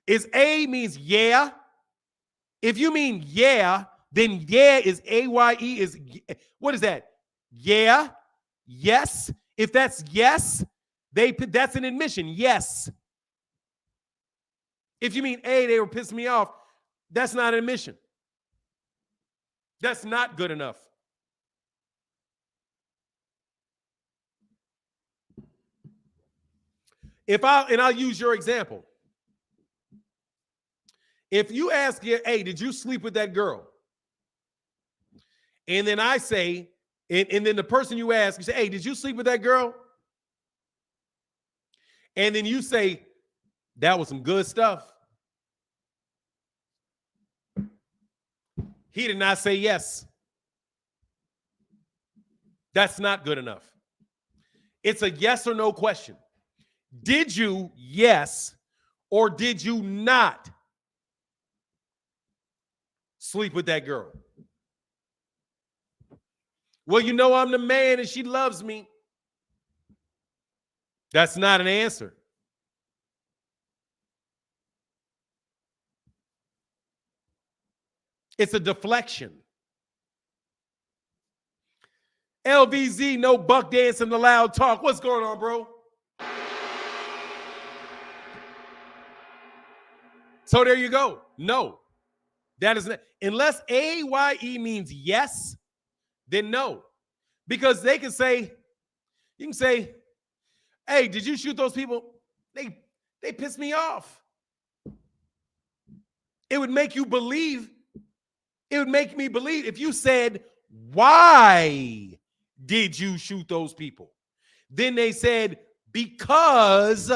is A means yeah. If you mean yeah, then yeah is A-Y-E is, what is that? Yeah, yes. If that's yes, that's an admission, yes. If you mean A, they were pissing me off, that's not an admission. That's not good enough. I'll use your example. If you ask, hey, did you sleep with that girl? And then I say, and then the person you ask, you say, hey, did you sleep with that girl? And then you say, that was some good stuff. He did not say yes. That's not good enough. It's a yes or no question. Did you, yes, or did you not sleep with that girl? Well, you know I'm the man and she loves me. That's not an answer. It's a deflection. LVZ, no buck dancing, the loud talk. What's going on, bro? So there you go. No, that is not. Unless A-Y-E means yes, then no. Because they can say, you can say, hey, did you shoot those people? They pissed me off. It would make you believe. It would make me believe if you said, why did you shoot those people? Then they said, because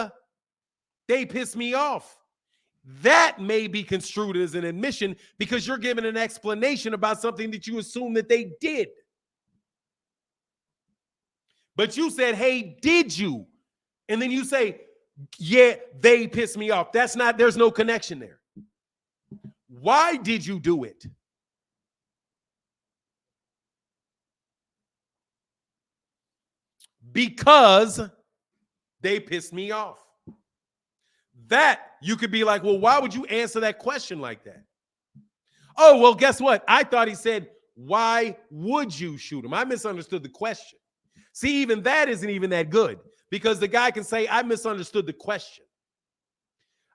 they pissed me off. That may be construed as an admission because you're giving an explanation about something that you assume that they did. But you said, hey, did you? And then you say, yeah, they pissed me off. There's no connection there. Why did you do it? Because they pissed me off. That you could be like, well, why would you answer that question like that? Oh, well, guess what? I thought he said, why would you shoot him? I misunderstood the question. See, even that isn't even that good because the guy can say, I misunderstood the question.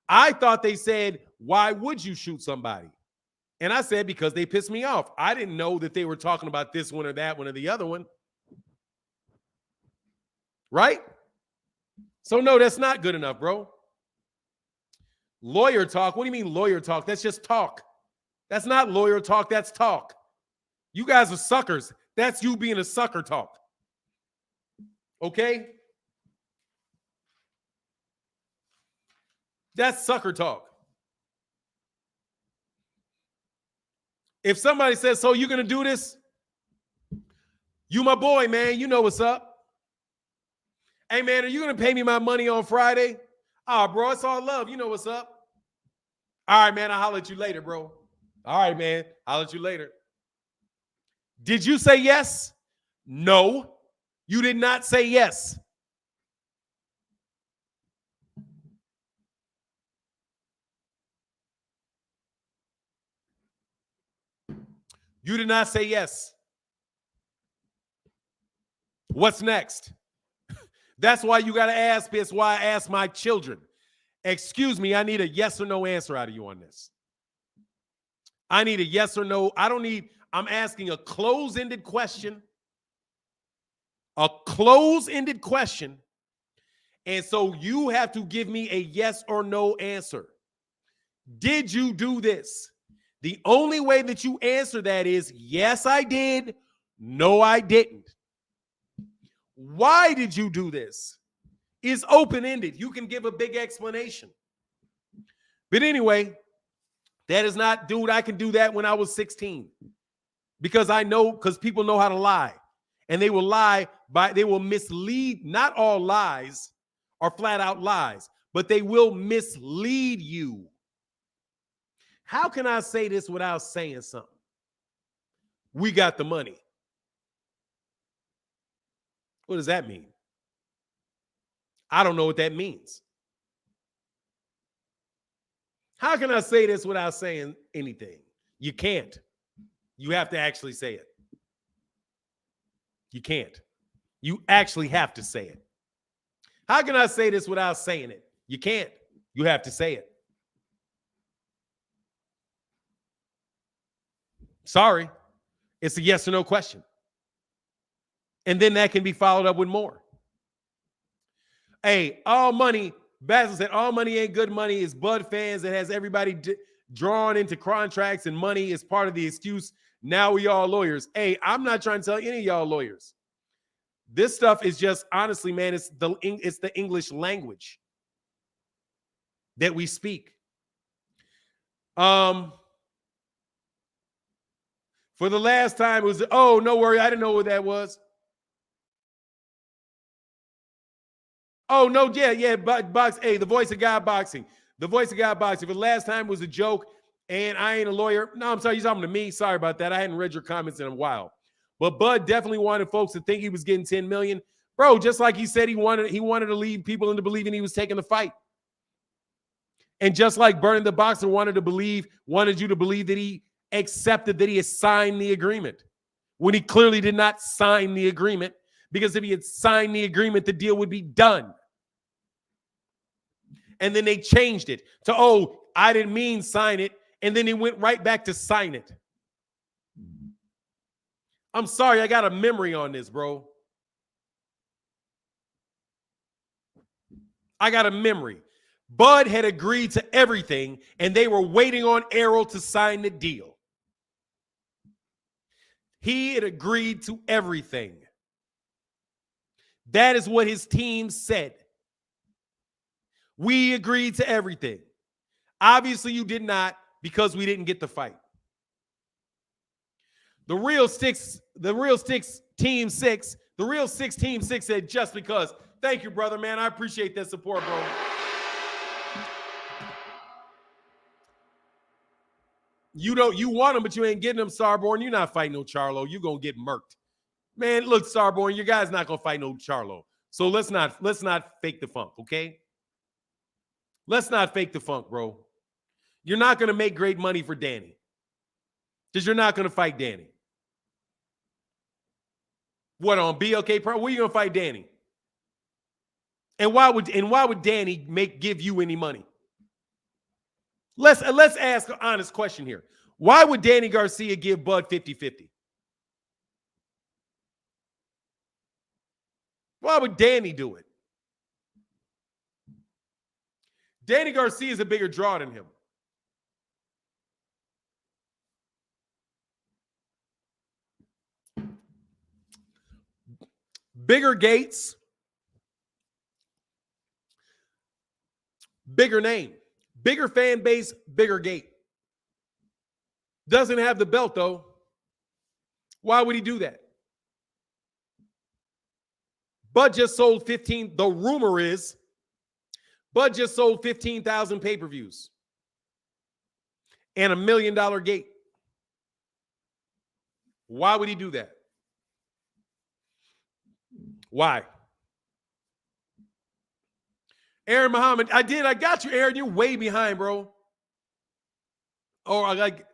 I thought they said, why would you shoot somebody? And I said, because they pissed me off. I didn't know that they were talking about this one or that one or the other one. Right? So no, that's not good enough, bro. Lawyer talk. What do you mean lawyer talk? That's just talk. That's not lawyer talk. That's talk. You guys are suckers. That's you being a sucker talk. Okay? That's sucker talk. If somebody says, so you're going to do this? You my boy, man. You know what's up. Hey, man, are you going to pay me my money on Friday? Oh, bro, it's all love. You know what's up. All right, man, I'll holler at you later, bro. All right, man, I'll holler at you later. Did you say yes? No, you did not say yes. You did not say yes. What's next? That's why you got to ask. That's why I ask my children. Excuse me, I need a yes or no answer out of you on this. I need a yes or no. I'm asking a close-ended question. A close-ended question. And so you have to give me a yes or no answer. Did you do this? The only way that you answer that is yes, I did. No, I didn't. Why did you do this? Is open-ended. You can give a big explanation. But anyway, that is not, dude, I can do that when I was 16. Because people know how to lie. And they will lie they will mislead. Not all lies are flat out lies, but they will mislead you. How can I say this without saying something? We got the money. What does that mean? I don't know what that means. How can I say this without saying anything? You can't. You have to actually say it. You can't. You actually have to say it. How can I say this without saying it? You can't. You have to say it. Sorry. It's a yes or no question. And then that can be followed up with more. Hey, all money, Basil said, all money ain't good money. It's Bud fans that has everybody drawn into contracts, and money is part of the excuse. Now we all lawyers. Hey, I'm not trying to tell any of y'all lawyers. This stuff is just, honestly, man, it's the English language that we speak. For the last time, it was, oh, no worry, I didn't know what that was. Oh, no, yeah, box. Hey, the voice of God boxing. The voice of God boxing. For the last time was a joke, and I ain't a lawyer. No, I'm sorry, you're talking to me. Sorry about that. I hadn't read your comments in a while. But Bud definitely wanted folks to think he was getting 10 million. Bro, just like he said he wanted to lead people into believing he was taking the fight. And just like Burning the Boxer wanted you to believe that he accepted that he had signed the agreement when he clearly did not sign the agreement, because if he had signed the agreement, the deal would be done. And then they changed it to, oh, I didn't mean sign it. And then he went right back to sign it. I'm sorry, I got a memory on this, bro. I got a memory. Bud had agreed to everything, and they were waiting on Errol to sign the deal. He had agreed to everything. That is what his team said. We agreed to everything. Obviously, you did not, because we didn't get the fight. The real six team six said just because. Thank you, brother, man. I appreciate that support, bro. You want him, but you ain't getting him, Starborn. You're not fighting no Charlo. You're gonna get murked. Man, look, Starborn, your guy's not gonna fight no Charlo. So let's not fake the funk, okay? Let's not fake the funk, bro. You're not gonna make great money for Danny. Because you're not gonna fight Danny. What, on BLK Pro? Where are you gonna fight Danny? And why would Danny give you any money? Let's ask an honest question here. Why would Danny Garcia give Bud 50-50? Why would Danny do it? Danny Garcia is a bigger draw than him. Bigger gates, bigger name, bigger fan base, bigger gate. Doesn't have the belt, though. Why would he do that? Bud just sold 15. The rumor is Bud just sold 15,000 pay-per-views and $1 million gate. Why would he do that? Why? Aaron Muhammad, I got you, Aaron. You're way behind, bro. Or I like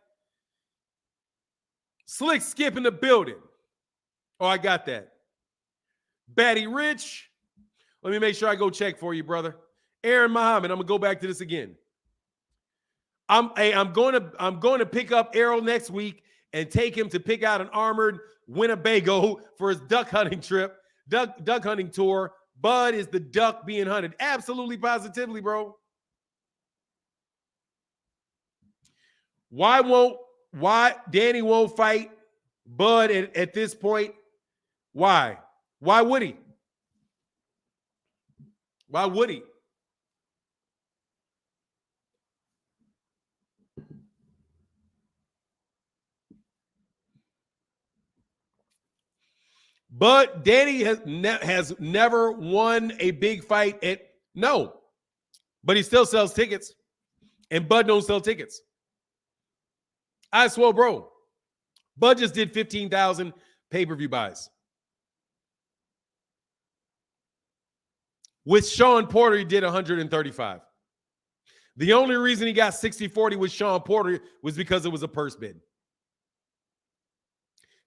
Slick Skip in the building. Oh, I got that. Batty Rich. Let me make sure I go check for you, brother. Aaron Muhammad, I'm gonna go back to this again. I'm going to pick up Errol next week and take him to pick out an armored Winnebago for his duck hunting trip, duck hunting tour. Bud is the duck being hunted. Absolutely, positively, bro. Why Danny won't fight Bud at this point? Why? Why would he? Why would he? But Danny has never won a big fight no. But he still sells tickets. And Bud don't sell tickets. I swear, bro. Bud just did 15,000 pay-per-view buys. With Sean Porter, he did 135. The only reason he got 60-40 with Sean Porter was because it was a purse bid.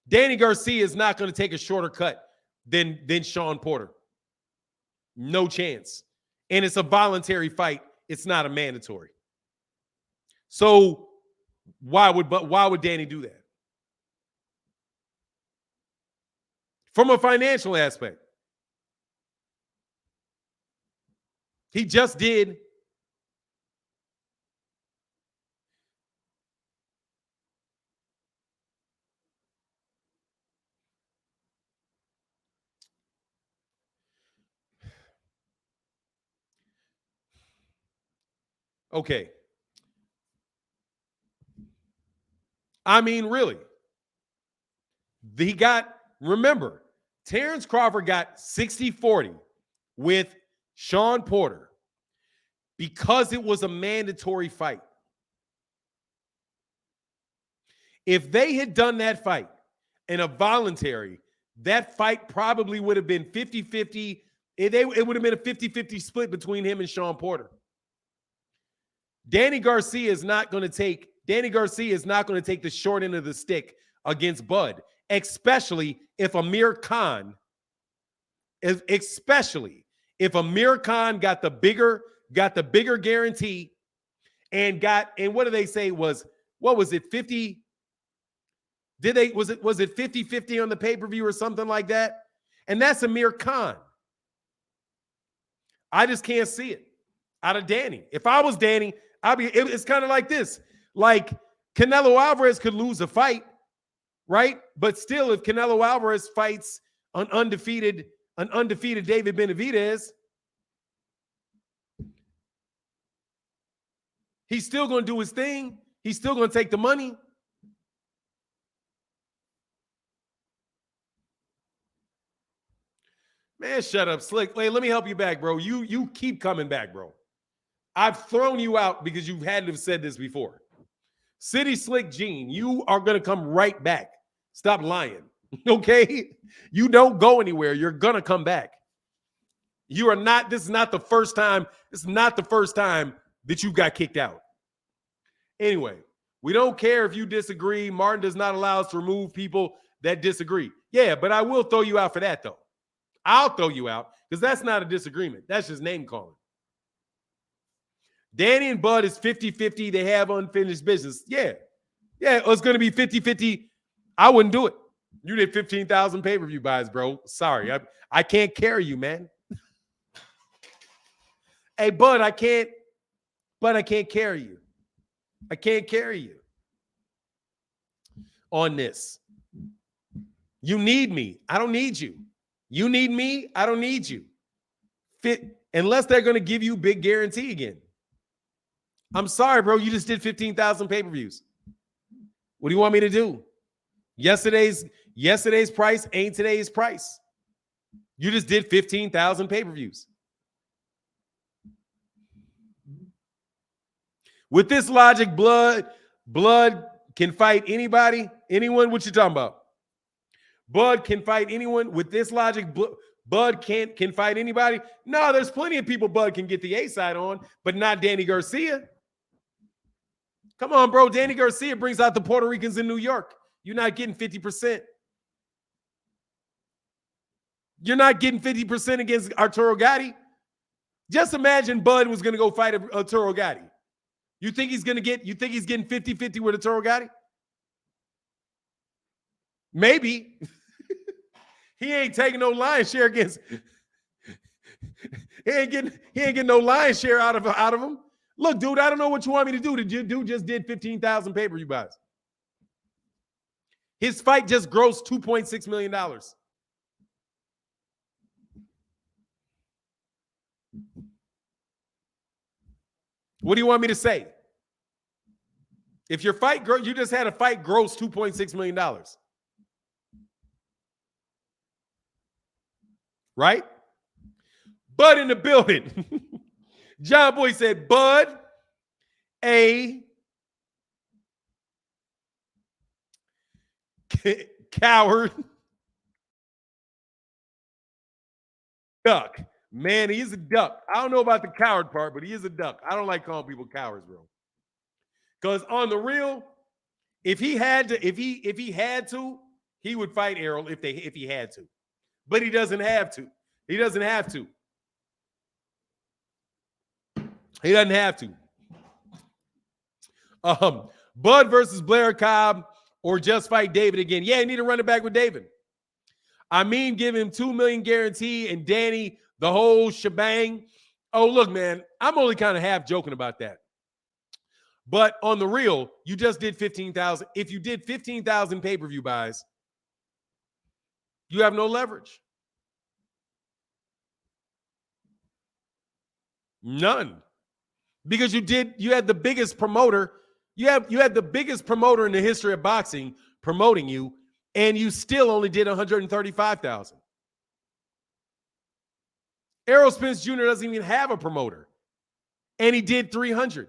Danny Garcia is not going to take a shorter cut than Sean Porter. No chance. And it's a voluntary fight. It's not a mandatory. So why would Danny do that? From a financial aspect. He just did. Okay. I mean, really. Remember, Terence Crawford got 60-40 with Sean Porter because it was a mandatory fight. If they had done that fight in a voluntary, that fight probably would have been 50-50. It would have been a 50-50 split between him and Sean Porter. Danny Garcia is not going to take the short end of the stick against Bud, especially if Amir Khan got the bigger guarantee and what do they say was, what was it, 50? Was it 50-50 on the pay-per-view or something like that? And that's Amir Khan. I just can't see it out of Danny. If I was Danny, it's kind of like this. Like Canelo Alvarez could lose a fight, right? But still, if Canelo Alvarez fights an undefeated David Benavidez, he's still going to do his thing. He's still going to take the money. Man, shut up, Slick. Wait, let me help you back, bro. You keep coming back, bro. I've thrown you out because you had to have said this before. City Slick Gene, you are going to come right back. Stop lying, okay? You don't go anywhere. You're going to come back. You are not, this is not the first time. This is not the first time that you got kicked out. Anyway, we don't care if you disagree. Martin does not allow us to remove people that disagree. Yeah, but I will throw you out for that, though. I'll throw you out because that's not a disagreement. That's just name calling. Danny and Bud is 50-50. They have unfinished business. Yeah, it's going to be 50-50. I wouldn't do it. You did 15,000 pay-per-view buys, bro. Sorry. I can't carry you, man. Hey, Bud, I can't carry you. I can't carry you on this. You need me. I don't need you. You need me. I don't need you. Unless they're going to give you big guarantee again. I'm sorry, bro. You just did 15,000 pay-per-views. What do you want me to do? Yesterday's price ain't today's price. You just did 15,000 pay-per-views. With this logic, blood can fight anybody, anyone. What you talking about? Bud can fight anyone with this logic. Bud can fight anybody. No, there's plenty of people Bud can get the A side on, but not Danny Garcia. Come on, bro. Danny Garcia brings out the Puerto Ricans in New York. You're not getting 50%. You're not getting 50% against Arturo Gatti. Just imagine Bud was going to go fight Arturo Gatti. You think he's getting 50-50 with Arturo Gatti? Maybe. He ain't taking no lion share against. He ain't getting no lion share out of him. Look, dude, I don't know what you want me to do. The dude just did 15,000 pay-per-view buys. His fight just grossed $2.6 million. What do you want me to say? If your fight, you just had a fight gross $2.6 million. Right? Bud in the building. John Boy said, Bud, a coward. Duck. Man, he is a duck. I don't know about the coward part, but he is a duck. I don't like calling people cowards, bro. Because on the real, if he had to, he would fight Errol if he had to. But he doesn't have to. He doesn't have to. He doesn't have to. Bud versus Blair Cobb or just fight David again. Yeah, you need to run it back with David. I mean, give him $2 million guarantee and Danny the whole shebang. Oh, look, man, I'm only kind of half joking about that. But on the real, you just did 15,000. If you did 15,000 pay-per-view buys, you have no leverage. None. Because you had the biggest promoter. You had the biggest promoter in the history of boxing promoting you, and you still only did 135,000. Errol Spence Jr. doesn't even have a promoter, and he did 300.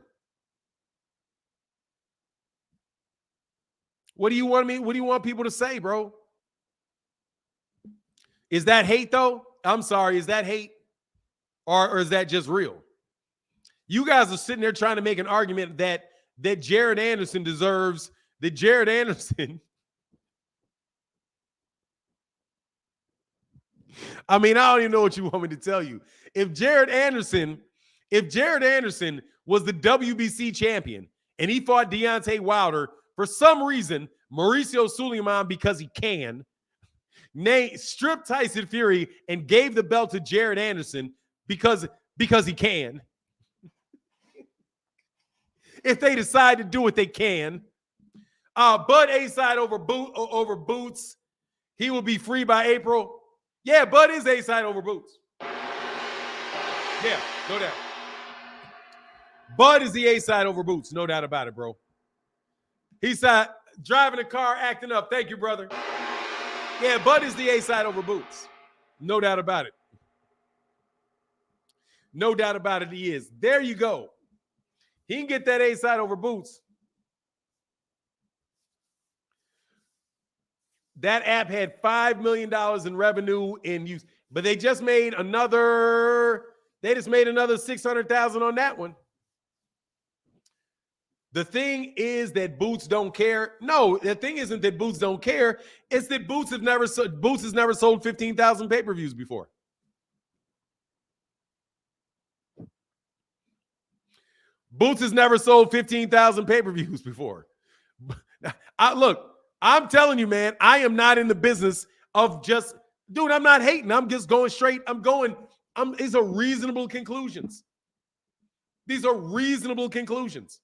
What do you want people to say, bro? Is that hate, though? I'm sorry. Is that hate? Or is that just real? You guys are sitting there trying to make an argument that Jared Anderson deserves, that Jared Anderson. I mean, I don't even know what you want me to tell you. If Jared Anderson was the WBC champion and he fought Deontay Wilder, for some reason, Mauricio Suleiman, because he can, stripped Tyson Fury and gave the belt to Jared Anderson because he can. If they decide to do it, they can. Bud A-side over Boots. He will be free by April. Yeah, Bud is A-side over Boots. Yeah, no doubt. Bud is the A-side over Boots. No doubt about it, bro. He's driving a car, acting up. Thank you, brother. Yeah, Bud is the A-side over Boots. No doubt about it. No doubt about it, he is. There you go. He can get that A-side over Boots. That app had $5 million in revenue in use, but they just made another $600,000 on that one. The thing is that Boots don't care. No, the thing isn't that Boots don't care. It's that Boots has never sold 15,000 pay-per-views before. Boots has never sold 15,000 pay-per-views before. Look, I'm telling you, man, I am not in the business of just, dude, I'm not hating. I'm just going straight. These are reasonable conclusions. These are reasonable conclusions.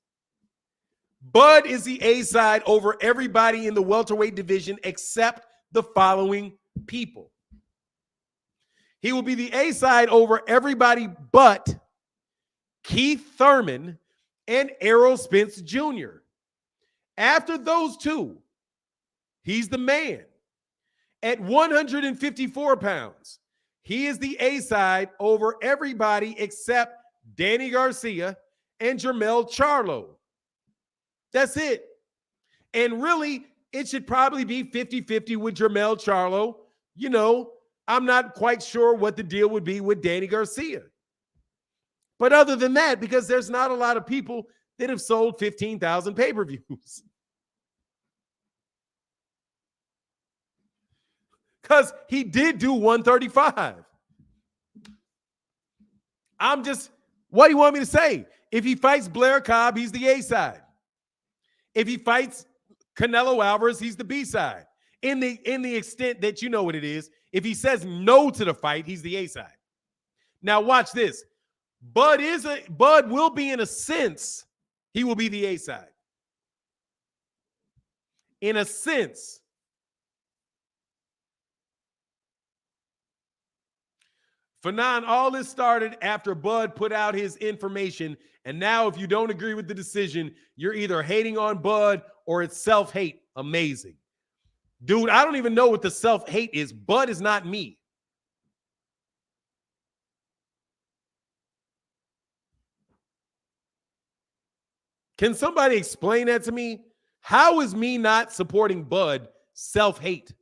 Bud is the A-side over everybody in the welterweight division except the following people. He will be the A-side over everybody but Keith Thurman and Errol Spence Jr. After those two, he's the man. At 154 pounds, he is the A-side over everybody except Danny Garcia and Jermell Charlo. That's it. And really, it should probably be 50-50 with Jermell Charlo. You know, I'm not quite sure what the deal would be with Danny Garcia. But other than that, because there's not a lot of people that have sold 15,000 pay-per-views. Because he did do 135. What do you want me to say? If he fights Blair Cobb, he's the A side. If he fights Canelo Alvarez, he's the B side. In the extent that you know what it is, if he says no to the fight, he's the A side. Now watch this. Bud will be, in a sense, he will be the A side. In a sense. Fanon, all this started after Bud put out his information, and now if you don't agree with the decision, you're either hating on Bud or it's self-hate. Amazing. Dude, I don't even know what the self-hate is. Bud is not me. Can somebody explain that to me? How is me not supporting Bud self-hate?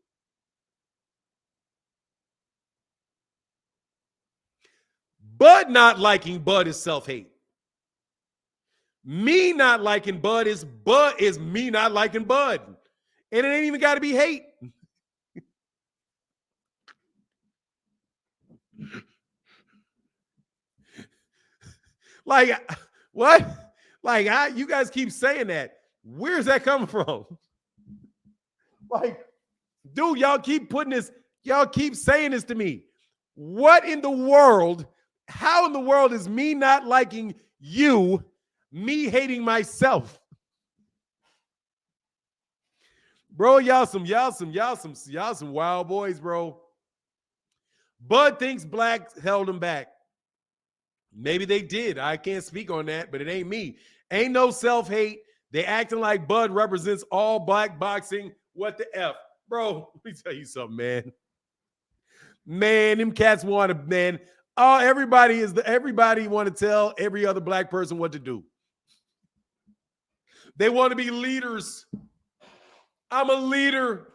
Bud not liking Bud is self-hate. Me not liking Bud is me not liking Bud. And it ain't even got to be hate. Like, what? Like, you guys keep saying that. Where's that coming from? Like, dude, y'all keep saying this to me. What in the world? How in the world is me not liking you, me hating myself? Bro, y'all some wild boys, bro. Bud thinks Black held him back. Maybe they did. I can't speak on that, but it ain't me. Ain't no self-hate. They acting like Bud represents all Black boxing. What the F? Bro, let me tell you something, man. Man, them cats want to, man. Oh, everybody want to tell every other Black person what to do. They want to be leaders. I'm a leader.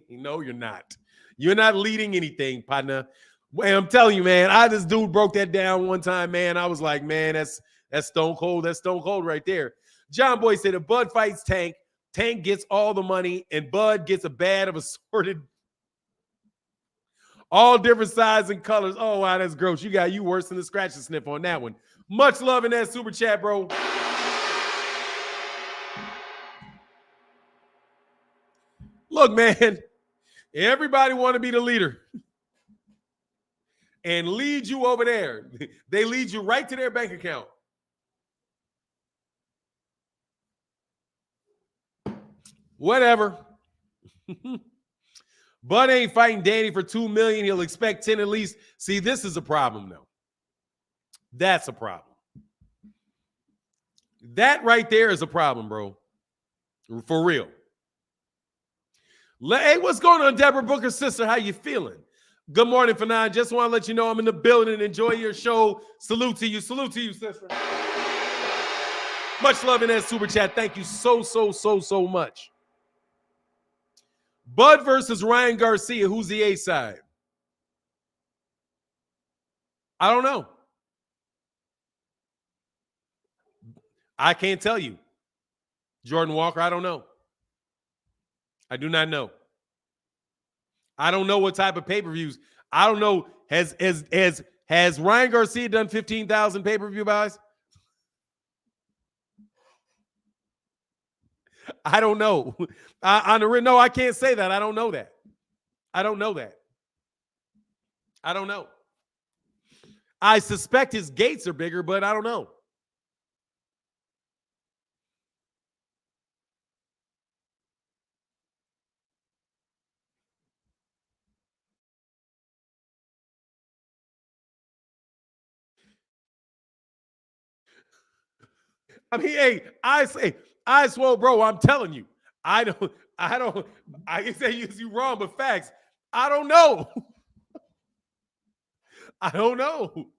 No, you're not. You're not leading anything, partner. Well, I'm telling you, man, this dude broke that down one time, man. I was like, man, that's Stone Cold. That's Stone Cold right there. John Boy said if Bud fights Tank, Tank gets all the money and Bud gets a bad of assorted, all different sizes and colors. Oh, wow, that's gross. You worse than the scratch and sniff on that one. Much love in that super chat, bro. Look, man, everybody want to be the leader and lead you over there. They lead you right to their bank account. Whatever. Bud ain't fighting Danny for $2 million. He'll expect 10 at least. See, this is a problem, though. That's a problem. That right there is a problem, bro. For real. Hey, what's going on, Deborah Booker's sister? How you feeling? Good morning, Fanon. Just want to let you know I'm in the building and enjoy your show. Salute to you. Salute to you, sister. Much love in that super chat. Thank you so much. Bud versus Ryan Garcia. Who's the A side? I don't know. I can't tell you. Jordan Walker, I don't know. I do not know. I don't know what type of pay-per-views. I don't know. Has Ryan Garcia done 15,000 pay-per-view buys? I don't know. No, I can't say that. I don't know that. I don't know. I suspect his gates are bigger, but I don't know. I mean, hey, I swear, bro, I'm telling you, I can say you wrong, but facts, I don't know. I don't know.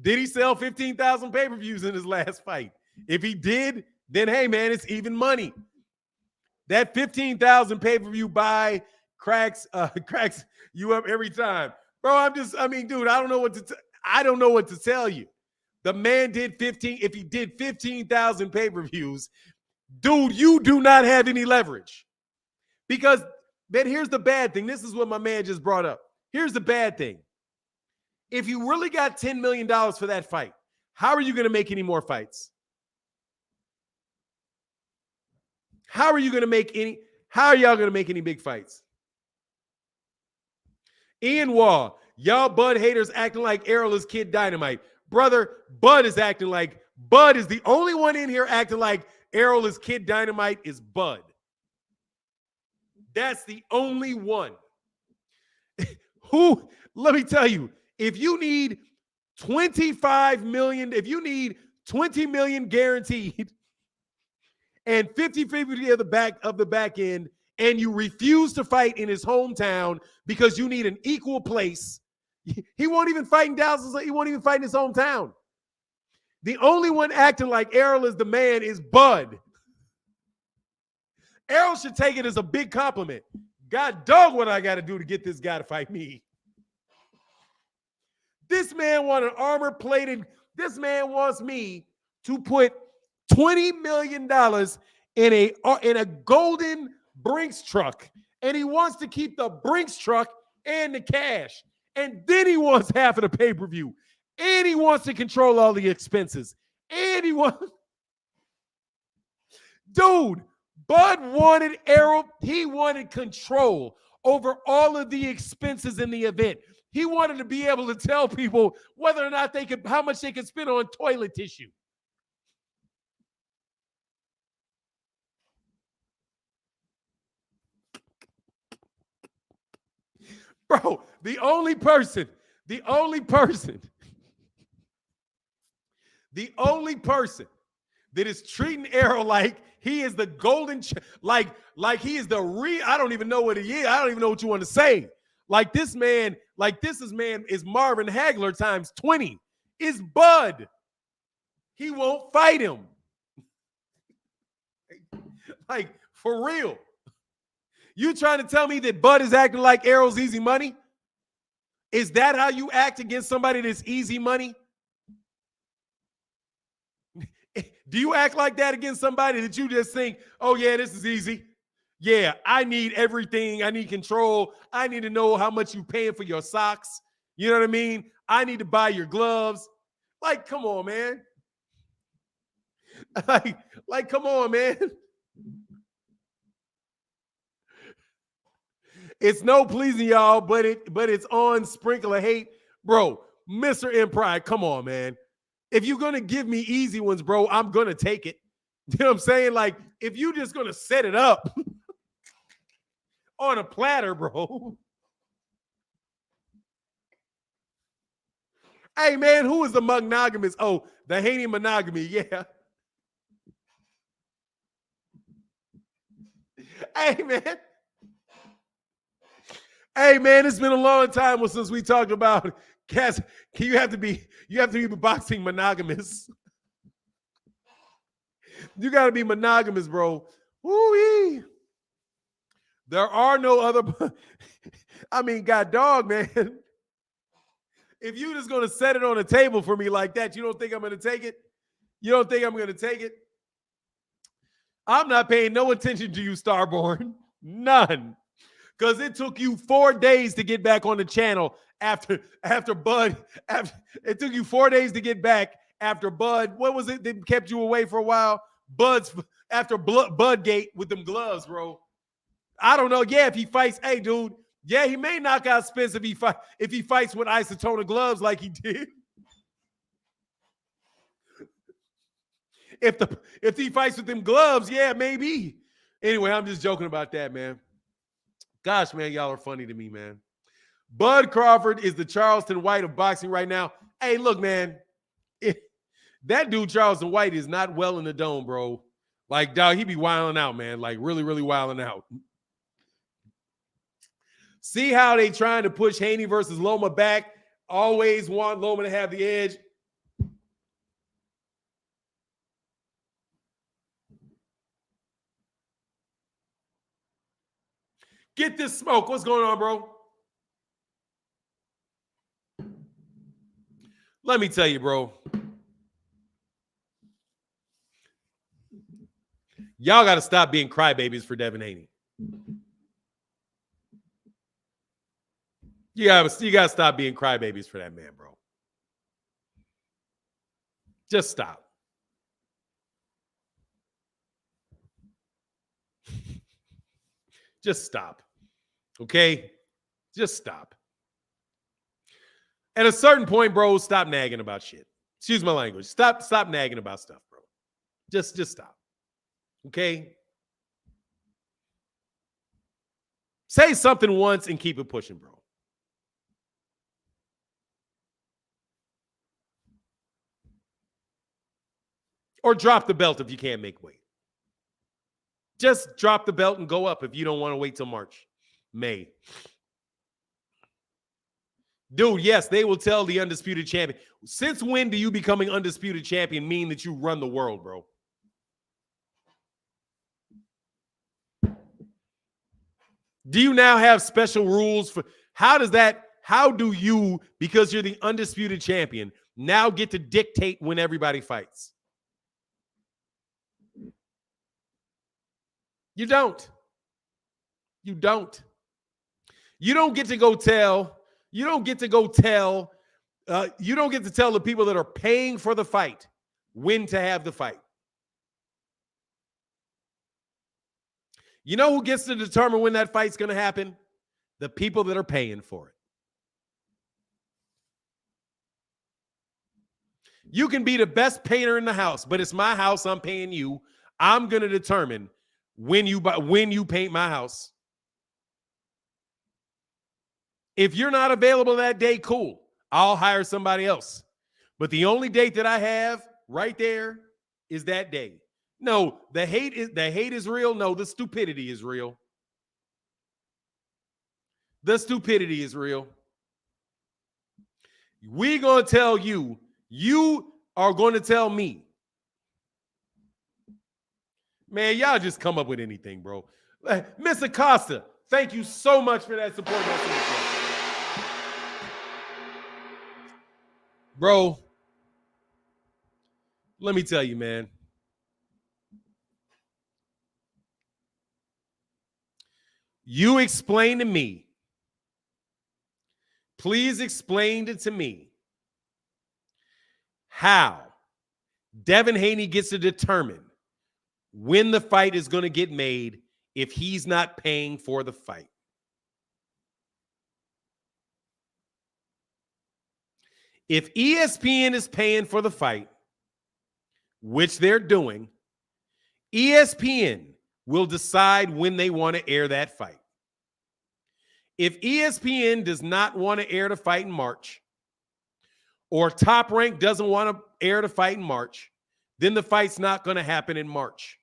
Did he sell 15,000 pay-per-views in his last fight? If he did, then hey, man, it's even money. That 15,000 pay-per-view buy cracks you up every time. Bro, dude, I don't know what to tell you. The man did 15. If he did 15,000 pay-per-views, dude, you do not have any leverage. Because then here's the bad thing. This is what my man just brought up. Here's the bad thing. If you really got $10 million for that fight, how are you going to make any more fights? How are y'all going to make any big fights? Ian Wall, y'all Bud haters acting like Errol is Kid Dynamite. Brother, Bud is the only one in here acting like Errol is Kid Dynamite is Bud. That's the only one. Let me tell you, if you need 25 million, if you need 20 million guaranteed and 50-50 of the back end, and you refuse to fight in his hometown because you need an equal place, he won't even fight in Dallas. He won't even fight in his hometown. The only one acting like Errol is the man is Bud. Errol should take it as a big compliment. God dog, what I got to do to get this guy to fight me. This man wants an armor-plated. This man wants me to put $20 million in a golden Brinks truck, and he wants to keep the Brinks truck and the cash, and then he wants half of the pay-per-view, and he wants to control all the expenses, and dude, Bud wanted Errol. He wanted control over all of the expenses in the event. He wanted to be able to tell people whether or not how much they could spend on toilet tissue. Bro, the only person that is treating Errol like he is the golden, like he is I don't even know what he is. I don't even know what you want to say. This man is Marvin Hagler times 20. Is Bud. He won't fight him. For real. You trying to tell me that Bud is acting like Errol's easy money? Is that how you act against somebody that's easy money? Do you act like that against somebody that you just think, oh yeah, this is easy? Yeah, I need everything. I need control. I need to know how much you're paying for your socks. You know what I mean? I need to buy your gloves. Come on, man. Come on, man. It's no pleasing y'all, but it's on Sprinkle of Hate. Bro, Mr. Empire, come on, man. If you're going to give me easy ones, bro, I'm going to take it. You know what I'm saying? If you're just going to set it up on a platter, bro. Hey, man, who is the monogamous? Oh, the Haney monogamy, yeah. Hey, man. Hey, man, it's been a long time since we talked about cats. You have to be boxing monogamous. You got to be monogamous, bro. Woo-wee. There are no other. God dog, man. If you just going to set it on the table for me like that, you don't think I'm going to take it? You don't think I'm going to take it? I'm not paying no attention to you, Starborn. None. Because it took you 4 days to get back on the channel after Bud. It took you 4 days to get back after Bud. What was it that kept you away for a while? After Budgate with them gloves, bro. I don't know. Yeah, if he fights, hey, dude. Yeah, he may knock out Spence if he fights with isotonic gloves like he did. If he fights with them gloves, yeah, maybe. Anyway, I'm just joking about that, man. Gosh, man, y'all are funny to me, man. Bud Crawford is the Charleston White of boxing right now. Hey, look, man. That dude, Charleston White, is not well in the dome, bro. Dog, he be wilding out, man. Really, really wilding out. See how they trying to push Haney versus Loma back? Always want Loma to have the edge. Get this smoke. What's going on, bro? Let me tell you, bro. Y'all got to stop being crybabies for Devin Haney. You got to stop being crybabies for that man, bro. Just stop. Just stop. Okay? Just stop. At a certain point, bro, stop nagging about shit. Excuse my language. Stop nagging about stuff, bro. Just stop. Okay? Say something once and keep it pushing, bro. Or drop the belt if you can't make weight. Just drop the belt and go up if you don't want to wait till May. Dude, yes, they will tell the undisputed champion. Since when do you becoming undisputed champion mean that you run the world, bro? Do you now have special rules for how do you, because you're the undisputed champion, now get to dictate when everybody fights? You don't. You don't. You don't get to go tell. You don't get to tell the people that are paying for the fight when to have the fight. You know who gets to determine when that fight's going to happen? The people that are paying for it. You can be the best painter in the house, but it's my house. I'm paying you. I'm going to determine when you paint my house. If you're not available that day, cool. I'll hire somebody else. But the only date that I have right there is that day. No, the hate is real. No, the stupidity is real. The stupidity is real. We're going to tell you. You are going to tell me. Man, y'all just come up with anything, bro. Miss Acosta, thank you so much for that support. Bro, let me tell you, man. You explain to me. Please explain it to me how Devin Haney gets to determine when the fight is going to get made if he's not paying for the fight. If ESPN is paying for the fight, which they're doing, ESPN will decide when they want to air that fight. If ESPN does not want to air the fight in March, or Top Rank doesn't want to air the fight in March, then the fight's not going to happen in March.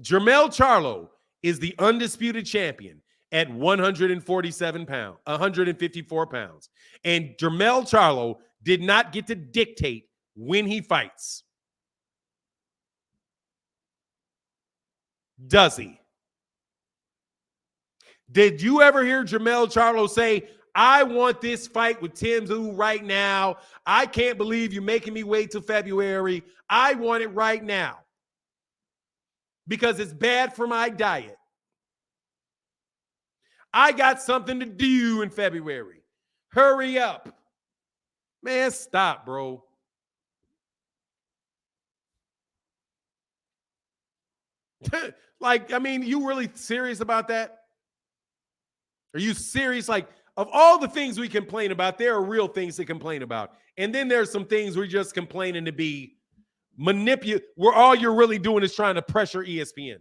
Jermell Charlo is the undisputed champion at 154 pounds. And Jermell Charlo did not get to dictate when he fights. Does he? Did you ever hear Jermell Charlo say, I want this fight with Tim Tszyu right now. I can't believe you're making me wait till February. I want it right now because it's bad for my diet. I got something to do in February. Hurry up. Man, stop, bro. Like, I mean, you really serious about that? Are you serious? Like, of all the things we complain about, there are real things to complain about. And then there's some things we're just complaining to be manipulated, where all you're really doing is trying to pressure ESPN.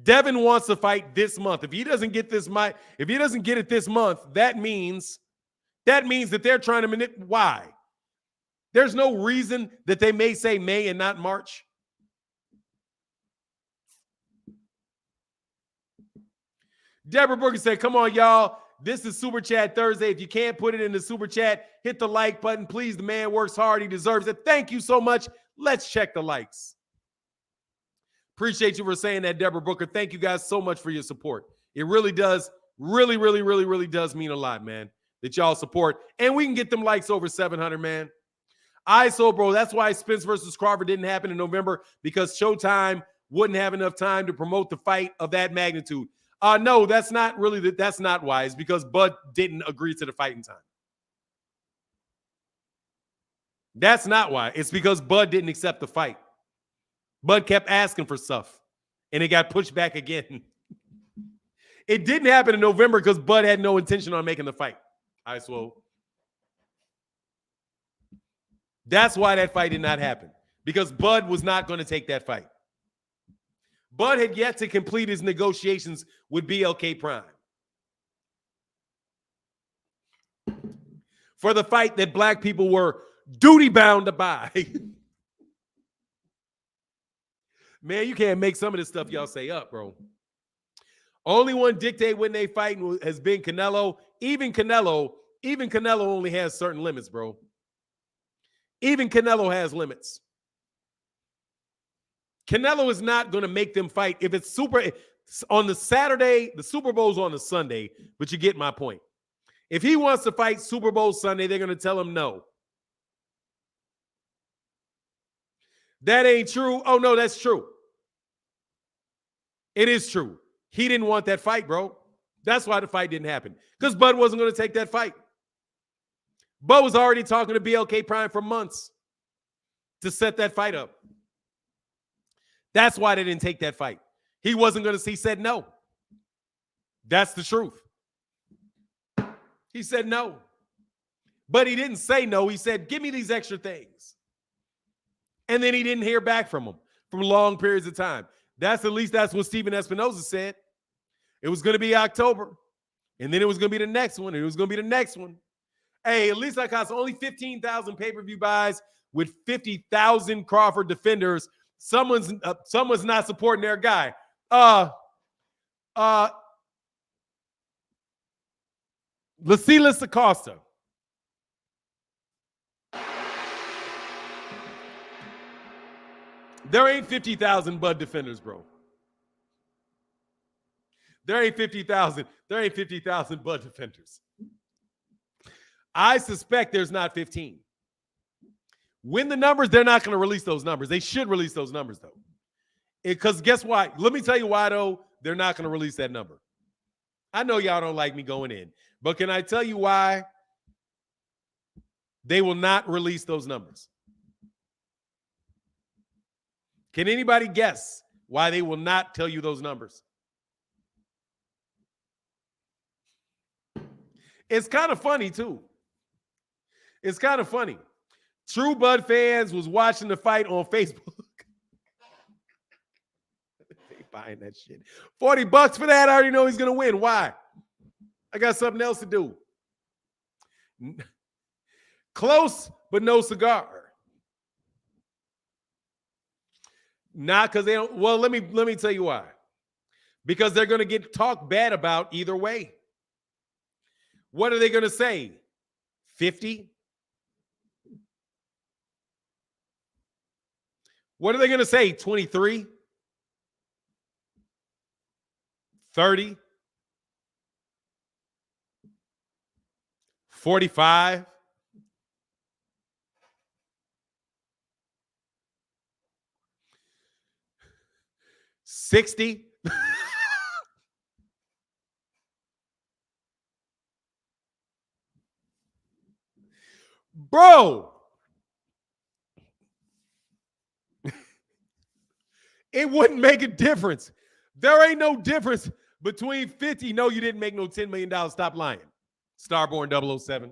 Devin wants to fight this month. If he doesn't get it this month, that means that they're trying to manipulate. Why? There's no reason that they may say May and not March. Deborah Brooker said, come on, y'all. This is Super Chat Thursday. If you can't put it in the Super Chat, hit the like button. Please, the man works hard. He deserves it. Thank you so much. Let's check the likes. Appreciate you for saying that, Deborah Booker. Thank you guys so much for your support. It really does, really does mean a lot, man, that y'all support. And we can get them likes over 700, man. So, bro, that's why Spence versus Crawford didn't happen in November, because Showtime wouldn't have enough time to promote the fight of that magnitude. No, that's not really, that's not why. It's because Bud didn't agree to the fight in time. That's not why. It's because Bud didn't accept the fight. Bud kept asking for stuff, and it got pushed back again. It didn't happen in November because Bud had no intention on making the fight. So that's why that fight did not happen, because Bud was not going to take that fight. Bud had yet to complete his negotiations with BLK Prime for the fight that black people were duty-bound to buy. Man, you can't make some of this stuff y'all say up, bro. Only one dictate when they fight has been Canelo. Even Canelo only has certain limits, bro. Even Canelo has limits. Canelo is not going to make them fight. If it's on the Saturday, the Super Bowl's on the Sunday, but you get my point. If he wants to fight Super Bowl Sunday, they're going to tell him no. That ain't true. Oh, no, that's true. It is true. He didn't want that fight, bro. That's why the fight didn't happen, because Bud wasn't going to take that fight. Bud was already talking to BLK Prime for months to set that fight up. That's why they didn't take that fight. He wasn't going to. He said no. That's the truth. He said no. But he didn't say no. He said, give me these extra things. And then he didn't hear back from him for long periods of time. At least that's what Steven Espinoza said. It was going to be October, and then it was going to be the next one, and it was going to be the next one. Hey, at least I cost only 15,000 pay-per-view buys with 50,000 Crawford defenders. Someone's not supporting their guy. Lasilas Acosta. There ain't 50,000 Bud defenders, bro. There ain't 50,000. There ain't 50,000 Bud defenders. I suspect there's not 15. Win the numbers, they're not going to release those numbers. They should release those numbers, though. Because guess why? Let me tell you why, though, they're not going to release that number. I know y'all don't like me going in, but can I tell you why they will not release those numbers? Can anybody guess why they will not tell you those numbers? It's kind of funny, too. It's kind of funny. True Bud fans was watching the fight on Facebook. They buying that shit. $40 for that. I already know he's going to win. Why? I got something else to do. Close, but no cigar. Not because they don't. Well, let me tell you why. Because they're going to get talked bad about either way. What are they going to say? 50? What are they going to say? 23? 30? 45? $60? Bro, it wouldn't make a difference. There ain't no difference between 50. No, you didn't make no $10 million. Stop lying. Starborn 007.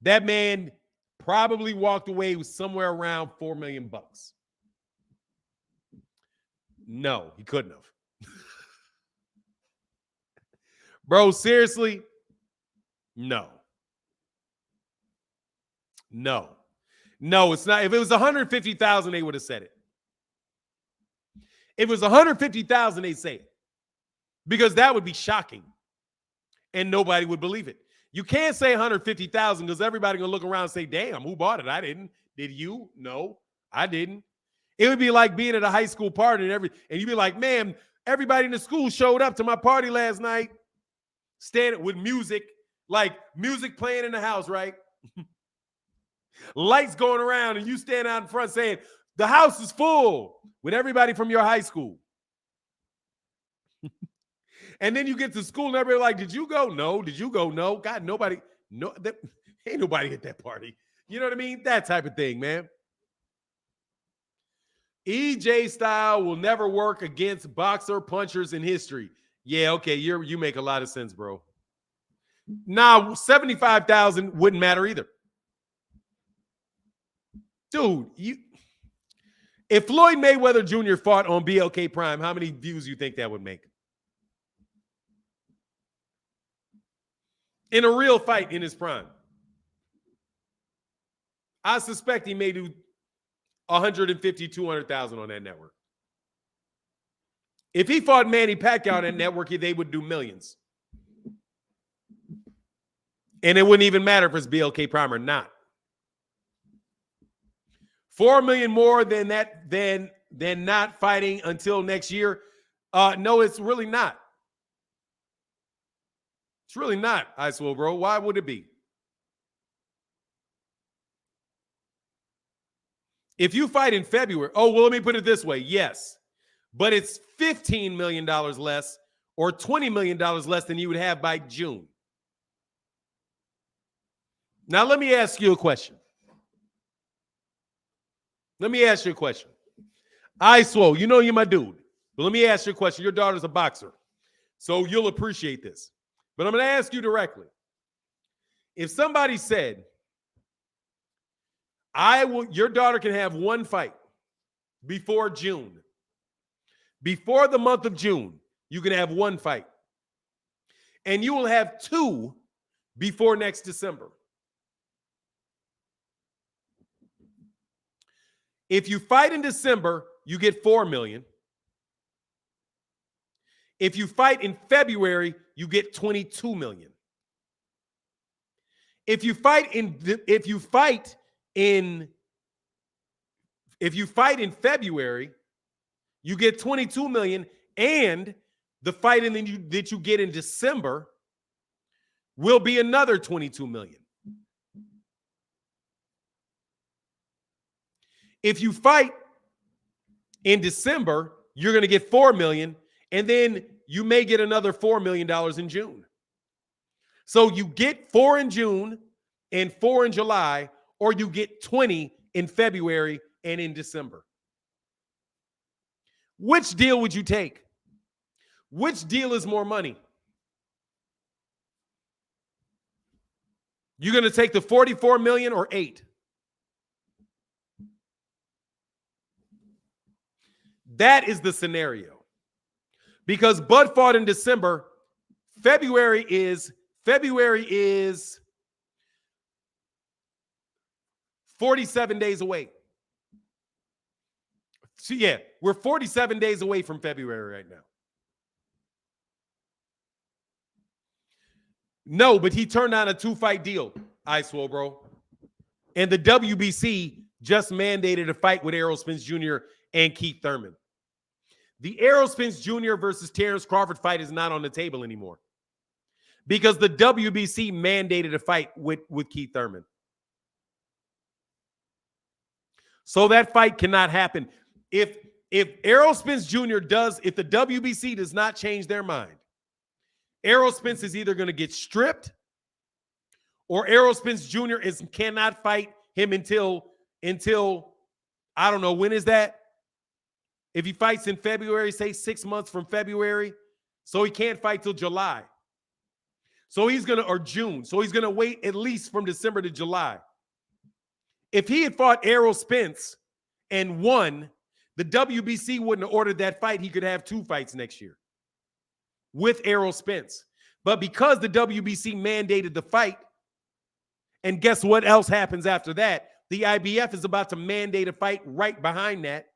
That man probably walked away with somewhere around $4 million. No, he couldn't have. Bro, seriously? No. No, it's not. If it was 150,000, they would have said it. If it was 150,000, they'd say it, because that would be shocking and nobody would believe it. You can't say 150,000 because everybody gonna look around and say, damn, who bought it? I didn't. Did you? No, I didn't. It would be like being at a high school party and you'd be like, man, everybody in the school showed up to my party last night, standing with music, like music playing in the house, right? Lights going around, and you stand out in front saying, the house is full with everybody from your high school. And then you get to school and everybody like, did you go? No. Did you go? No. God, nobody. No, ain't nobody at that party. You know what I mean? That type of thing, man. EJ style will never work against boxer punchers in history. Yeah, okay, you make a lot of sense, bro. Now, 75,000 wouldn't matter either. Dude, if Floyd Mayweather Jr. fought on BLK Prime, how many views do you think that would make? In a real fight in his prime. I suspect he may do 150, 200,000 on that network. If he fought Manny Pacquiao on that network, they would do millions. And it wouldn't even matter if it's BLK Prime or not. 4 million more than that, than not fighting until next year. No, it's really not. It's really not, Icewill, bro. Why would it be? If you fight in February, oh, well, let me put it this way. Yes, but it's $15 million less or $20 million less than you would have by June. Now, let me ask you a question. Icewill, you know you're my dude, but let me ask you a question. Your daughter's a boxer, so you'll appreciate this. But I'm going to ask you directly. If somebody said, your daughter can have one fight before June. Before the month of June, you can have one fight. And you will have two before next December. If you fight in December, you get 4 million. If you fight in February, you get 22 million. If you fight in February, you get 22 million, and the fight that you get in December will be another 22 million. If you fight in December, you're going to get 4 million, and then you may get another $4 million in June. So you get 4 in June and 4 in July, or you get 20 in February and in December. Which deal would you take? Which deal is more money? You're going to take the 44 million or 8? That is the scenario. Because Bud fought in December. February is 47 days away. So yeah, we're 47 days away from February right now. No, but he turned down a 2-fight deal, Icewill, bro. And the WBC just mandated a fight with Errol Spence Jr. and Keith Thurman. The Errol Spence Jr. versus Terence Crawford fight is not on the table anymore because the WBC mandated a fight with Keith Thurman. So that fight cannot happen. If Errol Spence Jr. if the WBC does not change their mind, Errol Spence is either going to get stripped or Errol Spence Jr. cannot fight him until I don't know, when is that? If he fights in February, say 6 months from February, so he can't fight till July. So he's going to, or June. So he's going to wait at least from December to July. If he had fought Errol Spence and won, the WBC wouldn't have ordered that fight. He could have 2 fights next year with Errol Spence. But because the WBC mandated the fight, and guess what else happens after that? The IBF is about to mandate a fight right behind that.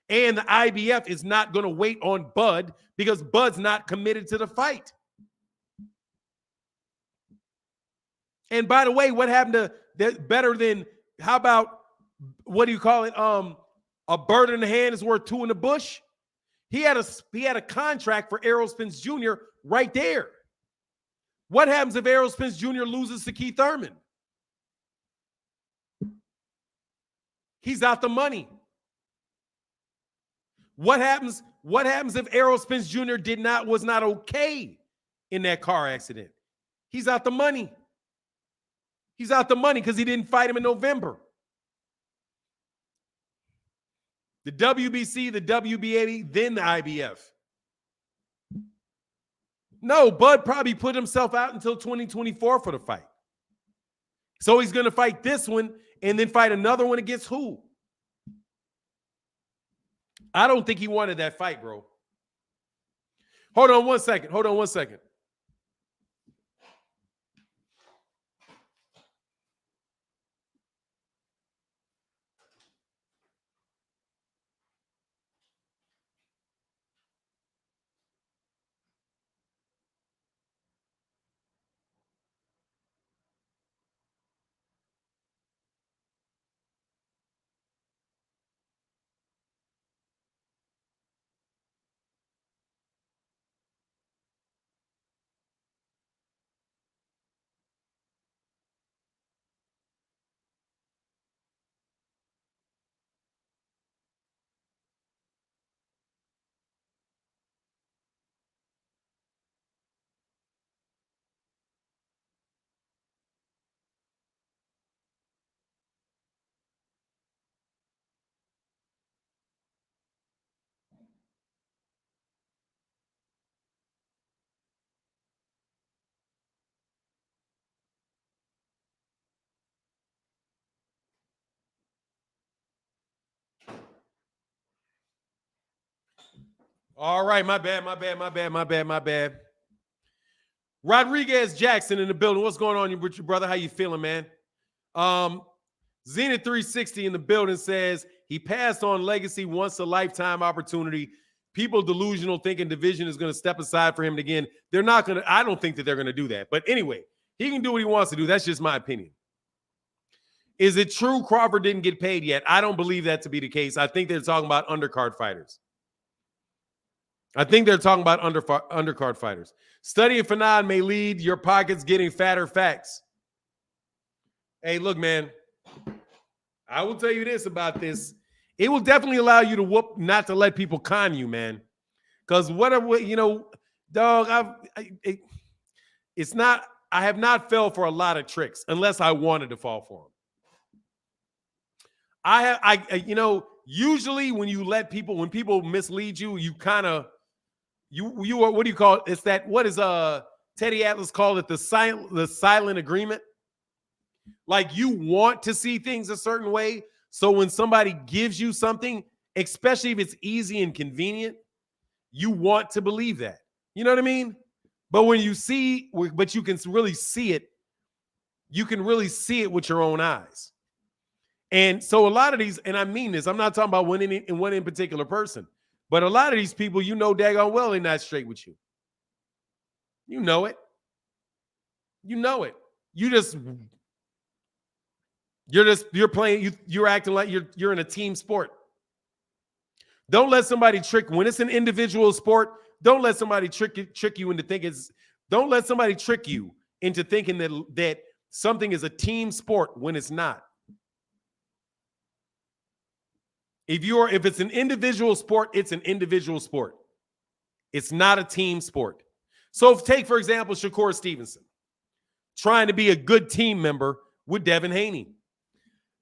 And the IBF is not going to wait on Bud because Bud's not committed to the fight. And by the way, what happened to that better than, how about, what do you call it? A bird in the hand is worth two in the bush. He had a contract for Errol Spence Jr. right there. What happens if Errol Spence Jr. loses to Keith Thurman? He's out the money. What happens if Errol Spence Jr. was not okay in that car accident? He's out the money. He's out the money because he didn't fight him in November. The WBC, the WBA, then the IBF. No, Bud probably put himself out until 2024 for the fight. So he's going to fight this one and then fight another one against who? I don't think he wanted that fight, bro. Hold on one second. All right, my bad. Rodriguez Jackson in the building. What's going on with you, brother? How you feeling, man? Zenith 360 in the building says he passed on legacy once a lifetime opportunity. People delusional thinking division is going to step aside for him again. They're not going to. I don't think that they're going to do that. But anyway, he can do what he wants to do. That's just my opinion. Is it true Crawford didn't get paid yet? I don't believe that to be the case. I think they're talking about undercard fighters. Undercard fighters. Studying Fanon may lead your pockets getting fatter facts. Hey, look, man. I will tell you this about this. It will definitely allow you to whoop, not to let people con you, man. Because whatever, dog, it's not, I have not fell for a lot of tricks unless I wanted to fall for them. Usually when people mislead you, you kind of, you are, what do you call it? It's that, what is Teddy Atlas called it? The silent agreement. Like you want to see things a certain way. So when somebody gives you something, especially if it's easy and convenient, you want to believe that. You know what I mean? But when you see, but you can really see it. You can really see it with your own eyes. And so a lot of these, and I mean this, I'm not talking about one in particular person, but a lot of these people, daggone well, they're not straight with you. You know it. You're playing, you're acting like you're in a team sport. Don't let somebody when it's an individual sport, don't let somebody trick you into thinking don't let somebody trick you into thinking that something is a team sport when it's not. If it's an individual sport, it's an individual sport. It's not a team sport. So take, for example, Shakur Stevenson trying to be a good team member with Devin Haney.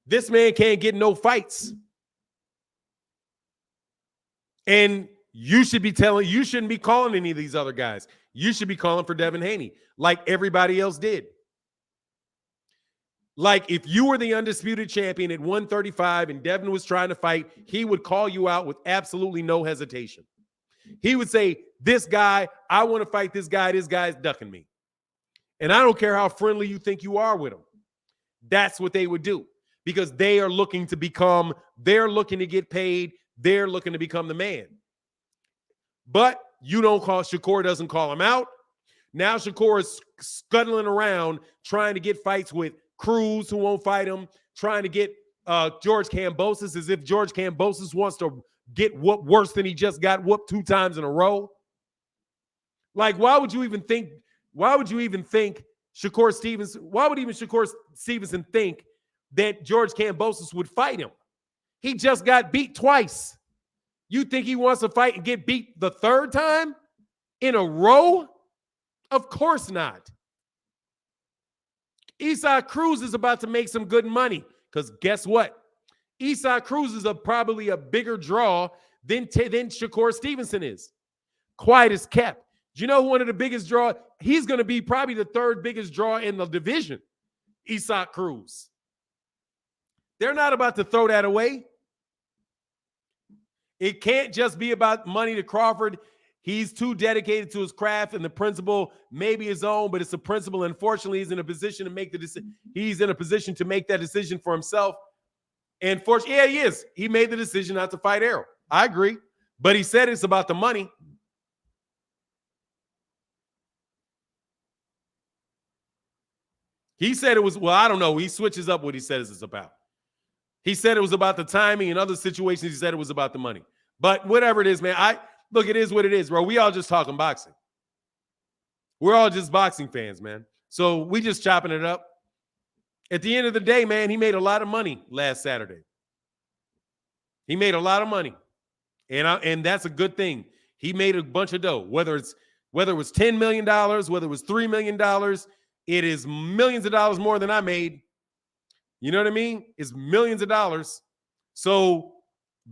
This man can't get no fights. And you shouldn't be calling any of these other guys. You should be calling for Devin Haney like everybody else did. Like if you were the undisputed champion at 135 and Devin was trying to fight, he would call you out with absolutely no hesitation. He would say, this guy, I want to fight this guy's ducking me. And I don't care how friendly you think you are with him. That's what they would do because they're looking to get paid. They're looking to become the man. But Shakur doesn't call him out. Now Shakur is scuttling around trying to get fights with Cruz, who won't fight him, trying to get George Kambosos as if George Kambosos wants to get whooped worse than he just got whooped 2 times in a row. Like, why would you even think Shakur Stevenson, why would even Shakur Stevenson think that George Kambosos would fight him? He just got beat twice. You think he wants to fight and get beat the 3rd time in a row? Of course not. Isaac Cruz is about to make some good money because guess what? Isaac Cruz is probably a bigger draw than Shakur Stevenson is. Quiet as kept. Do you know who one of the biggest draw? He's going to be probably the 3rd biggest draw in the division, Isaac Cruz. They're not about to throw that away. It can't just be about money to Crawford. He's too dedicated to his craft, and the principle may be his own, but it's a principle. Unfortunately, he's in a position to make the decision. He's in a position to make that decision for himself. And yeah, he is. He made the decision not to fight Errol. I agree, but he said it's about the money. He said it was, well, I don't know. He switches up what he says it's about. He said it was about the timing. In other situations, he said it was about the money. But whatever it is, man, look, it is what it is, bro. We all just talking boxing. We're all just boxing fans, man. So we just chopping it up. At the end of the day, man, he made a lot of money last Saturday. He made a lot of money. And that's a good thing. He made a bunch of dough. Whether it was $10 million, whether it was $3 million, it is millions of dollars more than I made. You know what I mean? It's millions of dollars. So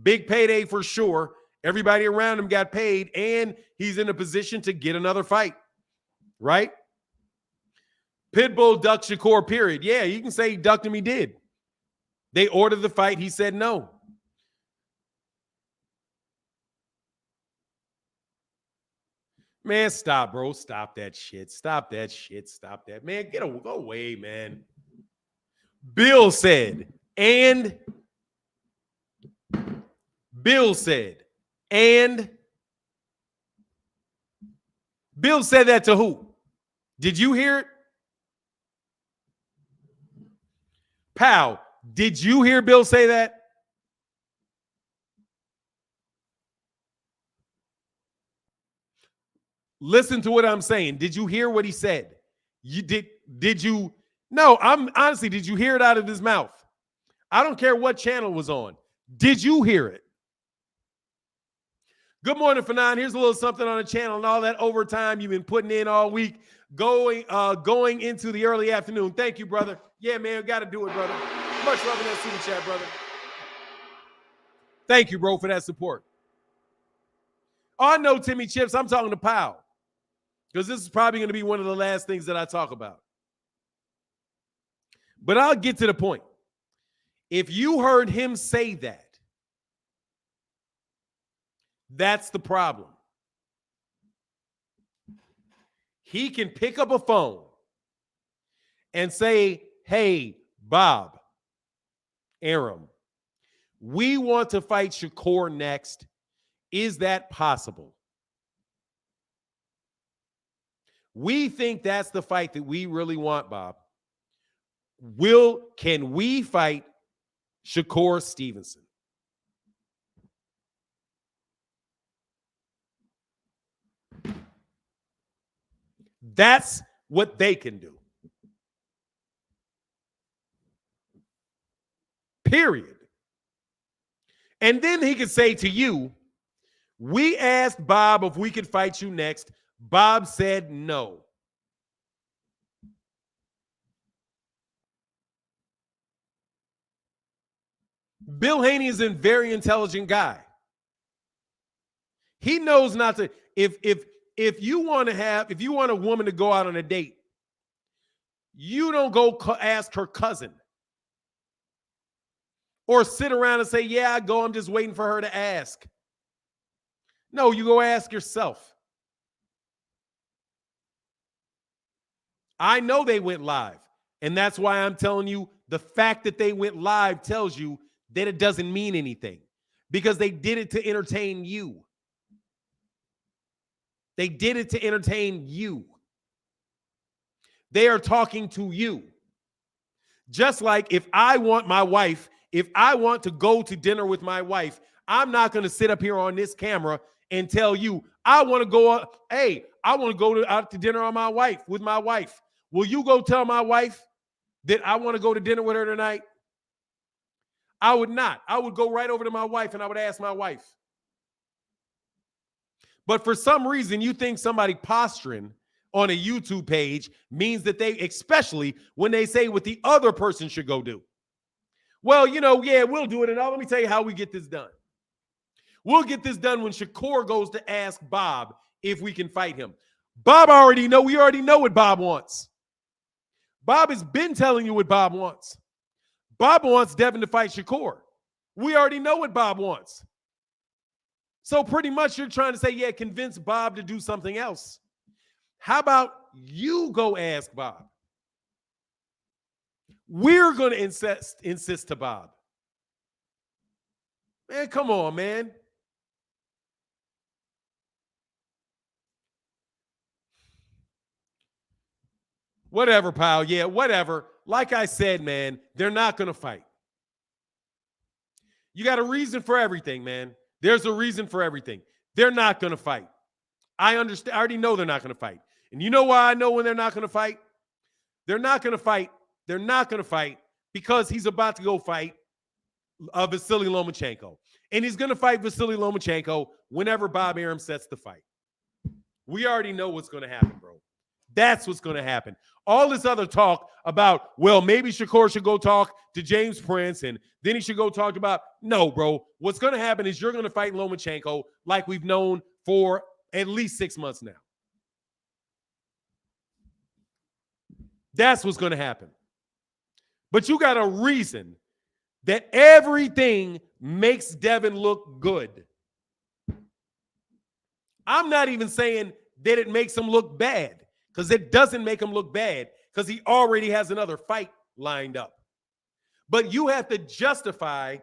big payday for sure. Everybody around him got paid, and he's in a position to get another fight, right? Pitbull ducked Shakur, period. Yeah, you can say he ducked him. He did. They ordered the fight. He said no. Man, stop, bro. Stop that shit. Stop that shit. Stop that. Man, go away, man. Bill said, and Bill said that to who? Did you hear it? Pal, did you hear Bill say that? Listen to what I'm saying. Did you hear what he said? Did you? No, I'm honestly, did you hear it out of his mouth? I don't care what channel it was on. Did you hear it? Good morning, Fanon. Here's a little something on the channel and all that overtime you've been putting in all week, going into the early afternoon. Thank you, brother. Yeah, man, got to do it, brother. Much love in that super chat, brother. Thank you, bro, for that support. Oh, I know, Timmy Chips. I'm talking to Powell because this is probably going to be one of the last things that I talk about. But I'll get to the point. If you heard him say that, that's the problem. He can pick up a phone and say, hey, Bob, Aram, we want to fight Shakur next. Is that possible? We think that's the fight that we really want, Bob. Can we fight Shakur Stevenson? That's what they can do. Period. And then he could say to you, we asked Bob if we could fight you next. Bob said no. Bill Haney is a very intelligent guy. He knows not to, if you want a woman to go out on a date, you don't go ask her cousin or sit around and say, yeah, I go, I'm just waiting for her to ask. No, you go ask yourself. I know they went live, and that's why I'm telling you the fact that they went live tells you that it doesn't mean anything because they did it to entertain you. They did it to entertain you. They are talking to you. Just like if I want my wife If I want to go to dinner with my wife, I'm not going to sit up here on this camera and tell you, I want to go, I want to go out to dinner with my wife. Will you go tell my wife that I want to go to dinner with her tonight? I would not. I would go right over to my wife and I would ask my wife. But for some reason, you think somebody posturing on a YouTube page means that they, especially when they say what the other person should go do. Well, yeah, we'll do it. And now let me tell you how we get this done. We'll get this done when Shakur goes to ask Bob if we can fight him. We already know what Bob wants. Bob has been telling you what Bob wants. Bob wants Devin to fight Shakur. We already know what Bob wants. So pretty much you're trying to say, yeah, convince Bob to do something else. How about you go ask Bob? We're going to insist to Bob. Man, come on, man. Whatever, pal. Yeah, whatever. Like I said, man, they're not going to fight. You got a reason for everything, man. There's a reason for everything. They're not going to fight. I understand. I already know they're not going to fight. And you know why I know when they're not going to fight? They're not going to fight. They're not going to fight because he's about to go fight Vasily Lomachenko. And he's going to fight Vasily Lomachenko whenever Bob Arum sets the fight. We already know what's going to happen, bro. That's what's going to happen. All this other talk about, well, maybe Shakur should go talk to James Prince and then he should go talk about, no, bro. What's going to happen is you're going to fight Lomachenko like we've known for at least 6 months now. That's what's going to happen. But you got a reason that everything makes Devin look good. I'm not even saying that it makes him look bad, because it doesn't make him look bad because he already has another fight lined up. But you have to justify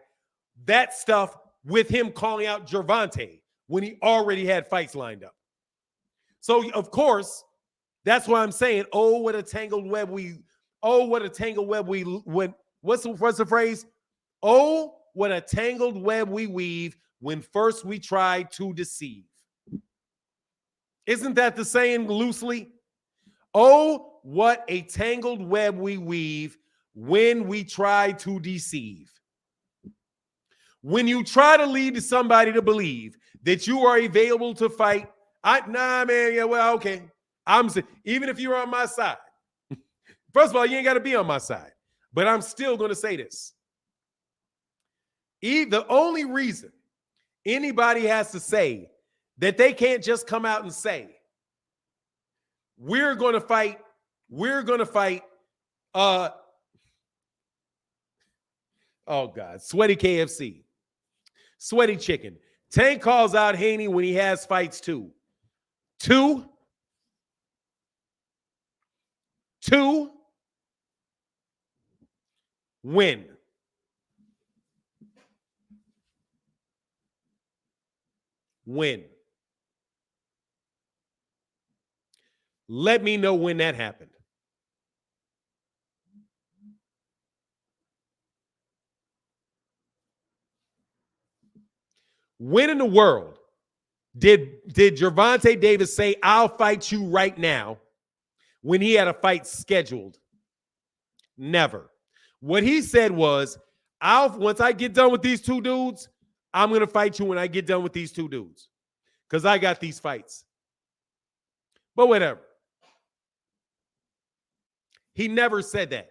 that stuff with him calling out Gervonta when he already had fights lined up. So, of course, that's why I'm saying, what a tangled web what's the phrase? Oh, what a tangled web we weave when first we try to deceive. Isn't that the saying loosely? Oh, what a tangled web we weave when we try to deceive. When you try to lead somebody to believe that you are available to fight, okay. I'm saying, even if you're on my side, first of all, you ain't got to be on my side, but I'm still going to say this. The only reason anybody has to say that they can't just come out and say, we're going to fight, oh God, Sweaty KFC, Sweaty Chicken. Tank calls out Haney when he has fights too. Two, win. Let me know when that happened. When in the world did Gervonta Davis say, I'll fight you right now, when he had a fight scheduled? Never. What he said was, once I get done with these two dudes, I'm going to fight you when I get done with these two dudes, because I got these fights. But whatever. He never said that.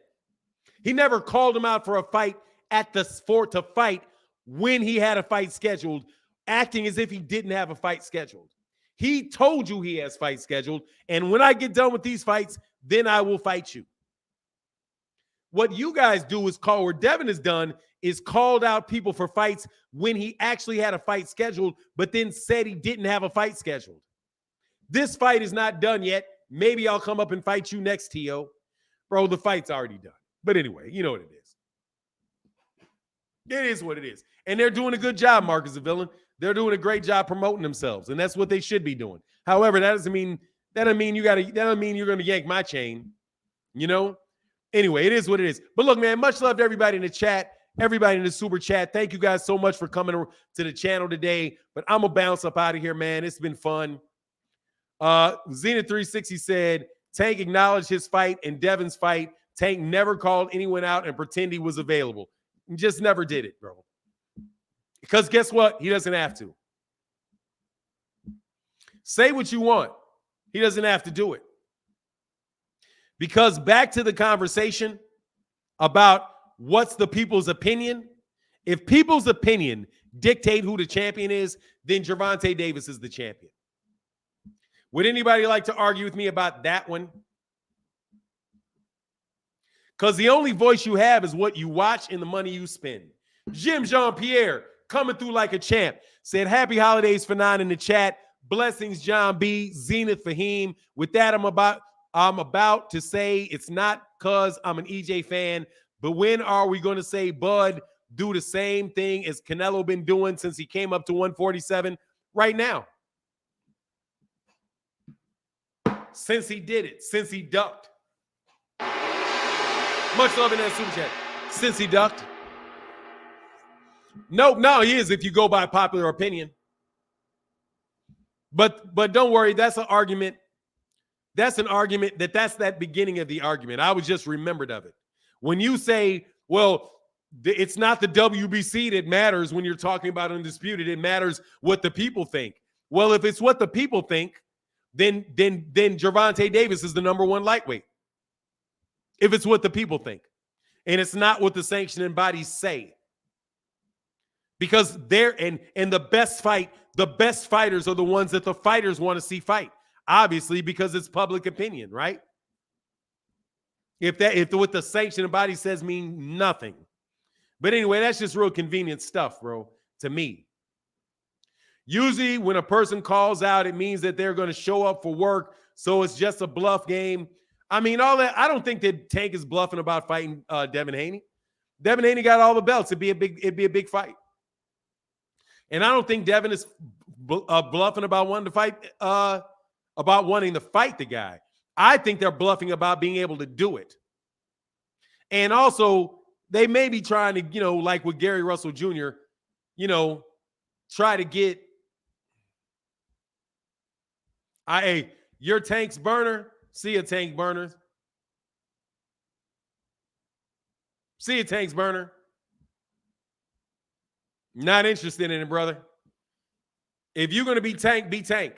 He never called him out for a fight to fight when he had a fight scheduled, acting as if he didn't have a fight scheduled. He told you he has fights scheduled, and when I get done with these fights, then I will fight you. What you guys do is where Devin has done is called out people for fights when he actually had a fight scheduled, but then said he didn't have a fight scheduled. This fight is not done yet. Maybe I'll come up and fight you next, T.O. Bro, the fight's already done. But anyway, you know what it is. It is what it is. And they're doing a good job, Marcus the Villain. They're doing a great job promoting themselves, and that's what they should be doing. However, that doesn't mean you're going to yank my chain, you know? Anyway, it is what it is. But look, man, much love to everybody in the chat. Everybody in the super chat, thank you guys so much for coming to the channel today. But I'm going to bounce up out of here, man. It's been fun. Zenith360 said, Tank acknowledged his fight and Devin's fight. Tank never called anyone out and pretend he was available. He just never did it, bro. Because guess what? He doesn't have to. Say what you want. He doesn't have to do it. Because back to the conversation about what's the people's opinion. If people's opinion dictate who the champion is, then Gervonta Davis is the champion. Would anybody like to argue with me about that one? Because the only voice you have is what you watch and the money you spend. Jim Jean-Pierre coming through like a champ. Said, happy holidays for 9 in the chat. Blessings, John B. Zenith Fahim. With that, I'm about to say it's not because I'm an EJ fan, but when are we going to say Bud do the same thing as Canelo been doing since he came up to 147? Right now. Since he did it. Since he ducked. Much love in that super chat. Since he ducked. No, he is if you go by popular opinion. But don't worry, that's an argument. That's an argument that's that beginning of the argument. I was just remembered of it. When you say, well, it's not the WBC that matters when you're talking about Undisputed. It matters what the people think. Well, if it's what the people think, then Gervonta Davis is the #1 lightweight. If it's what the people think. And it's not what the sanctioning bodies say. Because they're and the best fighters are the ones that the fighters want to see fight. Obviously, because it's public opinion, right? If what the sanctioning body says means nothing. But anyway, that's just real convenient stuff, bro, to me. Usually when a person calls out, it means that they're going to show up for work. So it's just a bluff game. I mean, all that. I don't think that Tank is bluffing about fighting Devin Haney. Devin Haney got all the belts. It'd be a big fight. And I don't think Devin is bluffing about wanting to fight the guy. I think they're bluffing about being able to do it. And also, they may be trying to, like with Gary Russell Jr., try to get, your Tank's burner. See ya, Tank burners. See ya, Tank's burner. Not interested in it, brother. If you're going to be Tank, be Tank.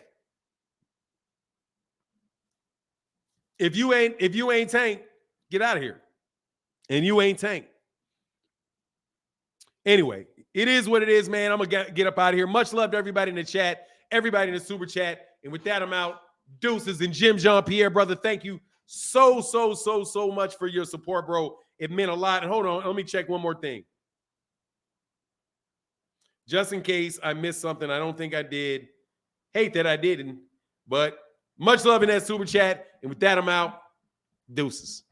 If you ain't Tank, get out of here. And you ain't Tank. Anyway, it is what it is, man. I'm going to get up out of here. Much love to everybody in the chat, everybody in the super chat. And with that, I'm out. Deuces. And Jim Jean-Pierre, brother, thank you so much for your support, bro. It meant a lot. And hold on, let me check one more thing. Just in case I missed something, I don't think I did. Hate that I didn't. But much love in that super chat. And with that, I'm out. Deuces.